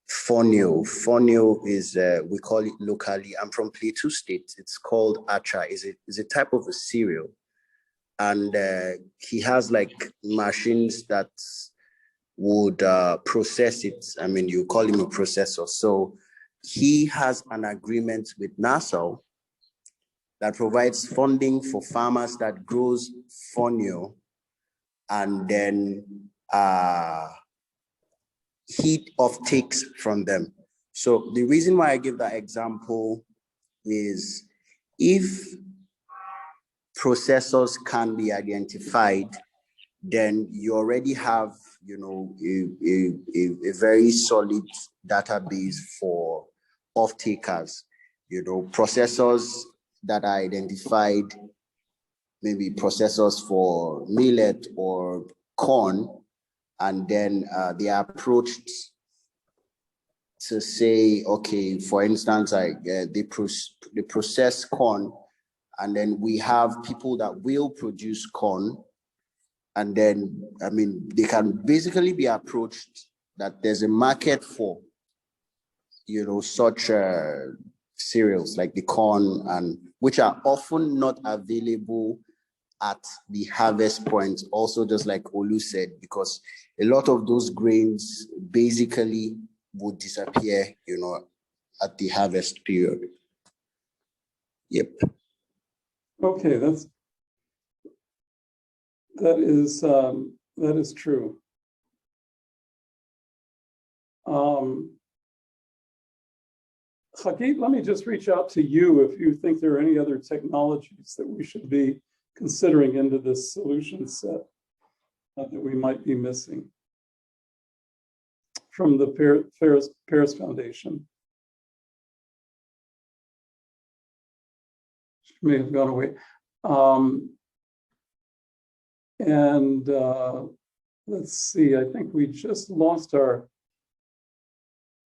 [SPEAKER 9] fonio. Fonio is, we call it locally, I'm from Plateau State, it's called acha. Is a type of a cereal. And he has like machines that would process it. I mean, you call him a processor. So he has an agreement with NASAL that provides funding for farmers that grows fonio, and then he offtakes from them. So the reason why I give that example is if processors can be identified, then you already have, you know, a very solid database for off-takers, you know, processors that are identified, maybe processors for millet or corn, and then they are approached to say, okay, for instance, they process corn, and then we have people that will produce corn, and then, I mean, they can basically be approached that there's a market for, you know, such cereals like the corn, and which are often not available at the harvest point, also just like Olu said, because a lot of those grains basically would disappear, you know, at the harvest period. Yep.
[SPEAKER 1] Okay, that is true. Hagit, let me just reach out to you if you think there are any other technologies that we should be considering into this solution set that we might be missing from the Paris Foundation. She may have gone away. Let's see, I think we just lost our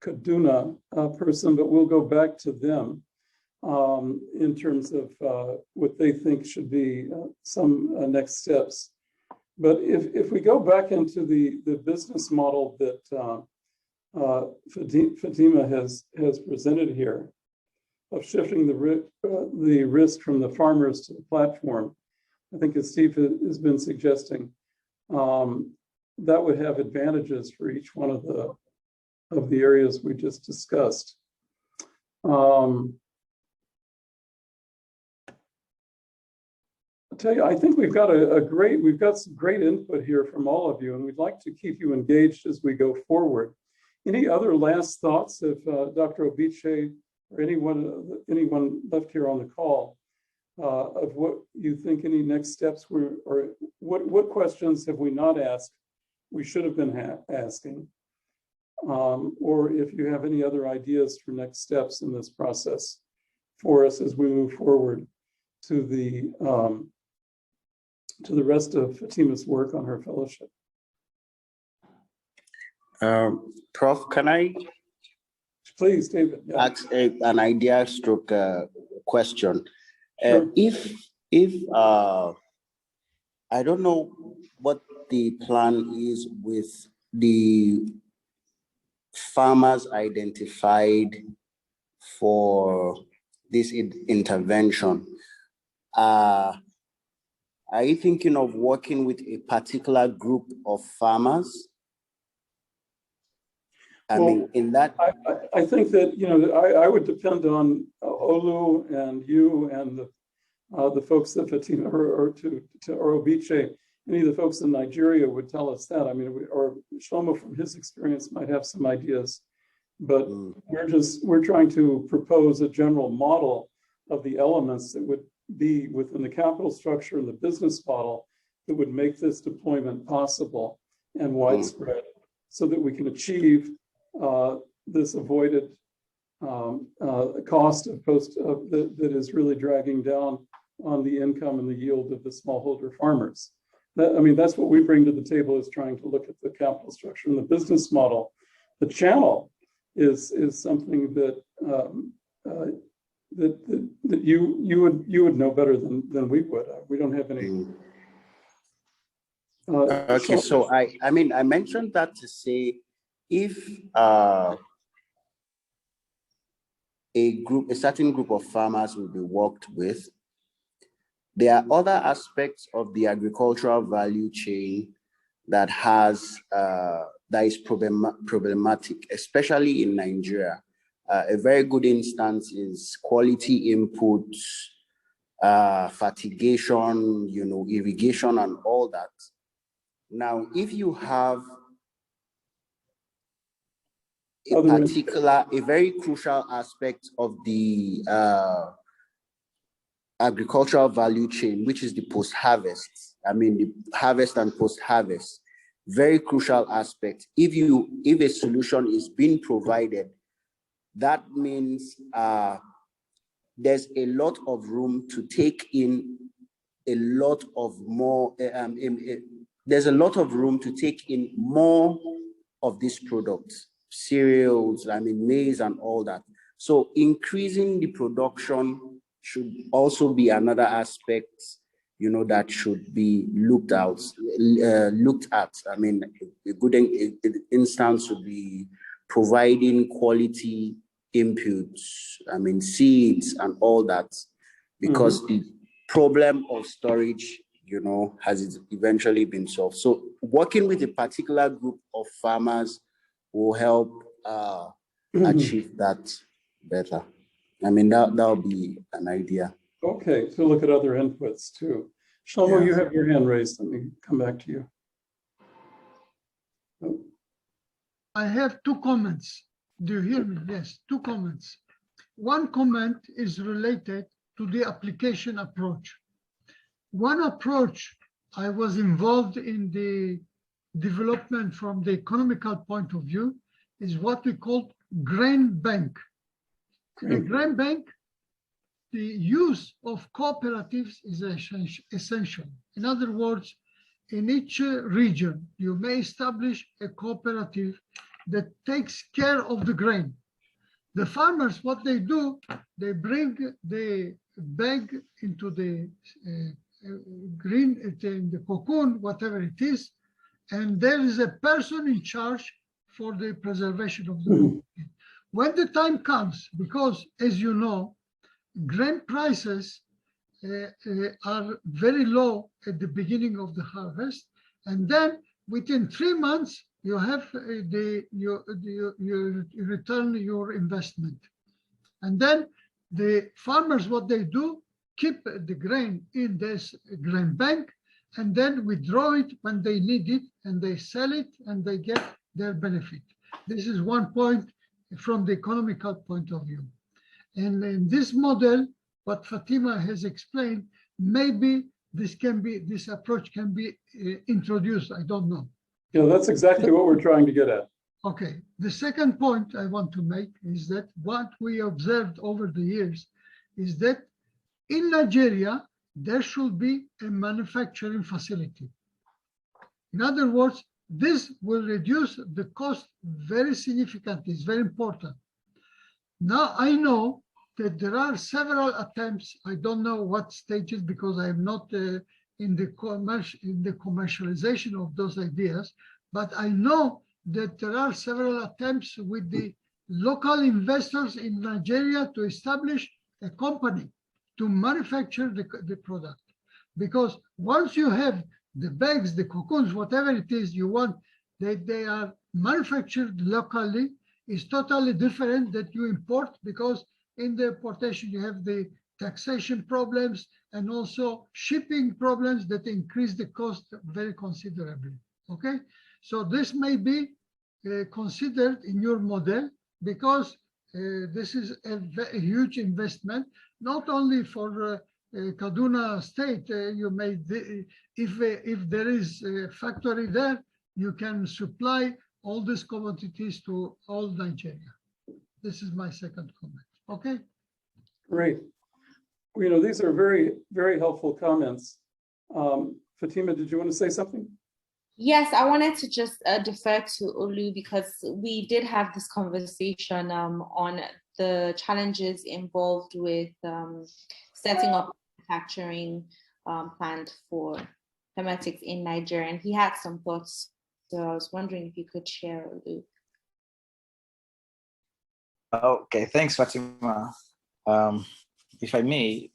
[SPEAKER 1] Kaduna person, but we'll go back to them in terms of what they think should be some next steps. But if we go back into the business model that Fatima has presented here, of shifting the risk from the farmers to the platform, I think as Steve has been suggesting, that would have advantages for each one of the areas we just discussed. I'll tell you, I think we've got some great input here from all of you, and we'd like to keep you engaged as we go forward. Any other last thoughts of Dr. Obiche or anyone left here on the call of what you think any next steps were, or what questions have we not asked we should have been asking? Or if you have any other ideas for next steps in this process for us as we move forward to the rest of Fatima's work on her fellowship.
[SPEAKER 9] Prof, can I
[SPEAKER 1] please, David,
[SPEAKER 9] ask an idea stroke question?
[SPEAKER 1] Sure.
[SPEAKER 9] If I don't know what the plan is with the farmers identified for this intervention. Are you thinking of working with a particular group of farmers? I
[SPEAKER 1] think that, you know, I would depend on Olu and you and the folks that Fatima or Obiche. Any of the folks in Nigeria would tell us that. I mean, or Shlomo from his experience might have some ideas, but we're trying to propose a general model of the elements that would be within the capital structure and the business model that would make this deployment possible and widespread, so that we can achieve this avoided cost of that is really dragging down on the income and the yield of the smallholder farmers. I mean, that's what we bring to the table, is trying to look at the capital structure and the business model. The channel is something that that you would know better than we would. We don't have any.
[SPEAKER 9] Okay, so I mean, I mentioned that to say, if a certain group of farmers will be worked with, there are other aspects of the agricultural value chain that is problematic, especially in Nigeria. A very good instance is quality inputs, fertigation, you know, irrigation and all that. Now, if you have a very crucial aspect of the agricultural value chain, which is the post-harvest, I mean, the harvest and post-harvest, very crucial aspect. If a solution is being provided, that means there's a lot of room to take in a lot of more, there's a lot of room to take in more of these products, cereals, I mean, maize and all that. So increasing the production should also be another aspect, you know, that should be looked at. I mean, a good instance would be providing quality inputs, I mean, seeds and all that, because the problem of storage, you know, has eventually been solved. So working with a particular group of farmers will help achieve that better. I mean, that'll be an idea.
[SPEAKER 1] Okay, so look at other inputs too. Shlomo, you have your hand raised. Let me come back to you. Oh.
[SPEAKER 14] I have two comments. Do you hear me? Yes, two comments. One comment is related to the application approach. One approach, I was involved in the development from the economical point of view, is what we call grain bank. In a grain bank, the use of cooperatives is essential. In other words, in each region, you may establish a cooperative that takes care of the grain. The farmers, what they do, they bring the bag into the green, in the cocoon, whatever it is, and there is a person in charge for the preservation of the cocoon. When the time comes, because as you know, grain prices are very low at the beginning of the harvest, and then within 3 months you have you return your investment, and then the farmers, what they do, keep the grain in this grain bank and then withdraw it when they need it, and they sell it and they get their benefit. This is one point from the economical point of view. And in this model, what Fatima has explained, maybe this approach can be introduced. I don't know.
[SPEAKER 1] Yeah, that's exactly what we're trying to get at.
[SPEAKER 14] Okay. The second point I want to make is that what we observed over the years is that in Nigeria, there should be a manufacturing facility. In other words, this will reduce the cost very significantly. It's very important. Now, I know that there are several attempts. I don't know what stages because I am not in the commercialization of those ideas, but I know that there are several attempts with the local investors in Nigeria to establish a company to manufacture the product. Because once you have the bags, the cocoons, whatever it is you want, that they are manufactured locally, is totally different that you import, because in the importation you have the taxation problems and also shipping problems that increase the cost very considerably. Okay, so this may be considered in your model, because this is a huge investment, not only for Kaduna State. You may, if there is a factory there, you can supply all these commodities to all Nigeria. This is my second comment. Okay.
[SPEAKER 1] Great. Well, you know, these are very, very helpful comments. Fatima, did you want to say something?
[SPEAKER 6] Yes, I wanted to just defer to Olu, because we did have this conversation on the challenges involved with setting up a manufacturing plant for hermetics in Nigeria. And he had some thoughts. So I was wondering if you could share, Olu.
[SPEAKER 18] Okay, thanks, Fatima. If I may,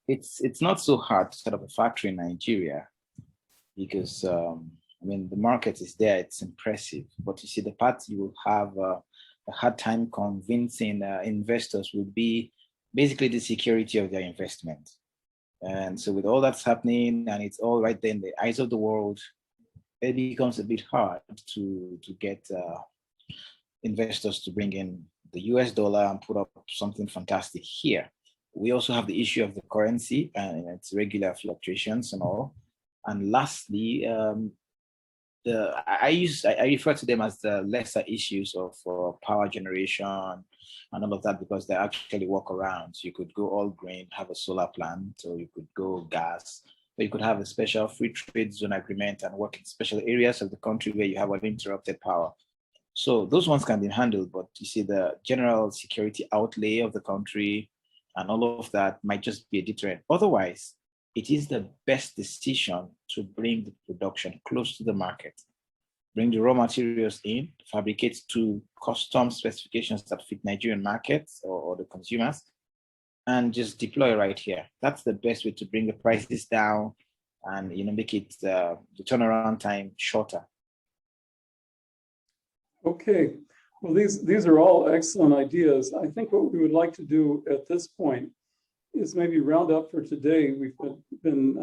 [SPEAKER 18] it's not so hard to set up a factory in Nigeria, because I mean, the market is there, it's impressive. But you see, the part you will have a hard time convincing investors would be basically the security of their investment. And so with all that's happening, and it's all right there in the eyes of the world, it becomes a bit hard to get investors to bring in the US dollar and put up something fantastic here. We also have the issue of the currency and its regular fluctuations and all. And lastly, I refer to them as the lesser issues of power generation and all of that, because they actually workarounds. You could go all green, have a solar plant, or you could go gas, or you could have a special free trade zone agreement and work in special areas of the country where you have uninterrupted power. So those ones can be handled, but you see the general security outlay of the country and all of that might just be a deterrent. Otherwise, it is the best decision to bring the production close to the market, bring the raw materials in, fabricate to custom specifications that fit Nigerian markets or the consumers, and just deploy right here. That's the best way to bring the prices down and make it the turnaround time shorter.
[SPEAKER 1] Okay, well, these are all excellent ideas. I think what we would like to do at this point is maybe round up for today. We've been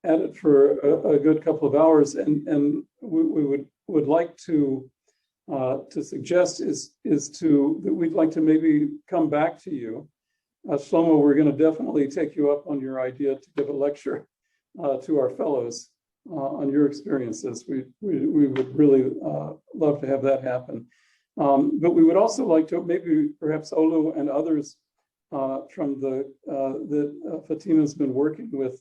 [SPEAKER 1] at it for a good couple of hours, and we would like to suggest that we'd like to maybe come back to you. Shlomo, we're going to definitely take you up on your idea to give a lecture to our fellows on your experiences. We would really love to have that happen. But we would also like to, maybe perhaps Olu and others from that Fatima's been working with,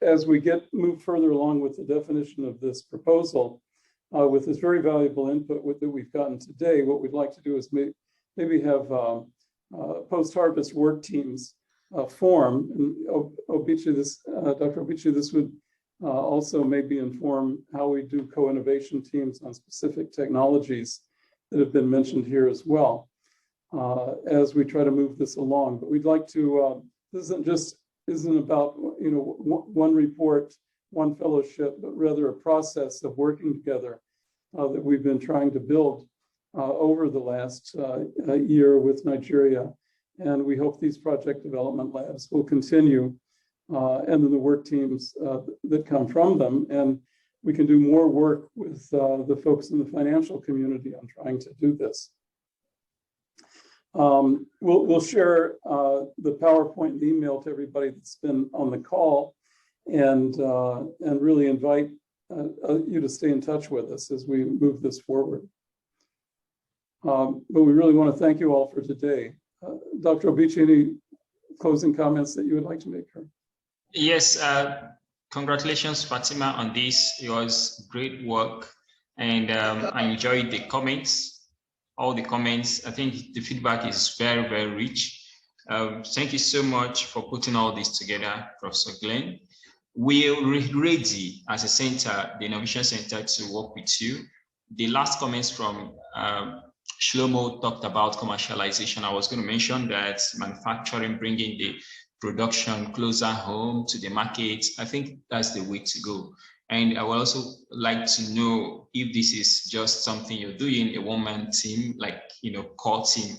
[SPEAKER 1] as we move further along with the definition of this proposal, with this very valuable input that we've gotten today, what we'd like to do is maybe have post-harvest work teams form. And Dr. Obichi, this would also maybe inform how we do co-innovation teams on specific technologies that have been mentioned here as well, as we try to move this along. But we'd like to, this isn't about one report, one fellowship, but rather a process of working together that we've been trying to build over the last year with Nigeria. And we hope these project development labs will continue, and then the work teams that come from them. And we can do more work with the folks in the financial community on trying to do this. We'll share the PowerPoint and email to everybody that's been on the call, and really invite you to stay in touch with us as we move this forward. But we really want to thank you all for today. Dr. Obichi, any closing comments that you would like to make?
[SPEAKER 3] Yes, congratulations, Fatima, on this. It was great work, and I enjoyed the comments, all the comments. I think the feedback is very, very rich. Thank you so much for putting all this together, Professor Glenn. We're ready as a center, the Innovation Center, to work with you. The last comments from Shlomo talked about commercialization. I was going to mention that manufacturing, bringing the production closer home to the market, I think that's the way to go. And I would also like to know if this is just something you're doing, a one-man team, like, core team.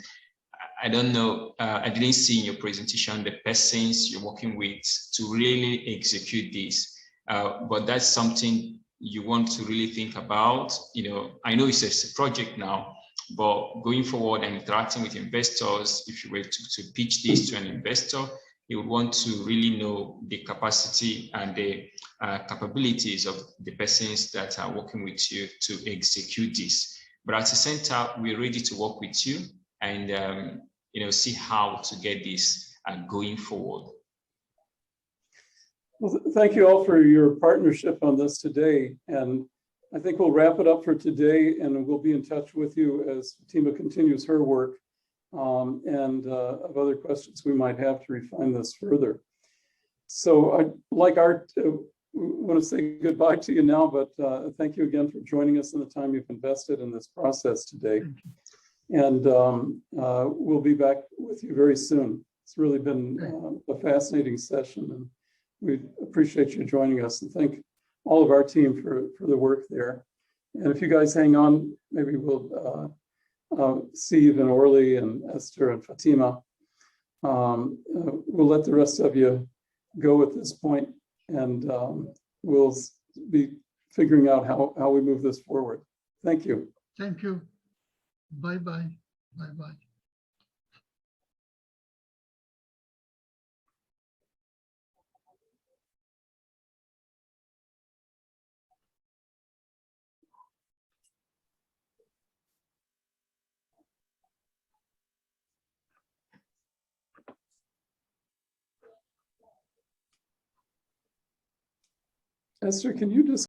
[SPEAKER 3] I don't know, I didn't see in your presentation the persons you're working with to really execute this, but that's something you want to really think about. I know it's a project now, but going forward and interacting with investors, if you were to pitch this to an investor, you would want to really know the capacity and the capabilities of the persons that are working with you to execute this. But at the center, we're ready to work with you and see how to get this going forward.
[SPEAKER 1] Well, thank you all for your partnership on this today. And I think we'll wrap it up for today, and we'll be in touch with you as Fatima continues her work and of other questions we might have to refine this further. So I'd like Art to want to say goodbye to you now, but thank you again for joining us and the time you've invested in this process today. And we'll be back with you very soon. It's really been a fascinating session, and we appreciate you joining us, and thank all of our team for the work there. And if you guys hang on, maybe we'll Steve and Orly and Esther and Fatima. We'll let the rest of you go at this point, and we'll be figuring out how we move this forward. Thank you.
[SPEAKER 14] Thank you. Bye-bye. Bye-bye.
[SPEAKER 1] Esther, can you just